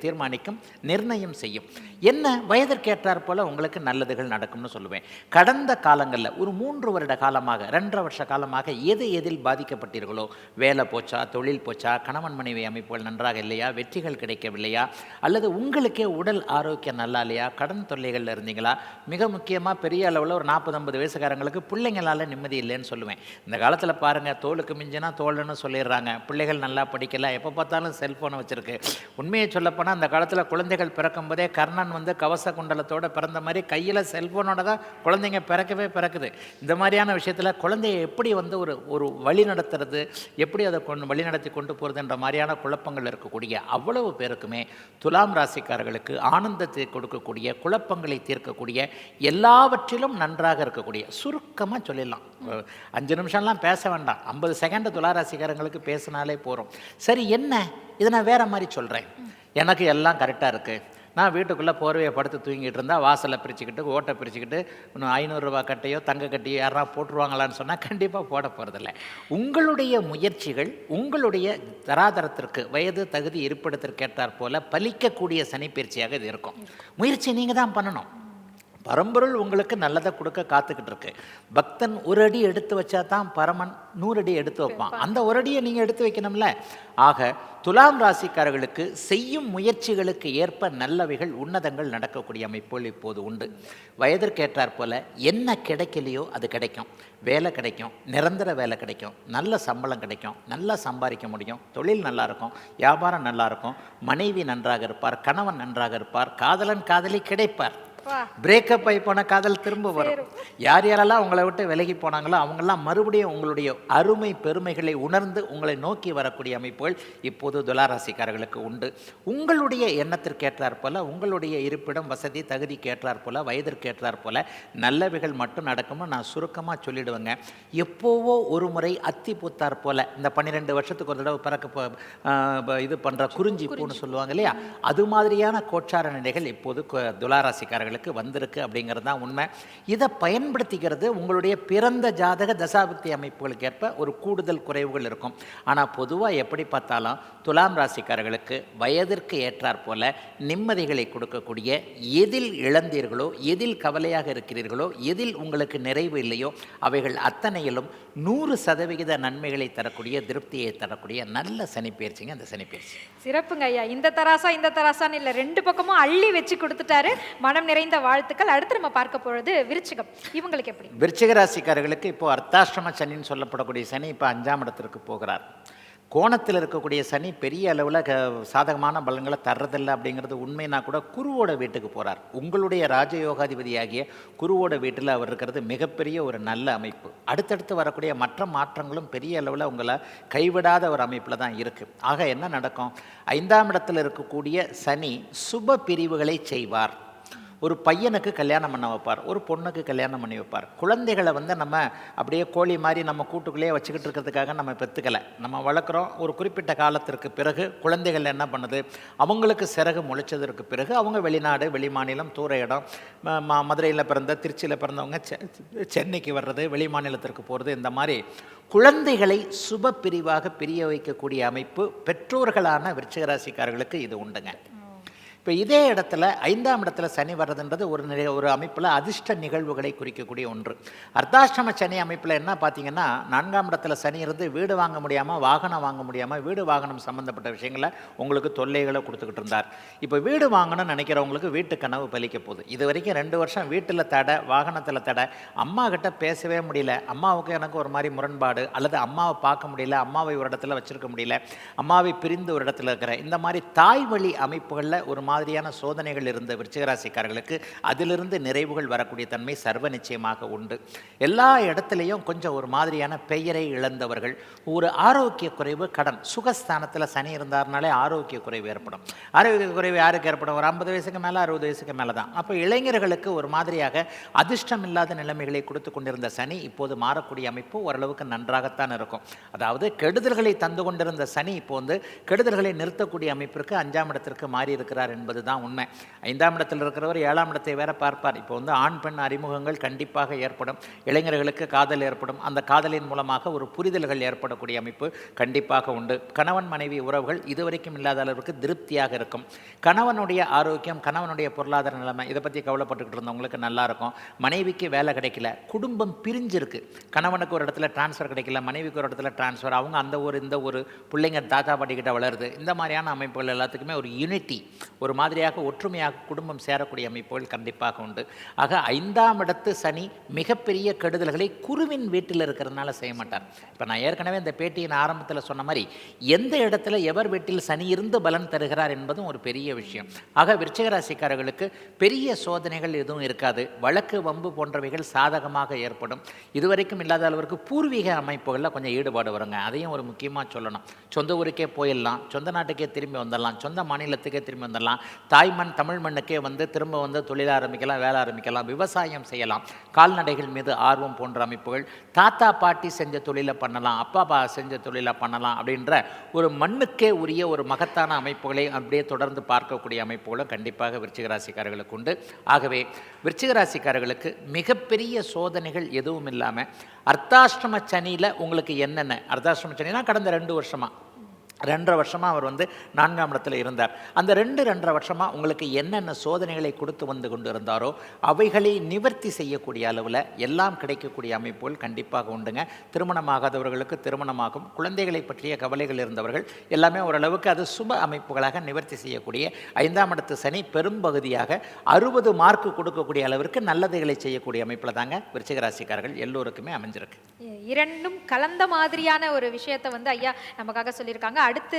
தீர்மானிக்கும், நிர்ணயம் செய்யும். என்ன வயதிற்கேற்றாற் போல உங்களுக்கு நல்லதுகள் நடக்கும்னு சொல்லுவேன். கடந்த காலங்களில் ஒரு 3 வருட காலமாக 2.5 வருஷ காலமாக எதில் பாதிக்கப்பட்டீர்களோ, வேலை போச்சா, தொழில் போச்சா, கணவன் மனைவி அமைப்புகள் நன்றாக இல்லையா, வெற்றிகள் கிடைக்கவில்லையா, அல்லது உங்களுக்கே உடல் ஆரோக்கியம் நல்லா இல்லையா, கடன் தொல்லைகளில் இருந்தீங்களா, மிக முக்கியமாக பெரிய அளவில் ஒரு 40-50 வயசுக்காரங்களுக்கு பிள்ளைங்களால் நிம்மதி இல்லைன்னு சொல்லுவேன். இந்த காலத்தில் பாருங்கள், தோலுக்கு மிஞ்சினா தோல்னு சொல்லிடுறாங்க. பிள்ளைகள் நல்லா படிக்கல, எப்போ பார்த்தாலும் செல்ஃபோனை வச்சுருக்கு. உண்மையை சொல்லப்போனால் அந்த காலத்தில் குழந்தைகள் பிறக்கும் போதே கர்ணன் வந்து கவச குண்டலத்தோடு பிறந்த மாதிரி கையில் செல்ஃபோனோட தான் குழந்தைங்க பிறக்குது. இந்த மாதிரியான விஷயத்தில் குழந்தையை எப்படி வந்து ஒரு வழி நடத்துறது, எப்படி அதை வழி நடத்தி கொண்டு போகிறதுன்ற மாதிரியான குழப்பங்கள் இருக்கக்கூடிய அவ்வளவு பேருக்குமே துலாம் ராசிக்காரர்களுக்கு ஆனந்தத்தை கொடுக்கக்கூடிய, குழப்பங்களை தீர்க்கக்கூடிய, எல்லாவற்றிலும் நன்றாக இருக்கக்கூடிய, சுருக்கமாக சொல்லிடலாம், 5 நிமிஷம்லாம் பேச வேண்டாம், 50 செகண்ட் துளாராசிக்காரங்களுக்கு பேசினாலே போகிறோம். சரி, என்ன இதை நான் வேறு மாதிரி சொல்கிறேன், எனக்கு எல்லாம் கரெக்டாக இருக்குது, நான் வீட்டுக்குள்ளே போர்வையை படுத்து தூங்கிட்டு இருந்தால் வாசலை பிரிச்சுக்கிட்டு ஓட்டை பிரிச்சுக்கிட்டு இன்னும் 500 ரூபா கட்டையோ தங்க கட்டையோ யாரா போட்டுருவாங்களான்னு சொன்னால் கண்டிப்பாக போட போகிறதில்ல. உங்களுடைய முயற்சிகள் உங்களுடைய தராதரத்திற்கு, வயது, தகுதி, இருப்பிடத்திற்கேற்றாற் போல பலிக்கக்கூடிய சனிப்பயிற்சியாக இது இருக்கும். முயற்சி நீங்கள் தான் பண்ணணும். பரம்பொருள் உங்களுக்கு நல்லதை கொடுக்க காத்துக்கிட்டு இருக்கு. பக்தன் ஒரு அடி எடுத்து வச்சா தான் பரமன் 100 அடி எடுத்து வைப்பான். அந்த ஒரு அடியை நீங்கள் எடுத்து வைக்கணும்ல. ஆக துலாம் ராசிக்காரர்களுக்கு செய்யும் முயற்சிகளுக்கு ஏற்ப நல்லவைகள், உன்னதங்கள் நடக்கக்கூடிய அமைப்புகள் இப்போது உண்டு. வயதிற்கேற்றாற் போல என்ன கிடைக்கலையோ அது கிடைக்கும். வேலை கிடைக்கும், நிரந்தர வேலை கிடைக்கும், நல்ல சம்பளம் கிடைக்கும், நல்லா சம்பாதிக்க முடியும், தொழில் நல்லா இருக்கும், வியாபாரம் நல்லா இருக்கும், மனைவி நன்றாக இருப்பார், கணவன் நன்றாக இருப்பார், காதலன் காதலி கிடைப்பார். பிரேக்கப் ஆகி போன காதல் திரும்ப வரும். யாரெல்லாம் உங்களை விட்டு விலகி போனாங்களோ அவங்கெல்லாம் மறுபடியும் உங்களுடைய அருமை பெருமைகளை உணர்ந்து உங்களை நோக்கி வரக்கூடிய அமைப்புகள் இப்போது துளாராசிக்காரர்களுக்கு உண்டு. உங்களுடைய எண்ணத்திற்கேற்றாற் போல, உங்களுடைய இருப்பிடம், வசதி, தகுதிக்கு ஏற்றாற் போல, வயதிற்கேற்றாற் போல நல்லவைகள் மட்டும் நடக்கும்னு நான் சுருக்கமாக சொல்லிடுவேங்க. எப்போவோ ஒரு முறை அத்தி பூத்தாற் போல, இந்த 12 வருஷத்துக்கு ஒரு தடவை இது பண்ணுற குறிஞ்சி பூன்னு சொல்லுவாங்க இல்லையா, அது மாதிரியான கோச்சார நிலைகள் இப்போது துளாராசிக்காரர்கள் வந்திருக்கு அப்படிங்கிறது தான் உண்மை. இதை பயன்படுத்திக்கிறது உங்களுடைய பிறந்த ஜாதக தசாபக்தி அமைப்புகளுக்கு ஏற்ப ஒரு கூடுதல் குறைவுகள் இருக்கும். ஆனால் பொதுவாக எப்படி பார்த்தாலும் துலாம் ராசிக்காரர்களுக்கு வயதிற்கு ஏற்றாற் போல நிம்மதிகளை கொடுக்கக்கூடிய, எதில் இழந்தீர்களோ, எதில் கவலையாக இருக்கிறீர்களோ, எதில் உங்களுக்கு நிறைவு இல்லையோ அவைகள் அத்தனையிலும் 100% நன்மைகளை தரக்கூடிய, திருப்தியை தரக்கூடிய நல்ல சனிப்பயிற்சிங்க இந்த சனிப்பயிற்சி. சிறப்புங்க ஐயா. இந்த தராசான்னு இல்லை, 2 பக்கமும் அள்ளி வச்சு கொடுத்துட்டாரு. மனம் நிறைந்த வாழ்த்துக்கள். அடுத்து நம்ம பார்க்க போகிறது விருச்சிகம். இவங்களுக்கு எப்படி? விருச்சிக ராசிக்காரர்களுக்கு இப்போ அர்த்தாஷ்டம சனின்னு சொல்லப்படக்கூடிய சனி இப்போ 5ஆம் இடத்திற்கு போகிறார். கோணத்தில் இருக்கக்கூடிய சனி பெரிய அளவில் சாதகமான பலன்களை தர்றதில்லை அப்படிங்கிறது உண்மைனா கூட குருவோட வீட்டுக்கு போகிறார். உங்களுடைய ராஜயோகாதிபதியாகிய குருவோட வீட்டில் அவர் இருக்கிறது மிகப்பெரிய ஒரு நல்ல அமைப்பு. அடுத்தடுத்து வரக்கூடிய மற்ற மாற்றங்களும் பெரிய அளவில் உங்களை கைவிடாத ஒரு அமைப்பில் தான் இருக்குது. ஆக என்ன நடக்கும்? 5ஆம் இடத்தில் இருக்கக்கூடிய சனி சுப பிரிவுகளை செய்வார். ஒரு பையனுக்கு கல்யாணம் பண்ண வைப்பார், ஒரு பொண்ணுக்கு கல்யாணம் பண்ணி வைப்பார். குழந்தைகளை வந்து நம்ம அப்படியே கோழி மாதிரி நம்ம கூட்டுக்குள்ளேயே வச்சுக்கிட்டு இருக்கிறதுக்காக நம்ம பெற்றுக்கலை, நம்ம வளர்க்குறோம். ஒரு குறிப்பிட்ட காலத்திற்கு பிறகு குழந்தைகள் என்ன பண்ணுது, அவங்களுக்கு சிறகு முளைச்சதற்கு பிறகு அவங்க வெளிநாடு, வெளிமாநிலம், தூர இடம், மதுரையில் பிறந்த, திருச்சியில் பிறந்தவங்க சென்னைக்கு வர்றது, வெளி மாநிலத்திற்கு போகிறது, இந்த மாதிரி குழந்தைகளை சுப பிரிவாக பிரிய வைக்கக்கூடிய அமைப்பு பெற்றோர்களான விருச்சிக ராசிக்காரர்களுக்கு இது உண்டுங்க. இப்போ இதே இடத்துல 5ஆம் இடத்துல சனி வர்றதுன்றது ஒரு அமைப்பில் அதிர்ஷ்ட நிகழ்வுகளை குறிக்கக்கூடிய ஒன்று. அர்த்தாஷ்டம சனி அமைப்பில் என்ன பார்த்தீங்கன்னா 4ஆம் இடத்துல சனி இருந்து வீடு வாங்க முடியாமல், வாகனம் வாங்க முடியாமல், வீடு வாகனம் சம்மந்தப்பட்ட விஷயங்களை உங்களுக்கு தொல்லைகளை கொடுத்துக்கிட்டு இருந்தார். இப்போ வீடு வாங்கணும்னு நினைக்கிறவங்களுக்கு வீட்டு கனவு பலிக்க போகுது. இது வரைக்கும் 2 வருஷம் வீட்டில் தடை, வாகனத்தில் தடை, அம்மா கிட்ட பேசவே முடியல, அம்மாவுக்கு எனக்கு ஒரு மாதிரி முரண்பாடு, அல்லது அம்மாவை பார்க்க முடியல, அம்மாவை ஒரு இடத்துல வச்சிருக்க முடியல, அம்மாவை பிரிந்து ஒரு இடத்துல இருக்கிற இந்த மாதிரி தாய் வழி அமைப்புகளில் ஒரு மாதிரியான சோதனைகள் இருந்த விருச்சிகராசிக்காரர்களுக்கு அதிலிருந்து நிறைவுகள் வரக்கூடிய தன்மை சர்வ நிச்சயமாக உண்டு. எல்லா இடத்துலையும் கொஞ்சம் ஒரு மாதிரியான பெயரை இழந்தவர்கள், ஒரு ஆரோக்கிய குறைவு, கடன், சுகஸ்தானத்தில் சனி இருந்தார்னாலே ஆரோக்கிய குறைவு ஏற்படும். ஆரோக்கிய குறைவு யாருக்கு ஏற்படும்? ஒரு 50 வயசுக்கு மேலே, 60 வயசுக்கு மேலே தான். அப்போ இளைஞர்களுக்கு ஒரு மாதிரியாக அதிர்ஷ்டம் இல்லாத நிலைமைகளை கொடுத்து கொண்டிருந்த சனி இப்போது மாறக்கூடிய அமைப்பு ஓரளவுக்கு நன்றாகத்தான் இருக்கும். அதாவது கெடுதல்களை தந்து கொண்டிருந்த சனி இப்போ கெடுதல்களை நிறுத்தக்கூடிய அமைப்பிற்கு 5ஆம் இடத்திற்கு மாறி இருக்கிறார் என்பது தான் உண்மை. 5ஆம் இடத்தில் இருக்கிறவர் 7ஆம் இடத்தை வேற பார்ப்பார். இப்போ ஆண் பெண் அறிமுகங்கள் கண்டிப்பாக ஏற்படும். இளைஞர்களுக்கு காதல் ஏற்படும். அந்த காதலின் மூலமாக ஒரு புரிதல்கள் ஏற்படக்கூடிய அமைப்பு கண்டிப்பாக உண்டு. கணவன் மனைவி உறவுகள் இதுவரைக்கும் இல்லாத அளவுக்கு திருப்தியாக இருக்கும். கணவனுடைய ஆரோக்கியம், கணவனுடைய பொருளாதார நிலைமை, இதை பற்றி கவலைப்பட்டுக்கிட்டு இருந்தவங்களுக்கு நல்லா இருக்கும். மனைவிக்கு வேலை கிடைக்கல, குடும்பம் பிரிஞ்சிருக்கு, கணவனுக்கு ஒரு இடத்துல டிரான்ஸ்ஃபர் கிடைக்கல, மனைவிக்கு ஒரு இடத்துல டிரான்ஸ்ஃபர், அவங்க அந்த ஊர் இந்த ஊர், பிள்ளைங்க தாத்தா பாட்டிக்கிட்ட வளருது. இந்த மாதிரியான அமைப்புகள் எல்லாத்துக்குமே ஒரு யூனிட்டி, ஒரு மாதிரியாக ஒற்றுமையாக குடும்பம் சேரக்கூடிய அமைப்புகள் கண்டிப்பாக உண்டு. ஆக 5ஆம் இடத்து சனி மிகப்பெரிய கெடுதல்களை குருவின் வீட்டில் இருக்கிறதுனால செய்ய மாட்டார். இப்போ நான் ஏற்கனவே இந்த பேட்டியின் ஆரம்பத்தில் சொன்ன மாதிரி எந்த இடத்துல எவர் வீட்டில் சனி இருந்து பலன் தருகிறார் என்பதும் ஒரு பெரிய விஷயம். ஆக விருச்சிகராசிக்காரர்களுக்கு பெரிய சோதனைகள் எதுவும் இருக்காது. வழக்கு வம்பு போன்றவைகள் சாதகமாக ஏற்படும். இதுவரைக்கும் இல்லாத அளவிற்கு பூர்வீக அமைப்புகளில் கொஞ்சம் ஈடுபாடு வருங்க. அதையும் ஒரு முக்கியமாக சொல்லணும். சொந்த ஊருக்கே போயிடலாம், சொந்த நாட்டுக்கே திரும்பி வந்துடலாம், சொந்த மாநிலத்துக்கே திரும்பி வந்துடலாம், தாய்மண் தமிழ் மண்ணுக்கே தொழில் தொழில் ஆரம்பிக்கலாம், வேலை ஆரம்பிக்கலாம், விவசாயம் செய்யலாம், கால்நடைகள் மீது ஆர்வம் போன்ற அமைப்புகள், தாத்தா பாட்டி செஞ்ச தொழிலை பண்ணலாம், அப்பா செஞ்ச தொழிலை பண்ணலாம் அப்படின்ற ஒரு மண்ணுக்கே உரிய ஒரு மகத்தான அமைப்புகளை அப்படியே தொடர்ந்து பார்க்கக்கூடிய அமைப்புகளும் கண்டிப்பாக விருச்சிகராசிக்காரர்களுக்கு உண்டு. ஆகவே விருச்சிகராசிக்காரர்களுக்கு மிகப்பெரிய சோதனைகள் எதுவும் இல்லாமல் அர்த்தாஷ்டம சனியில் உங்களுக்கு என்னென்ன, அர்த்தாஷ்டம சனினா கடந்த 2 வருஷமாக 2.5 வருஷமாக அவர் 4ஆம் இடத்துல இருந்தார். அந்த 2.5 வருஷமாக உங்களுக்கு என்னென்ன சோதனைகளை கொடுத்து வந்து கொண்டு இருந்தாரோ அவைகளை நிவர்த்தி செய்யக்கூடிய அளவில் எல்லாம் கிடைக்கக்கூடிய அமைப்புகள் கண்டிப்பாக உண்டுங்க. திருமணமாகாதவர்களுக்கு திருமணமாகும், குழந்தைகளை பற்றிய கவலைகள் இருந்தவர்கள் எல்லாமே ஓரளவுக்கு அது சுப அமைப்புகளாக நிவர்த்தி செய்யக்கூடிய 5ஆம் இடத்து சனி பெரும்பகுதியாக 60 மார்க்கு கொடுக்கக்கூடிய அளவிற்கு நல்லதைகளை செய்யக்கூடிய அமைப்பில் தாங்க விருச்சிகராசிக்காரர்கள் எல்லோருக்குமே அமைஞ்சிருக்கு. இரண்டும் கலந்த மாதிரியான ஒரு விஷயத்தை ஐயா நமக்காக சொல்லியிருக்காங்க. அடுத்து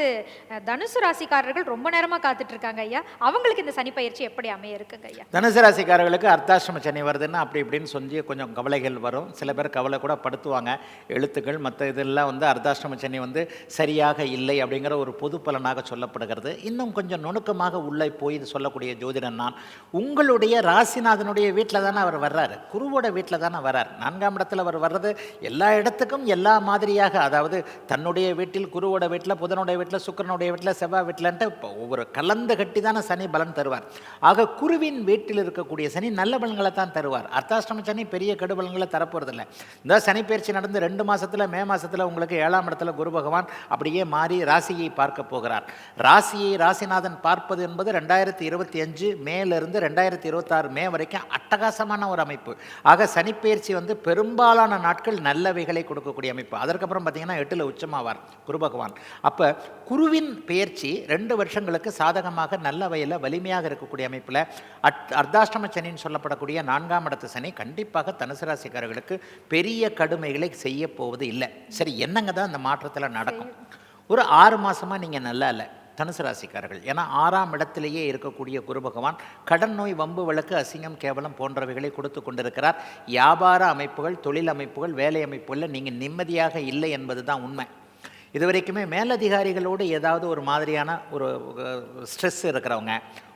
தனுசு ராசிக்காரர்கள் ரொம்ப நேரமா காத்துட்டு இருக்காங்க ஐயா. அவங்களுக்கு இந்த சனி பயிற்சி எப்படி அமைய இருக்குங்க ஐயா? தனுசு ராசிக்காரர்களுக்கு அர்த்தாஷ்டம சனி வருதுன்னா அப்படி இப்படின்னு சொல்லி கொஞ்சம் கவலைகள் வரும். சில பேர் கவலை கூட படுத்துவாங்க. எழுத்துக்கள் மற்ற இதெல்லாம் அர்த்தாஷ்டம சனி சரியாக இல்லை அப்படிங்கிற ஒரு பொது பலனாக சொல்லப்படுகிறது. இன்னும் கொஞ்சம் நுணுக்கமாக உள்ளே போய் சொல்லக்கூடிய ஜோதிடன் நான், உங்களுடைய ராசிநாதனுடைய வீட்டில் தானே அவர் வர்றாரு, குருவோட வீட்டில் தானே வர்றார். 4ஆம் இடத்துல அவர் வர்றது எல்லா இடத்துக்கும் எல்லா மாதிரியாக, அதாவது தன்னுடைய வீட்டில், குருவோட வீட்டில், புதனுடைய வீட்டில், சுக்கிரனுடைய வீட்டில், செவ்வாய் வீட்டில்ன்ட்டு ஒவ்வொரு கலந்து கட்டி தானே சனி பலன் தருவார். ஆக குருவின் வீட்டில் இருக்கக்கூடிய சனி நல்ல பலன்களை தான் தருவார். அர்த்தாஷ்டம சனி பெரிய கெடு பலன்களை தரப்போறதில்லை. இந்த சனி பயிற்சி நடந்து 2 மாதத்தில் மே மாதத்தில் உங்களுக்கு 7ஆம் இடத்துல குரு பகவான் அப்படியே மாறி ராசியை பார்க்க போகிறார். ராசியை ராசிநாதன் பார்ப்பது என்பது 2025 மேலிருந்து 2026 மே வரைக்கும் அட்டகாசமான ஒரு அமைப்பு. ஆக சனி பயிற்சி பெரும்பாலான நாட்கள் நல்லவைகளை கொடுக்கக்கூடிய அமைப்பு. அதற்கப்புறம் பார்த்தீங்கன்னா 8ல் உச்சமாவார் குரு பகவான். அப்போ குருவின் பெயர்ச்சி 2 வருஷங்களுக்கு சாதகமாக நல்ல வயலில் வலிமையாக இருக்கக்கூடிய அமைப்பில் அர்த்தாஷ்டம சனின்னு சொல்லப்படக்கூடிய 4ஆம் இடத்து சனி கண்டிப்பாக தனுசு ராசிக்காரர்களுக்கு பெரிய கடுமைகளை செய்ய போவது இல்லை. சரி, என்னங்க தான் அந்த மாற்றத்தில் நடக்கும்? ஒரு 6 மாதமாக நீங்கள் நல்லா இல்லை தனுசு ராசிக்காரர்கள். ஏன்னா 6ஆம் இடத்திலேயே இருக்கக்கூடிய குரு பகவான் கடன் நோய், வம்பு வழக்கு, அசிங்கம், கேவலம் போன்றவைகளை கொடுத்து கொண்டிருக்கிறார். வியாபார அமைப்புகள், தொழில் அமைப்புகள், வேலை அமைப்புகளில் நீங்கள் நிம்மதியாக இல்லை என்பது தான் உண்மை. இதுவரைக்குமே மேலதிகாரிகளோடு ஏதாவது ஒரு மாதிரியான ஒரு ஸ்ட்ரெஸ் இருக்கிறவங்க,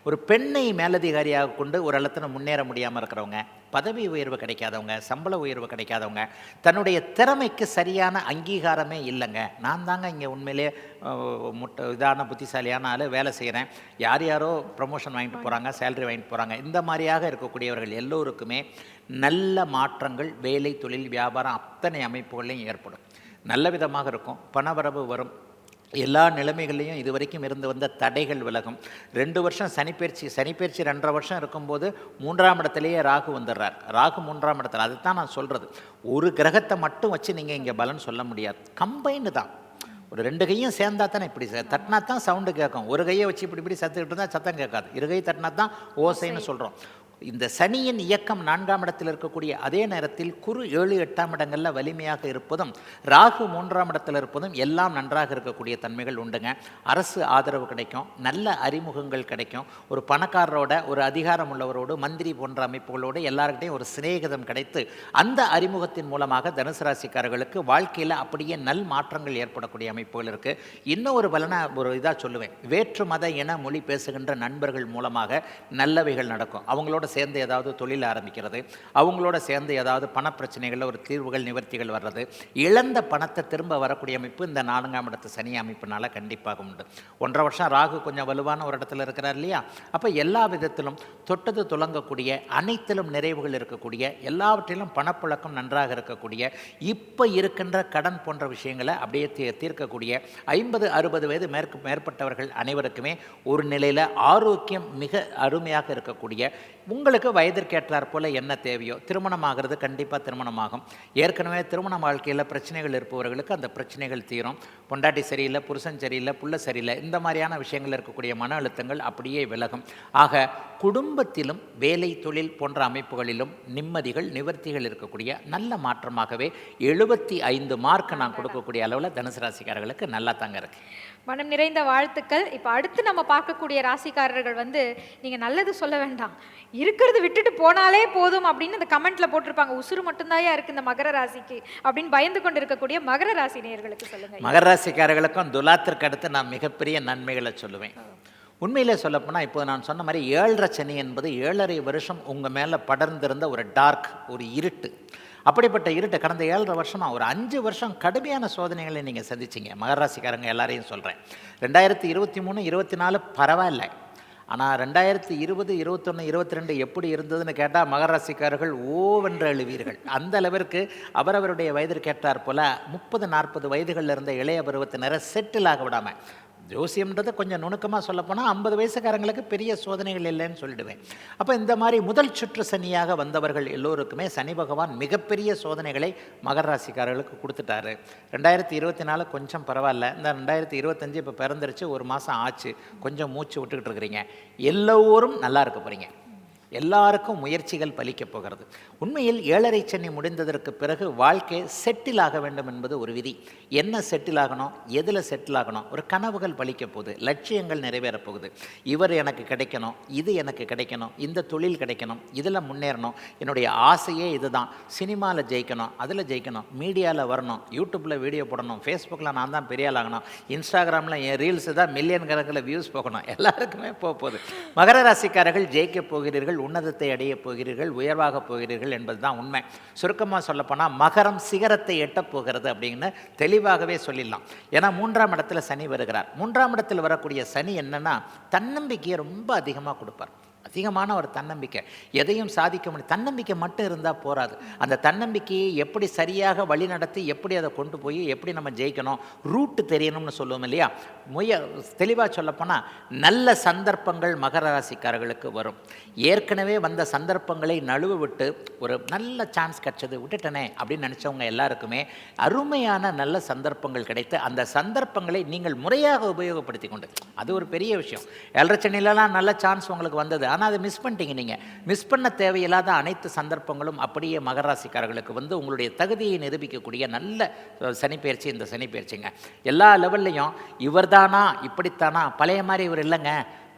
ஒரு பெண்ணை மேலதிகாரியாக கொண்டு ஒரு இடத்துல முன்னேற முடியாமல் இருக்கிறவங்க, பதவி உயர்வு கிடைக்காதவங்க, சம்பள உயர்வு கிடைக்காதவங்க, தன்னுடைய திறமைக்கு சரியான அங்கீகாரமே இல்லைங்க, நான் தாங்க இங்கே உண்மையிலே இதான புத்திசாலியான ஆள், வேலை செய்கிறேன், யாரோ ப்ரமோஷன் வாங்கிட்டு போகிறாங்க, சேலரி வாங்கிட்டு போகிறாங்க, இந்த மாதிரியாக இருக்கக்கூடியவர்கள் எல்லோருக்குமே நல்ல மாற்றங்கள் வேலை, தொழில், வியாபாரம் அத்தனை அமைப்புகளையும் ஏற்படும். நல்ல விதமாக இருக்கும். பணவரவு வரும். எல்லா நிலைமைகள்லையும் இது வரைக்கும் இருந்து வந்த தடைகள் விலகும். 2 வருஷம் சனிப்பெயர்ச்சி 2.5 வருஷம் இருக்கும்போது 3ஆம் இடத்துலையே ராகு வந்துடுறார். ராகு 3ஆம் இடத்துல. அதுதான் நான் சொல்கிறது, ஒரு கிரகத்தை மட்டும் வச்சு நீங்கள் இங்கே பலன் சொல்ல முடியாது, கம்பைண்டு தான். ஒரு 2 கையும் சேர்ந்தா தானே, இப்படி தட்டினா தான் சவுண்டு கேட்கும். ஒரு கையை வச்சு இப்படி சத்துக்கிட்டு இருந்தால் சத்தம் கேட்காது. 2 கை தட்டினா தான் ஓசைன்னு சொல்கிறோம். இந்த சனியின் இயக்கம் 4ஆம் இடத்தில் இருக்கக்கூடிய அதே நேரத்தில் குரு 7, 8ஆம் இடங்களில் வலிமையாக இருப்பதும் ராகு 3ஆம் இடத்தில் இருப்பதும் எல்லாம் நன்றாக இருக்கக்கூடிய தன்மைகள் உண்டுங்க. அரசு ஆதரவு கிடைக்கும், நல்ல அறிமுகங்கள் கிடைக்கும். ஒரு பணக்காரரோட, ஒரு அதிகாரம் உள்ளவரோடு, மந்திரி போன்ற அமைப்புகளோடு எல்லாருக்கிட்டையும் ஒரு சிநேகிதம் கிடைத்து அந்த அறிமுகத்தின் மூலமாக தனுசு ராசிக்காரர்களுக்கு வாழ்க்கையில் அப்படியே நல் மாற்றங்கள் ஏற்படக்கூடிய அமைப்புகள் இருக்குது. இன்னும் ஒரு பலனை ஒரு இதாக சொல்லுவேன், வேற்று மத இன மொழி பேசுகின்ற நண்பர்கள் மூலமாக நல்லவைகள் நடக்கும். அவங்களோட சேர்ந்து ஏதாவது தொழில் ஆரம்பிக்கிறது, அவங்களோட சேர்ந்து ஏதாவது பணப்பிரச்சனைகளில் ஒரு தீர்வுகள் நிவர்த்திகள் வர்றது, இழந்த பணத்தை திரும்ப வரக்கூடிய அமைப்பு இந்த 4ஆம் இடத்து சனி அமைப்புனால கண்டிப்பாக உண்டு. 1.5 வருஷம் ராகு கொஞ்சம் வலுவான ஒரு இடத்துல இருக்கிறார் இல்லையா? அப்போ எல்லா விதத்திலும் தொட்டது துலங்கக்கூடிய, அனைத்திலும் நிறைவுகள் இருக்கக்கூடிய, எல்லாவற்றிலும் பணப்புழக்கம் நன்றாக இருக்கக்கூடிய, இப்போ இருக்கின்ற கடன் போன்ற விஷயங்களை அப்படியே தீர்க்கக்கூடிய 50-60 வயது மேற்பட்டவர்கள் அனைவருக்குமே ஒரு நிலையில் ஆரோக்கியம் மிக அருமையாக இருக்கக்கூடிய, உங்களுக்கு வயதிற்கேற்றார் போல் என்ன தேவையோ திருமணம் ஆகிறது, கண்டிப்பாக திருமணமாகும். ஏற்கனவே திருமண வாழ்க்கையில் பிரச்சனைகள் இருப்பவர்களுக்கு அந்த பிரச்சனைகள் தீரும். பொண்டாட்டி சரியில்லை, புருஷன் சரியில்லை, புள்ள சரியில்லை, இந்த மாதிரியான விஷயங்கள் இருக்கக்கூடிய மன அழுத்தங்கள் அப்படியே விலகும். ஆக குடும்பத்திலும் வேலை தொழில் போன்ற அமைப்புகளிலும் நிம்மதிகள் நிவர்த்திகள் இருக்கக்கூடிய நல்ல மாற்றமாகவே 75 மார்க் நான் கொடுக்கக்கூடிய அளவில் தனுசு ராசிக்காரர்களுக்கு நல்லா தாங்க இருக்கு. மனம் நிறைந்த வாழ்த்துக்கள். இப்போ அடுத்து நம்ம பார்க்கக்கூடிய ராசிக்காரர்கள் வந்து நீங்கள் நல்லது சொல்ல வேண்டாம், இருக்கிறது விட்டுட்டு போனாலே போதும் அப்படின்னு இந்த கமெண்ட்ல போட்டிருப்பாங்க. உசுறு மட்டும்தாயா இருக்கு இந்த மகர ராசிக்கு அப்படின்னு பயந்து கொண்டு இருக்கக்கூடிய மகர ராசி நேயர்களுக்கு சொல்லுங்க. மகர ராசிக்காரர்களுக்கும் துலாத்திற்கு அடுத்து நான் மிகப்பெரிய நன்மைகளை சொல்லுவேன். உண்மையிலே சொல்லப்போனால் இப்போ நான் சொன்ன மாதிரி 7.5 சனி என்பது 7.5 வருஷம் உங்கள் மேலே படர்ந்திருந்த ஒரு டார்க், ஒரு இருட்டு. அப்படிப்பட்ட இருட்டு கடந்த 7.5 வருஷமாக ஒரு 5 வருஷம் கடுமையான சோதனைகளை நீங்கள் சந்திச்சிங்க. மகர ராசிக்காரங்க எல்லாரையும் சொல்கிறேன். 2023, 24 பரவாயில்லை. ஆனால் 2020, 21, 22 எப்படி இருந்ததுன்னு கேட்டால் மகர ராசிக்காரர்கள் ஓவென்று எழுவீர்கள். அந்த அளவிற்கு அவரவருடைய வயதிற்கேற்றார் போல் 30-40 வயதுகளில் இருந்த இளைய பருவத்தினரை செட்டில் ஆக விடாமல், ஜோசியம்ன்றதை கொஞ்சம் நுணுக்கமாக சொல்லப்போனால் 50 வயசுக்காரங்களுக்கு பெரிய சோதனைகள் இல்லைன்னு சொல்லிடுவேன். அப்போ இந்த மாதிரி முதல் சுற்று சனியாக வந்தவர்கள் எல்லோருக்குமே சனி பகவான் மிகப்பெரிய சோதனைகளை மகர ராசிக்காரர்களுக்கு கொடுத்துட்டாரு. 2024 கொஞ்சம் பரவாயில்ல. இந்த 2025 இப்போ பிறந்துருச்சு, 1 மாதம் ஆச்சு, கொஞ்சம் மூச்சு விட்டுக்கிட்டு இருக்கிறீங்க. எல்லோரும் நல்லா இருக்க போகிறீங்க. எல்லாருக்கும் முயற்சிகள் பலிக்கப் போகிறது. உண்மையில் 7.5 சனி முடிந்ததற்கு பிறகு வாழ்க்கை செட்டில் ஆக வேண்டும் என்பது ஒரு விதி. என்ன செட்டில் ஆகணும், எதில் செட்டில் ஆகணும், ஒரு கனவுகள் பலிக்க போகுது, லட்சியங்கள் நிறைவேறப் போகுது. இவர் எனக்கு கிடைக்கணும், இது எனக்கு கிடைக்கணும், இந்த தொழில் கிடைக்கணும், இதில் முன்னேறணும், என்னுடைய ஆசையே இதுதான், சினிமாவில் ஜெயிக்கணும், அதில் ஜெயிக்கணும், மீடியாவில் வரணும், யூடியூப்பில் வீடியோ போடணும், ஃபேஸ்புக்கில் நான் தான் பெரிய ஆள் ஆகணும், இன்ஸ்டாகிராமில் என் ரீல்ஸு தான் மில்லியன் கணக்கில் வியூஸ் போகணும், எல்லாருக்குமே போகுது. மகர ராசிக்காரர்கள் ஜெயிக்கப் போகிறீர்கள், உன்னதத்தை அடைய போகிறீர்கள், உயர்வாக போகிறீர்கள் என்பது தான் உண்மை. சுருக்கமாக சொல்லப்போனால் மகரம் சிகரத்தை எட்டப் போகிறது அப்படின்னு தெளிவாகவே சொல்லிடலாம். ஏன்னா 3ஆம் இடத்துல சனி வருகிறார். 3ஆம் இடத்தில் வரக்கூடிய சனி என்னன்னா தன்னம்பிக்கையை ரொம்ப அதிகமாக கொடுப்பார். அதிகமான ஒரு தன்னம்பிக்கை, எதையும் சாதிக்க முடியும். தன்னம்பிக்கை மட்டும் இருந்தால் போராது. அந்த தன்னம்பிக்கையை எப்படி சரியாக வழி நடத்தி எப்படி அதை கொண்டு போய் எப்படி நம்ம ஜெயிக்கணும், ரூட்டு தெரியணும்னு சொல்லுவோம் இல்லையா? தெளிவாக சொல்லப்போனால் நல்ல சந்தர்ப்பங்கள் மகர ராசிக்காரர்களுக்கு வரும். ஏற்கனவே வந்த சந்தர்ப்பங்களை நழுவு விட்டு ஒரு நல்ல சான்ஸ் கிடச்சது விட்டுட்டனே அப்படின்னு நினச்சவங்க எல்லாருக்குமே அருமையான நல்ல சந்தர்ப்பங்கள் கிடைத்து அந்த சந்தர்ப்பங்களை நீங்கள் முறையாக உபயோகப்படுத்தி கொண்டு, அது ஒரு பெரிய விஷயம். 7.5 சனிலலாம் நல்ல சான்ஸ் உங்களுக்கு வந்தது, ஆனால் அதை மிஸ் பண்ணிட்டீங்க. நீங்கள் மிஸ் பண்ண தேவையில்லாத அனைத்து சந்தர்ப்பங்களும் அப்படியே மகராசிக்காரர்களுக்கு வந்து உங்களுடைய தகுதியை நிரூபிக்கக்கூடிய நல்ல சனிப்பெயர்ச்சி இந்த சனிப்பெயர்ச்சிங்க. எல்லா லெவல்லையும் இவர் தானா இப்படித்தானா, பழைய மாதிரி இவர் இல்லைங்க,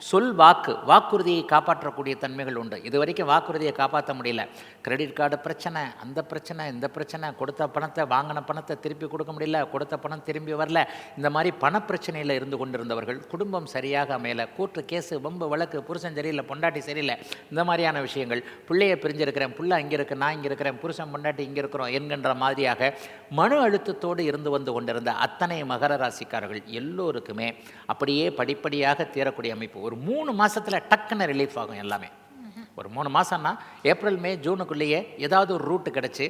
சொல் வாக்குறுதியை காப்பாற்றக்கூடிய தன்மைகள் உண்டு. இது வரைக்கும் வாக்குறுதியை காப்பாற்ற முடியல. கிரெடிட் கார்டு பிரச்சனை, அந்த பிரச்சனை, இந்த பிரச்சனை, கொடுத்த பணத்தை வாங்கின பணத்தை திருப்பி கொடுக்க முடியல, கொடுத்த பணம் திரும்பி வரல, இந்த மாதிரி பணப்பிரச்சனையில் இருந்து கொண்டிருந்தவர்கள் குடும்பம் சரியாக அமையலை, கோர்ட்டு கேஸு வம்பு வழக்கு, புருஷன் சரியில்லை, பொண்டாட்டி சரியில்லை, இந்த மாதிரியான விஷயங்கள், பிள்ளையை பிரிஞ்சிருக்கிறேன், புள்ள இங்கே இருக்கு, நான் இங்கே இருக்கிறேன், புருஷன் பொண்டாட்டி இங்கே இருக்கிறோம் என்கின்ற மாதிரியாக மன அழுத்தத்தோடு இருந்து வந்து கொண்டிருந்த அத்தனை மகர ராசிக்காரர்கள் எல்லோருக்குமே அப்படியே படிப்படியாக தீரக்கூடிய அமைப்பு. ஒரு 3 மாதத்தில் டக்குன்னு ரிலீஃப் ஆகும் எல்லாமே. ஒரு 3 மாதம்னா ஏப்ரல் மே ஜூனுக்குள்ளேயே ஏதாவது ஒரு ரூட்டு கிடச்சி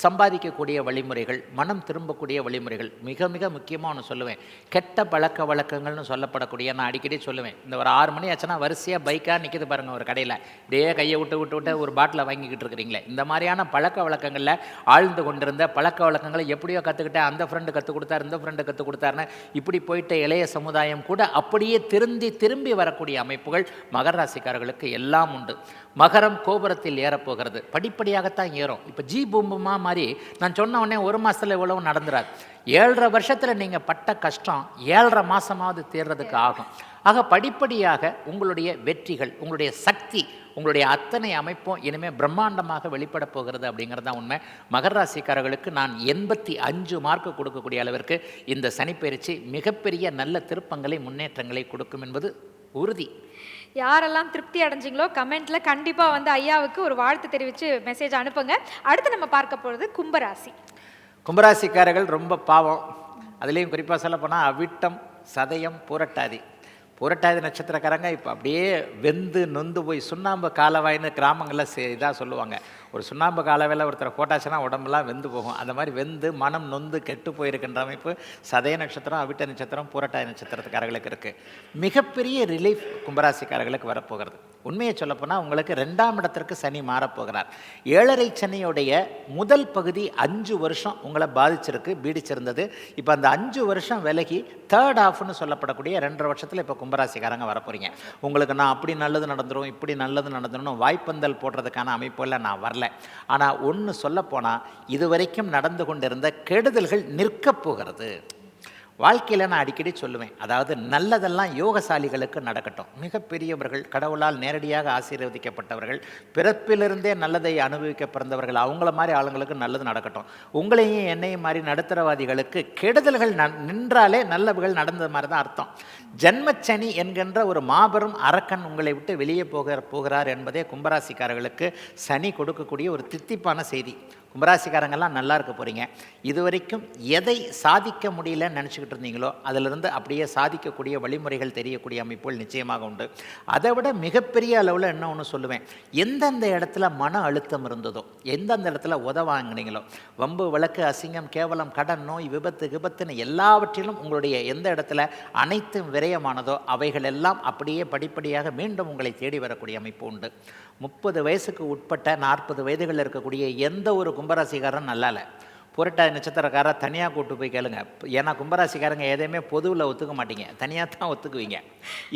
சம்பாதிக்கக்கூடிய வழிமுறைகள், மனம் திரும்பக்கூடிய வழிமுறைகள். மிக மிக முக்கியமாக ஒன்று சொல்லுவேன், கெட்ட பழக்க வழக்கங்கள்னு சொல்லப்படக்கூடிய, நான் அடிக்கடி சொல்லுவேன், இந்த ஒரு 6 மணி ஆச்சுன்னா வரிசையாக பைக்காக நிற்கிது பாருங்கள் ஒரு கடையில், இப்படியே கையை விட்டு ஒரு பாட்டில் வாங்கிக்கிட்டு இருக்கிறீங்களே, இந்த மாதிரியான பழக்க வழக்கங்களில் ஆழ்ந்து கொண்டிருந்த பழக்க வழக்கங்களை எப்படியோ கற்றுக்கிட்டேன், அந்த ஃப்ரெண்டு கற்றுக் கொடுத்தார், இந்த ஃப்ரெண்டு கற்றுக் கொடுத்தாருன்னு இப்படி போயிட்ட இளைய சமுதாயம் கூட அப்படியே திரும்பி வரக்கூடிய அமைப்புகள் மகர ராசிக்காரர்களுக்கு எல்லாம் உண்டு. மகரம் கோபுரத்தில் ஏறப்போகிறது, படிப்படியாகத்தான் ஏறும். இப்போ ஜி பூம்புமா மாதிரி நான் சொன்ன உடனே 1 மாதத்தில் இவ்வளவு நடந்துடாது. 7.5 வருஷத்தில் நீங்கள் பட்ட கஷ்டம் 7.5 மாதமாவது தீர்றதுக்கு ஆகும். ஆக படிப்படியாக உங்களுடைய வெற்றிகள், உங்களுடைய சக்தி, உங்களுடைய அத்தனை அமைப்பும் இனிமேல் பிரம்மாண்டமாக வெளிப்பட போகிறது அப்படிங்கிறது தான் உண்மை. மகர ராசிக்காரர்களுக்கு நான் 85 மார்க்கு கொடுக்கக்கூடிய அளவிற்கு இந்த சனிப்பெயர்ச்சி மிகப்பெரிய நல்ல திருப்பங்களை, முன்னேற்றங்களை கொடுக்கும் என்பது உறுதி. யாரெல்லாம் திருப்தி அடைஞ்சிங்களோ கமெண்ட்ல கண்டிப்பாக வந்து ஐயாவுக்கு ஒரு வாழ்த்து தெரிவித்து மெசேஜ் அனுப்புங்க. அடுத்து நம்ம பார்க்க போகிறது கும்பராசி. கும்பராசிக்காரர்கள் ரொம்ப பாவம். அதுலேயும் குறிப்பாக சொல்ல போனால் அவிட்டம், சதயம், பூரட்டாதி நட்சத்திரக்காரங்க இப்போ அப்படியே வெந்து நொந்து போய் சுண்ணாம்பு காலவாயின்னு கிராமங்களில் இதாக சொல்லுவாங்க. ஒரு சுண்ணாம்பு காலவையில் ஒருத்தரை போட்டாச்சுன்னா உடம்புலாம் வெந்து போகும். அந்த மாதிரி வெந்து மனம் நொந்து கெட்டு போயிருக்கின்ற அமைப்பு சதய நட்சத்திரம், அவிட்ட நட்சத்திரம், பூரட்டாதி நட்சத்திரத்துக்காரர்களுக்கு இருக்குது. மிகப்பெரிய ரிலீஃப் கும்பராசிக்காரர்களுக்கு வரப்போகிறது. உண்மையை சொல்லப்போனால் உங்களுக்கு 2ஆம் இடத்திற்கு சனி மாறப்போகிறார். 7.5 சனியுடைய முதல் பகுதி 5 வருஷம் உங்களை பாதிச்சிருக்கு, பீடிச்சிருந்தது. இப்போ அந்த 5 வருஷம் விலகி 3rd halfன்னு சொல்லப்படக்கூடிய 2.5 வருஷத்தில் இப்போ கும்பராசிக்காரங்க வரப்போறீங்க. உங்களுக்கு நான் அப்படி நல்லது நடந்துடும், இப்படி நல்லது நடந்துடும் வாய்ப்பந்தல் போடுறதுக்கான அமைப்புகளில் நான் வரல. ஆனால் ஒன்று சொல்லப்போனால் இதுவரைக்கும் நடந்து கொண்டிருந்த கெடுதல்கள் நிற்கப் போகிறது. வாழ்க்கையில் நான் அடிக்கடி சொல்லுவேன், அதாவது நல்லதெல்லாம் யோகசாலிகளுக்கு நடக்கட்டும். மிகப்பெரியவர்கள், கடவுளால் நேரடியாக ஆசீர்வதிக்கப்பட்டவர்கள், பிறப்பிலிருந்தே நல்லதை அனுபவிக்க பிறந்தவர்கள், அவங்கள மாதிரி ஆளுங்களுக்கு நல்லது நடக்கட்டும். உங்களையும் என்னையும் மாதிரி நடுத்தரவாதிகளுக்கு கெடுதல்கள் நின்றாலே நல்லவுகள் நடந்தது மாதிரி தான் அர்த்தம். ஜன்மச்சனி என்கின்ற ஒரு மாபெரும் அரக்கன் உங்களை விட்டு வெளியே போகிறார் என்பதே கும்பராசிக்காரர்களுக்கு சனி கொடுக்கக்கூடிய ஒரு தித்திப்பான செய்தி. கும்பராசிக்காரங்கெல்லாம் நல்லா இருக்க போகிறீங்க. இதுவரைக்கும் எதை சாதிக்க முடியலன்னு நினச்சிக்கிட்டு இருந்தீங்களோ அதிலிருந்து அப்படியே சாதிக்கக்கூடிய வழிமுறைகள் தெரியக்கூடிய அமைப்புகள் நிச்சயமாக உண்டு. அதை விட மிகப்பெரிய அளவில் என்ன ஒன்று சொல்லுவேன், எந்தெந்த இடத்துல மன அழுத்தம் இருந்ததோ, எந்தெந்த இடத்துல உதவாங்கினீங்களோ, வம்பு, வழக்கு, அசிங்கம், கேவலம், கடன், நோய், விபத்துன்னு எல்லாவற்றிலும் உங்களுடைய எந்த இடத்துல அனைத்தும் விரயமானதோ அவைகள் எல்லாம் அப்படியே படிப்படியாக மீண்டும் உங்களை தேடி வரக்கூடிய அமைப்பு உண்டு. 30 வயசுக்கு உட்பட்ட 40 வயதுகளில் இருக்கக்கூடிய எந்த ஒரு கும்பராசிக்காரன் நல்லா இல்லை. புரட்டாதி நட்சத்திரக்காரர் தனியாக கூட்டு போய் கேளுங்க. ஏன்னா கும்பராசிக்காரங்க எதையுமே பொதுவில் ஒத்துக்க மாட்டீங்க, தனியாக தான் ஒத்துக்குவீங்க.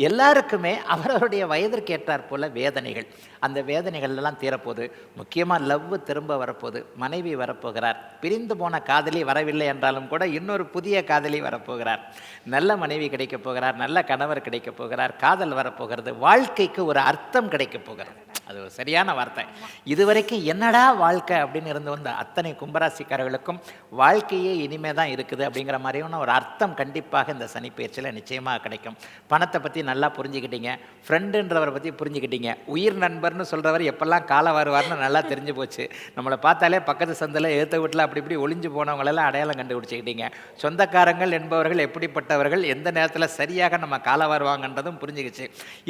எல்லாருக்குமே அவரவருடைய வயதிற்கு ஏற்றாற் போல் வேதனைகள், அந்த வேதனைகள்லாம் தீரப்போகுது. முக்கியமாக லவ் திரும்ப வரப்போகுது, மனைவி வரப்போகிறார், பிரிந்து போன காதலி வரவில்லை என்றாலும் கூட இன்னொரு புதிய காதலி வரப்போகிறார், நல்ல மனைவி கிடைக்கப் போகிறார், நல்ல கணவர் கிடைக்கப் போகிறார், காதல் வரப்போகிறது, வாழ்க்கைக்கு ஒரு அர்த்தம் கிடைக்கப் போகிறது. அது ஒரு சரியான வார்த்தை. இதுவரைக்கும் என்னடா வாழ்க்கை அப்படின்னு இருந்து வந்த அத்தனை கும்பராசிக்காரர்களுக்கும் வாழ்க்கையே இனிமே தான் இருக்குது அப்படிங்கிற மாதிரியான ஒரு அர்த்தம் கண்டிப்பாக இந்த சனிப்பெயர்ச்சியில் நிச்சயமாக கிடைக்கும். பணத்தை பற்றி நல்லா புரிஞ்சுக்கிட்டீங்க, ஃப்ரெண்டுன்றவரை பற்றி புரிஞ்சுக்கிட்டீங்க, உயிர் நண்பர்னு சொல்கிறவர் எப்பெல்லாம் காலம் வருவார்னு நல்லா தெரிஞ்சு போச்சு. நம்மளை பார்த்தாலே பக்கத்து சந்தில் எழுத்த வீட்டில் அப்படி இப்படி ஒளிஞ்சு போனவங்களெல்லாம் அடையாளம் கண்டுபிடிச்சிக்கிட்டீங்க. சொந்தக்காரங்கள் என்பவர்கள் எப்படிப்பட்டவர்கள், எந்த நேரத்தில் சரியாக நம்ம காலம் வருவாங்கன்றதும் புரிஞ்சுக்கிச்சு.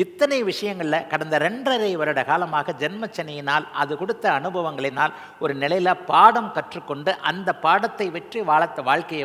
இத்தனை விஷயங்களில் கடந்த 2.5 வருட காலமாக ஜென்மச்சனியினால் அது கொடுத்த அனுபவங்களினால் ஒரு நிலையில் பாடம் கற்றுக்கொண்டு அந்த பாடத்தை வெற்றி வாழ்க்கையை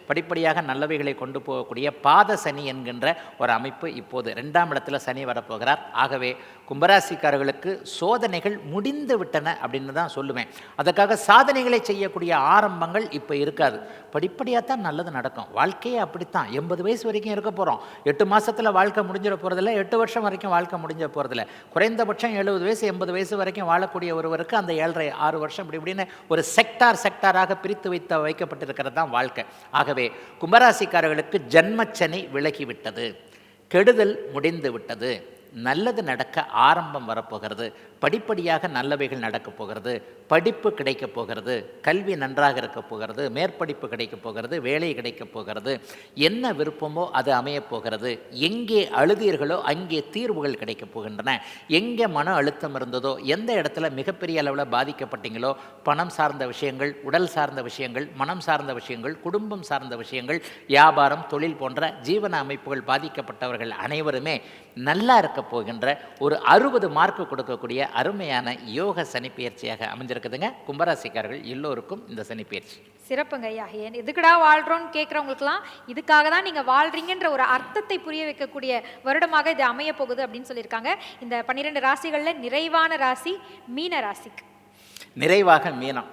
படிப்படியாக நல்லவைகளை கொண்டு போகக்கூடிய பாத சனி என்கின்ற ஒரு அமைப்பு இப்போது 2ஆம் இடத்துல சனி வரப்போகிறார். ஆகவே கும்பராசிக்காரர்களுக்கு சோதனைகள் முடிந்து விட்டன அப்படின்னு தான் சொல்லுவேன். அதுக்காக சாதனைகளை செய்யக்கூடிய ஆரம்பங்கள் இப்போ இருக்காது. படிப்படியாக தான் நல்லது நடக்கும். வாழ்க்கையே அப்படித்தான். 80 வயசு வரைக்கும் இருக்க போகிறோம். 8 மாதத்தில் வாழ்க்கை முடிஞ்சிட போகிறதில்ல, 8 வருஷம் வரைக்கும் வாழ்க்கை முடிஞ்ச போகிறதில்ல. குறைந்தபட்சம் 70 வயசு 80 வயசு வரைக்கும் வாழக்கூடிய ஒருவருக்கு அந்த 7.5 6 வருஷம் இப்படின்னு ஒரு செக்டாராக பிரித்து வைக்கப்பட்டிருக்கிறது தான் வாழ்க்கை. ஆகவே கும்பராசிக்காரர்களுக்கு ஜன்மச்சனி விலகிவிட்டது, கெடுதல் முடிந்து விட்டது, நல்லது நடக்க ஆரம்பம் வரப்போகிறது, படிப்படியாக நல்லவைகள் நடக்கப் போகிறது, படிப்பு கிடைக்கப் போகிறது, கல்வி நன்றாக இருக்க போகிறது, மேற்படிப்பு கிடைக்கப் போகிறது, வேலை கிடைக்கப் போகிறது, என்ன விருப்பமோ அது அமையப் போகிறது, எங்கே அழுதீர்களோ அங்கே தீர்வுகள் கிடைக்கப் போகின்றன, எங்கே மன அழுத்தம் இருந்ததோ, எந்த இடத்துல மிகப்பெரிய அளவில் பாதிக்கப்பட்டீங்களோ, பணம் சார்ந்த விஷயங்கள், உடல் சார்ந்த விஷயங்கள், மனம் சார்ந்த விஷயங்கள், குடும்பம் சார்ந்த விஷயங்கள், வியாபாரம், தொழில் போன்ற ஜீவன அமைப்புகள் பாதிக்கப்பட்டவர்கள் அனைவருமே நல்லா இருக்க இருக்க போகின்ற ஒரு 60 மார்க்கு கொடுக்கக்கூடிய அருமையான யோக சனிப்பெயர்ச்சியாக அமைஞ்சிருக்குதுங்க. கும்பராசிக்காரர்கள் எல்லோருக்கும் இந்த சனிப்பெயர்ச்சி சிறப்புங்க ஐயா. ஏன் எதுக்குடா வாழ்கிறோன்னு கேட்குறவங்களுக்குலாம் இதுக்காக தான் நீங்கள் வாழ்கிறீங்கன்ற ஒரு அர்த்தத்தை புரிய வைக்கக்கூடிய வருடமாக இது அமைய போகுது அப்படின்னு சொல்லியிருக்காங்க. இந்த 12 ராசிகளில் நிறைவான ராசி மீன ராசிக்கு. நிறைவாக மீனம்.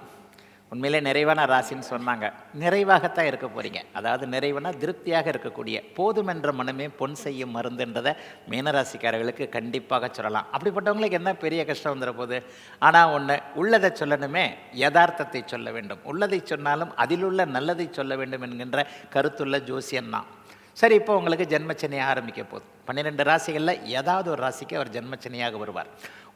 உண்மையிலே நிறைவான ராசின்னு சொன்னாங்க. நிறைவாகத்தான் இருக்க போகிறீங்க. அதாவது நிறைவுனா திருப்தியாக இருக்கக்கூடிய, போதுமென்ற மனமே பொன் செய்யும் மருந்துன்றதை மீனராசிக்காரர்களுக்கு கண்டிப்பாக சொல்லலாம். அப்படிப்பட்டவங்களுக்கு என்ன பெரிய கஷ்டம் வந்துட போகுது? ஆனால் ஒன்று, உள்ளதை சொல்லணுமே, யதார்த்தத்தை சொல்ல வேண்டும். உள்ளதை சொன்னாலும் அதிலுள்ள நல்லதை சொல்ல வேண்டும் என்கின்ற கருத்துள்ள ஜோசியன்தான். சரி, இப்போ உங்களுக்கு ஜென்மச்சனி ஆரம்பிக்க போகுது. 12 ராசிகளில் ஏதாவது ஒரு ராசிக்கு அவர் ஜென்மச்சனியாக வருவார்.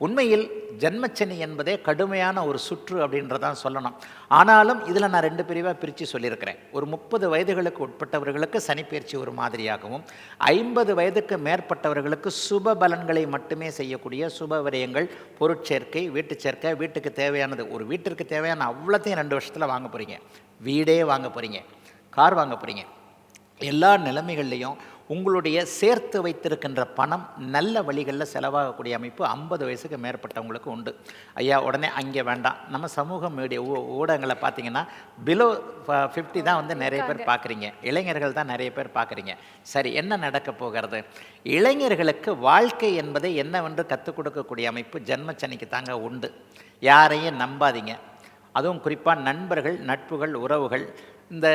உண்மையில் ஜென்மச்சனி என்பதே கடுமையான ஒரு சுற்று அப்படின்றதான் சொல்லணும். ஆனாலும் இதில் நான் 2 பிரிவாக பிரித்து சொல்லியிருக்கிறேன். ஒரு 30 வயதுகளுக்கு உட்பட்டவர்களுக்கு சனிப்பெயர்ச்சி ஒரு மாதிரியாகவும், 50 வயதுக்கு மேற்பட்டவர்களுக்கு சுப பலன்களை மட்டுமே செய்யக்கூடிய சுப விரயங்கள், பொருட்சேர்க்கை, வீட்டு சேர்க்கை, வீட்டுக்கு தேவையானது, ஒரு வீட்டிற்கு தேவையான அவ்வளோத்தையும் 2 வருஷத்தில் வாங்க போகிறீங்க. வீடே வாங்க போகிறீங்க, கார் வாங்க போகிறீங்க. எல்லா நிலைமைகள்லையும் உங்களுடைய சேர்த்து வைத்திருக்கின்ற பணம் நல்ல வழிகளில் செலவாகக்கூடிய அமைப்பு 50 வயசுக்கு மேற்பட்டவங்களுக்கு உண்டு. ஐயா உடனே அங்கே வேண்டாம். நம்ம சமூக மீடியா ஊடகங்களை பார்த்தீங்கன்னா பிலோ 50 தான் வந்து நிறைய பேர் பார்க்குறீங்க. இளைஞர்கள் தான் நிறைய பேர் பார்க்குறீங்க. சரி, என்ன நடக்க போகிறது? இளைஞர்களுக்கு வாழ்க்கை என்பதை என்னவென்று கற்றுக் கொடுக்கக்கூடிய அமைப்பு ஜென்மச்சனிக்கு தாங்க உண்டு. யாரையும் நம்பாதீங்க. அதுவும் குறிப்பாக நண்பர்கள், நட்புகள், உறவுகள், இந்த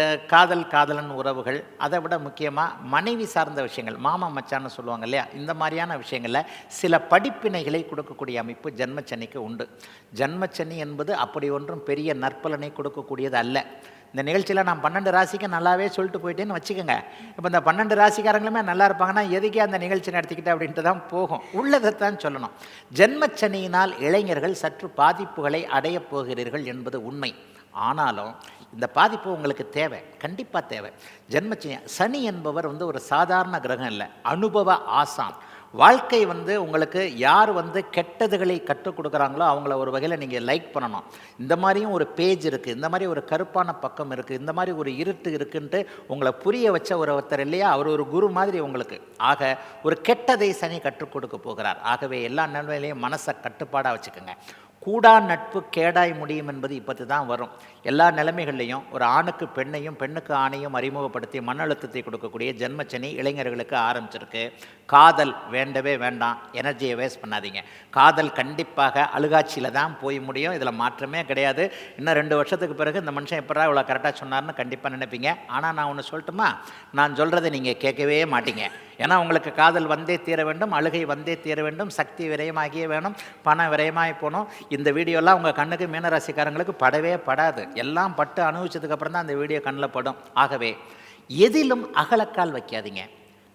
காதலன் உறவுகள், அதை விட முக்கியமாக மனைவி சார்ந்த விஷயங்கள், மாமா மச்சான்னு சொல்லுவாங்க இல்லையா, இந்த மாதிரியான விஷயங்களில் சில படிப்பினைகளை கொடுக்கக்கூடிய அமைப்பு ஜென்மச்சனிக்கு உண்டு. ஜென்மச்சனி என்பது அப்படி ஒன்றும் பெரிய நற்பலனை கொடுக்கக்கூடியது அல்ல. இந்த நிகழ்ச்சியில் நான் 12 ராசிக்கு நல்லாவே சொல்லிட்டு போயிட்டேன்னு வச்சுக்கோங்க. இப்போ இந்த 12 ராசிக்காரங்களுமே நல்லா இருப்பாங்கன்னா எதுக்கே அந்த நிகழ்ச்சி நடத்திக்கிட்டு அப்படின்ட்டு தான் போகும். உள்ளதைத்தான் சொல்லணும். ஜென்மச்சனியினால் இளைஞர்கள் சற்று பாதிப்புகளை அடையப் போகிறீர்கள் என்பது உண்மை. ஆனாலும் இந்த பாதிப்பு உங்களுக்கு தேவை, கண்டிப்பாக தேவை. சனி என்பவர் வந்து ஒரு சாதாரண கிரகம் இல்லை, அனுபவ ஆசான். வாழ்க்கை வந்து உங்களுக்கு யார் வந்து கெட்டதுகளை கற்றுக் கொடுக்குறாங்களோ அவங்கள ஒரு வகையில் நீங்கள் லைக் பண்ணணும். இந்த மாதிரியும் ஒரு பேஜ் இருக்குது, இந்த மாதிரி ஒரு கருப்பான பக்கம் இருக்குது, இந்த மாதிரி ஒரு இருட்டு இருக்குன்ட்டு உங்களை புரிய வச்ச ஒருத்தர் இல்லையா, அவர் ஒரு குரு மாதிரி உங்களுக்கு. ஆக ஒரு கெட்டதை சனி கற்றுக் கொடுக்க போகிறார். ஆகவே எல்லா நிலைமையிலையும் மனசை கட்டுப்பாடாக வச்சுக்கோங்க. கூடா நட்பு கேடாய் முடியும் என்பது இப்போது தான் வரும். எல்லா நிலைமைகள்லையும் ஒரு ஆணுக்கு பெண்ணையும், பெண்ணுக்கு ஆணையும் அறிமுகப்படுத்தி மன அழுத்தத்தை கொடுக்கக்கூடிய ஜென்மச்சனி இளைஞர்களுக்கு ஆரம்பிச்சிருக்கு. காதல் வேண்டவே வேண்டாம், எனர்ஜியை வேஸ்ட் பண்ணாதீங்க. காதல் கண்டிப்பாக அழுகாட்சியில் தான் போய் முடியும், இதில் மாற்றமே கிடையாது. இன்னும் 2 வருஷத்துக்கு பிறகு இந்த மனுஷன் எப்படா இவ்வளோ கரெக்டாக சொன்னார்னு கண்டிப்பாக நினைப்பீங்க. ஆனால் நான் ஒன்று சொல்லட்டுமா, நான் சொல்கிறத நீங்கள் கேட்கவே மாட்டீங்க. ஏன்னா உங்களுக்கு காதல் வந்தே தீர வேண்டும், அழுகை வந்தே தீர வேண்டும், சக்தி விரயமாகியே வேணும், பணம் விரயமாகி போகணும். இந்த வீடியோலாம் உங்கள் கண்ணுக்கு மீனராசிக்காரங்களுக்கு படவே படாது. எல்லாம் பட்டு அனுபவிச்சதுக்கப்புறம் தான் அந்த வீடியோ கண்ணில் படும். ஆகவே எதிலும் அகலக்கால் வைக்காதீங்க.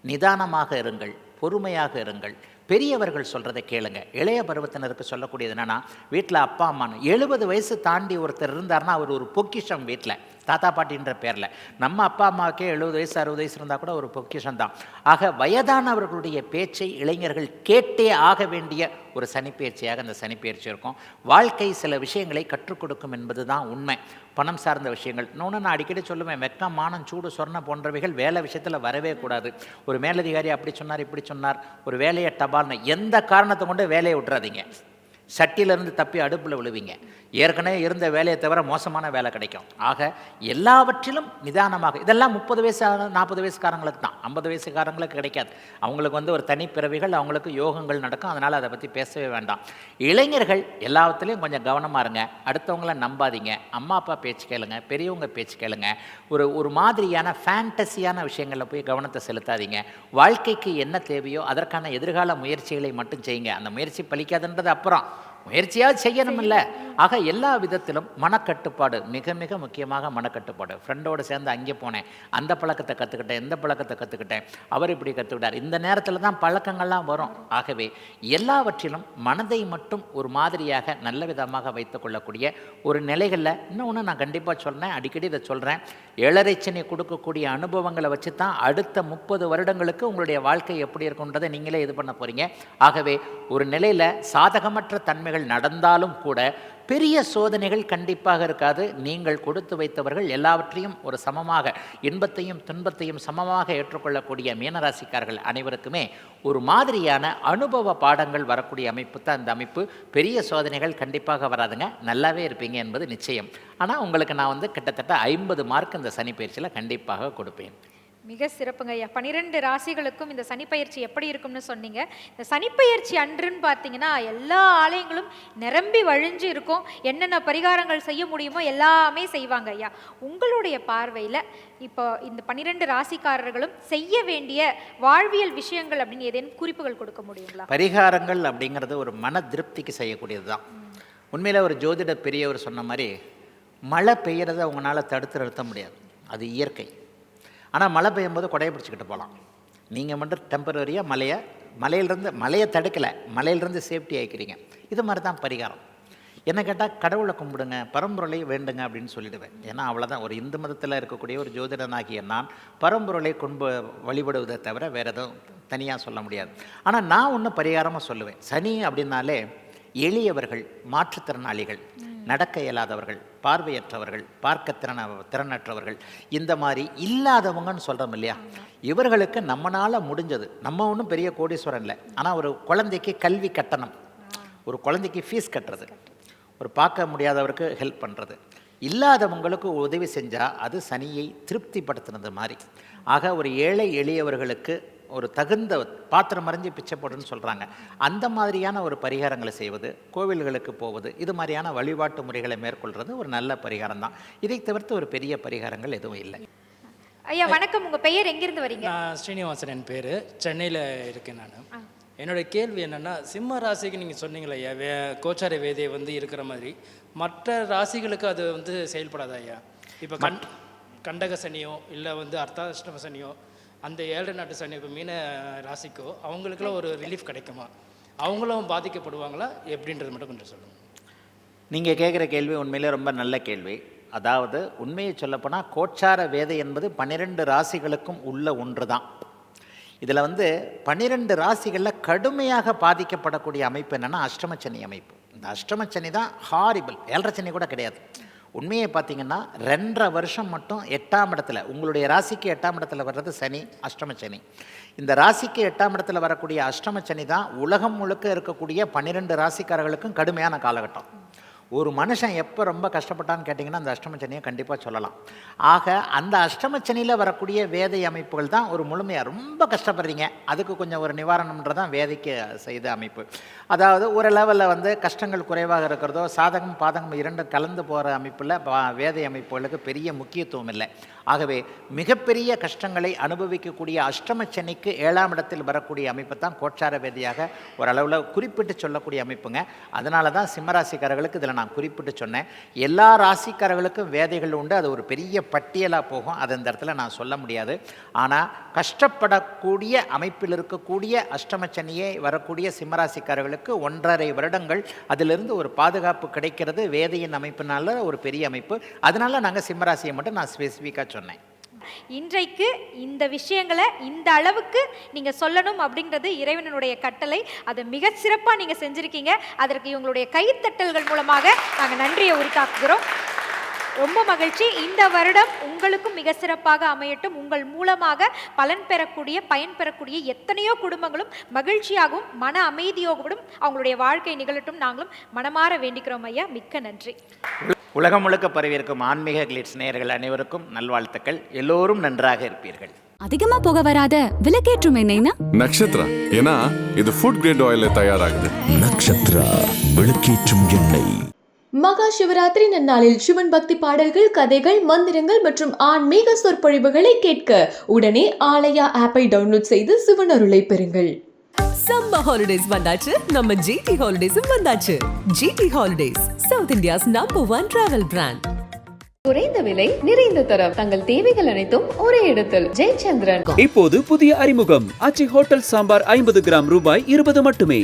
நிதானமாக இருங்கள், பொறுமையாக இருங்கள். பெரியவர்கள் சொல்கிறத கேளுங்க. இளைய பருவத்தினருக்கு சொல்லக்கூடியது என்னென்னா, வீட்டில் அப்பா அம்மானு 70 வயசு தாண்டி ஒருத்தர் இருந்தார்னா அவர் ஒரு பொக்கிஷம். வீட்டில் தாத்தா பாட்டின்ற பேரில் நம்ம அப்பா அம்மாவுக்கே 70 வயசு 60 வயசு இருந்தால் கூட ஒரு பொக்கிஷம் தான். ஆக வயதானவர்களுடைய பேச்சை இளைஞர்கள் கேட்டே ஆக வேண்டிய ஒரு சனிப்பெயர்ச்சியாக அந்த சனிப்பெயர்ச்சி இருக்கும். வாழ்க்கை சில விஷயங்களை கற்றுக் கொடுக்கும் என்பது தான் உண்மை. பணம் சார்ந்த விஷயங்கள் இன்னொன்று நான் அடிக்கடி சொல்லுவேன், வெக்கம், மானம், சூடு, சொர்ண போன்றவைகள் வேலை விஷயத்தில் வரவே கூடாது. ஒரு மேலதிகாரி அப்படி சொன்னார், இப்படி சொன்னார், ஒரு வேலையை டபால்னு எந்த காரணத்தை கொண்டு வேலையை விட்டுறாதீங்க. சட்டியிலேருந்து தப்பி அடுப்பில் விழுவீங்க. ஏற்கனவே இருந்த வேலையை தவிர மோசமான வேலை கிடைக்கும். ஆக எல்லாவற்றிலும் நிதானமாக. இதெல்லாம் 30 வயசு 40 வயசுக்காரங்களுக்கு தான், 50 வயசுக்காரங்களுக்கு கிடைக்காது. அவங்களுக்கு வந்து ஒரு தனிப்பிறவிகள், அவங்களுக்கு யோகங்கள் நடக்கும். அதனால் அதை பற்றி பேசவே வேண்டாம். இளைஞர்கள் எல்லாத்துலேயும் கொஞ்சம் கவனமாக இருங்க. அடுத்தவங்கள நம்பாதீங்க. அம்மா அப்பா பேச்சு கேளுங்க, பெரியவங்க பேச்சு கேளுங்க. ஒரு மாதிரியான ஃபேண்டசியான விஷயங்களில் போய் கவனத்தை செலுத்தாதீங்க. வாழ்க்கைக்கு என்ன தேவையோ அதற்கான எதிர்கால முயற்சிகளை மட்டும் செய்யுங்க. அந்த முயற்சி பலிக்காதுன்றது அப்புறம், முயற்சியாக செய்யணும் இல்லை. ஆக எல்லா விதத்திலும் மனக்கட்டுப்பாடு, மிக மிக முக்கியமாக மனக்கட்டுப்பாடு. ஃப்ரெண்டோடு சேர்ந்து அங்கே போனேன், அந்த பழக்கத்தை கற்றுக்கிட்டேன், இந்த பழக்கத்தை கற்றுக்கிட்டேன், அவர் இப்படி கற்றுக்கிட்டார். இந்த நேரத்தில் தான் பழக்கங்கள்லாம் வரும். ஆகவே எல்லாவற்றிலும் மனதை மட்டும் ஒரு மாதிரியாக நல்ல விதமாக வைத்து கொள்ளக்கூடிய ஒரு நிலைகளில் இன்னொன்று நான் கண்டிப்பாக சொல்கிறேன், அடிக்கடி இதை சொல்கிறேன். 7.5 சனி கொடுக்கக்கூடிய அனுபவங்களை வச்சு தான் அடுத்த 30 வருடங்களுக்கு உங்களுடைய வாழ்க்கை எப்படி இருக்குன்றதை நீங்களே இது பண்ண போகிறீங்க. ஆகவே ஒரு நிலையில் சாதகமற்ற தன்மைகள் நடந்தாலும் கூட பெரிய சோதனைகள் கண்டிப்பாக இருக்காது. நீங்கள் கொடுத்து வைத்தவர்கள் எல்லாவற்றையும் ஒரு சமமாக, இன்பத்தையும் துன்பத்தையும் சமமாக ஏற்றுக்கொள்ளக்கூடிய மீனராசிக்காரர்கள் அனைவருக்குமே ஒரு மாதிரியான அனுபவ பாடங்கள் வரக்கூடிய அமைப்பு தான் இந்த அமைப்பு. பெரிய சோதனைகள் கண்டிப்பாக வராதுங்க, நல்லாவே இருப்பீங்க என்பது நிச்சயம். ஆனால் உங்களுக்கு நான் கிட்டத்தட்ட 50 மார்க் இந்த சனி பயிற்சியில் கண்டிப்பாக கொடுப்பேன். மிக சிறப்புங்க ஐயா. 12 ராசிகளுக்கும் இந்த சனிப்பெயர்ச்சி எப்படி இருக்கும்னு சொன்னீங்க. இந்த சனிப்பெயர்ச்சி அன்றுன்னு பார்த்தீங்கன்னா எல்லா ஆலயங்களும் நிரம்பி வழிஞ்சு இருக்கும். என்னென்ன பரிகாரங்கள் செய்ய முடியுமோ எல்லாமே செய்வாங்க ஐயா. உங்களுடைய பார்வையில் இப்போ இந்த 12 ராசிக்காரர்களும் செய்ய வேண்டிய வாழ்வியல் விஷயங்கள் அப்படின்னு ஏதேனும் குறிப்புகள் கொடுக்க முடியுங்களா? பரிகாரங்கள் அப்படிங்கிறது ஒரு மன திருப்திக்கு செய்யக்கூடியது தான். உண்மையில் ஒரு ஜோதிட பெரியவர் சொன்ன மாதிரி மழை பெய்யறதை உங்களால் தடுத்து நிறுத்த முடியாது, அது இயற்கை. ஆனால் மழை பெய்யும் போது கொடையை பிடிச்சிக்கிட்டு போகலாம். நீங்கள் மட்டும் டெம்பரரியாக மலையை தடுக்கலை, மலையிலிருந்து சேஃப்டி ஆகிக்கிறீங்க. இது மாதிரி தான் பரிகாரம். என்ன கேட்டால் கடவுளை கும்பிடுங்க, பரம்பொருளை வேண்டுங்க அப்படின்னு சொல்லிடுவேன். ஏன்னா அவ்வளோதான். ஒரு இந்து மதத்தில் இருக்கக்கூடிய ஒரு ஜோதிடனாகிய நான் பரம்பொருளை வழிபடுவதை தவிர வேறு எதுவும் தனியாக சொல்ல முடியாது. ஆனால் நான் ஒன்று பரிகாரமாக சொல்லுவேன். சனி அப்படின்னாலே எளியவர்கள், மாற்றுத்திறனாளிகள், நடக்க இயலாதவர்கள், பார்வையற்றவர்கள், திறனற்றவர்கள், இந்த மாதிரி இல்லாதவங்கன்னு சொல்கிறோம் இல்லையா, இவர்களுக்கு நம்மளால் முடிஞ்சது, நம்ம ஒன்றும் பெரிய கோடீஸ்வரன் இல்லை, ஆனால் ஒரு குழந்தைக்கு கல்வி கட்டணம், ஒரு குழந்தைக்கு ஃபீஸ் கட்டுறது, ஒரு பார்க்க முடியாதவருக்கு ஹெல்ப் பண்ணுறது, இல்லாதவங்களுக்கு உதவி செஞ்சால் அது சனியை திருப்திப்படுத்துனது மாதிரி. ஆக ஒரு ஏழை எளியவர்களுக்கு ஒரு தகுந்த பாத்திரம் மறைஞ்சு பிச்சை போடுன்னு சொல்கிறாங்க. அந்த மாதிரியான ஒரு பரிகாரங்களை செய்வது, கோவில்களுக்கு போவது, இது மாதிரியான வழிபாட்டு முறைகளை மேற்கொள்வது ஒரு நல்ல பரிகாரம் தான். இதை தவிர்த்து ஒரு பெரிய பரிகாரங்கள் எதுவும் இல்லை. ஐயா வணக்கம், உங்கள் பெயர் எங்கிருந்து வரீங்க? நான் ஸ்ரீனிவாசன், என் பேர், சென்னையில் இருக்கேன் நான். என்னோடய கேள்வி என்னென்னா, சிம்ம ராசிக்கு நீங்கள் சொன்னீங்களே ஐயா, கோச்சார வேதை இருக்கிற மாதிரி மற்ற ராசிகளுக்கு அது செயல்படாதா ஐயா? இப்போ கண்டக சனியோ இல்லை அர்த்தாஷ்டம சனியோ, அந்த 7 நாட்டு சனி இப்போ மீன ராசிக்கோ அவங்களுக்குலாம் ஒரு ரிலீஃப் கிடைக்குமா? அவங்களும் பாதிக்கப்படுவாங்களா எப்படின்றது மட்டும் கொஞ்சம் சொல்லுங்கள். நீங்கள் கேட்குற கேள்வி உண்மையிலே ரொம்ப நல்ல கேள்வி. அதாவது உண்மையை சொல்லப்போனால் கோச்சார வேதை என்பது 12 ராசிகளுக்கும் உள்ள ஒன்று தான். இதில் 12 ராசிகளில் கடுமையாக பாதிக்கப்படக்கூடிய அமைப்பு என்னென்னா அஷ்டமச்சனி அமைப்பு. இந்த அஷ்டமச்சனி தான் ஹாரிபிள், 7.5 சனி கூட கிடையாது. உண்மையை பார்த்தீங்கன்னா 2.5 வருஷம் மட்டும் 8ஆம் இடத்துல, உங்களுடைய ராசிக்கு 8ஆம் இடத்துல வர்றது சனி, அஷ்டமச்சனி. இந்த ராசிக்கு 8ஆம் இடத்துல வரக்கூடிய அஷ்டமச்சனி தான் உலகம் முழுக்க இருக்கக்கூடிய 12 ராசிக்காரர்களுக்கும் கடுமையான காலகட்டம். ஒரு மனுஷன் எப்போ ரொம்ப கஷ்டப்பட்டான்னு கேட்டிங்கன்னா அந்த அஷ்டமச்சனியை கண்டிப்பாக சொல்லலாம். ஆக அந்த அஷ்டமச்சனியில் வரக்கூடிய வேதை அமைப்புகள் தான் ஒரு முழுமையாக ரொம்ப கஷ்டப்படுறீங்க, அதுக்கு கொஞ்சம் ஒரு நிவாரணம்ன்றதான் வேதைக்கு செய்த அமைப்பு. அதாவது ஒரு லெவலில் கஷ்டங்கள் குறைவாக இருக்கிறதோ, சாதகம் பாதகம் 2 கலந்து போகிற அமைப்பில் வேதை அமைப்புகளுக்கு பெரிய முக்கியத்துவம் இல்லை. ஆகவே மிகப்பெரிய கஷ்டங்களை அனுபவிக்கக்கூடிய அஷ்டமச்சனிக்கு 7ஆம் இடத்தில் வரக்கூடிய அமைப்பு தான் கோச்சார வேதியாக ஓரளவில் குறிப்பிட்டு சொல்லக்கூடிய அமைப்புங்க. அதனால தான் சிம்மராசிக்காரர்களுக்கு இதில் நான் குறிப்பிட்டு சொன்னேன். எல்லா ராசிக்காரர்களுக்கும் வேதைகள் உண்டு, அது ஒரு பெரிய பட்டியலாக போகும், அது இந்த இடத்துல நான் சொல்ல முடியாது. ஆனால் கஷ்டப்படக்கூடிய அமைப்பில் இருக்கக்கூடிய அஷ்டமச்சனியை வரக்கூடிய சிம்மராசிக்காரர்களுக்கு 1.5 வருடங்கள் அதிலிருந்து ஒரு பாதுகாப்பு கிடைக்கிறது வேதையின் அமைப்பினால, ஒரு பெரிய அமைப்பு. அதனால நாங்கள் சிம்மராசியை மட்டும் நான் ஸ்பெசிஃபிக்காக சொன்னேன். இன்றைக்கு இந்த விஷயங்களை இந்த அளவுக்கு நீங்கள் சொல்லணும் அப்படிங்கிறது இறைவனுடைய கட்டளை. அதை மிக சிறப்பாக நீங்கள் செஞ்சுருக்கீங்க. அதற்கு இவங்களுடைய கைத்தட்டல்கள் மூலமாக நாங்கள் நன்றியை உரித்தாக்குகிறோம். ரொம்ப மகிழ்ச்சி. இந்த வருடம் உங்களுக்கும் மிக சிறப்பாக அமையட்டும். உங்கள் மூலமாக பயன் பெறக்கூடிய எத்தனையோ குடும்பங்களும் மகிழ்ச்சியாகவும் மன அமைதியோடும் அவங்களுடைய வாழ்க்கை நிகழட்டும் நாங்களும் மனமாற வேண்டிக்கிறோம் ஐயா. மிக்க நன்றி. உலகம் முழுக்க பரவியிருக்கும் ஆன்மீக கிளிட்ஸ் நேயர்கள் அனைவருக்கும் நல்வாழ்த்துக்கள். எல்லோரும் நன்றாக இருப்பீர்கள். அதிகமா புக வராத விளக்கேற்றும் எண்ணெய்னா நக்ஷத்ரா. ஏன்னா இது ஃபுட் கிரேட் ஆயில்ல தயாராகுது. நக்ஷத்ரா விளக்கேற்றும் எண்ணெய். மகா சிவராத்திரி நன்னாளில் சிவன் பக்தி பாடல்கள், கதைகள், மந்திரங்கள் மற்றும் ஆன்மீக சொற்பொழிவுகளை கேட்க உடனே ஆலயா ஆப்பை டவுன்லோட் செய்து சிவன் அருளை பெறுங்கள். சம்மர் ஹாலிடேஸ் வந்தாச்சு, நம்ம ஜிடி ஹாலிடேஸும் வந்தாச்சு. GT holidays, south India's #1 travel brand. குறைந்த விலை, நிறைந்த தரம், தங்கள் தேவைகள் அனைத்தும் ஒரே இடத்தில். ஜெயச்சந்திரன். இப்போது புதிய அறிமுகம், ஆச்சி ஹோட்டல் சாம்பார் 50 கிராம் ரூபாய் 20 மட்டுமே.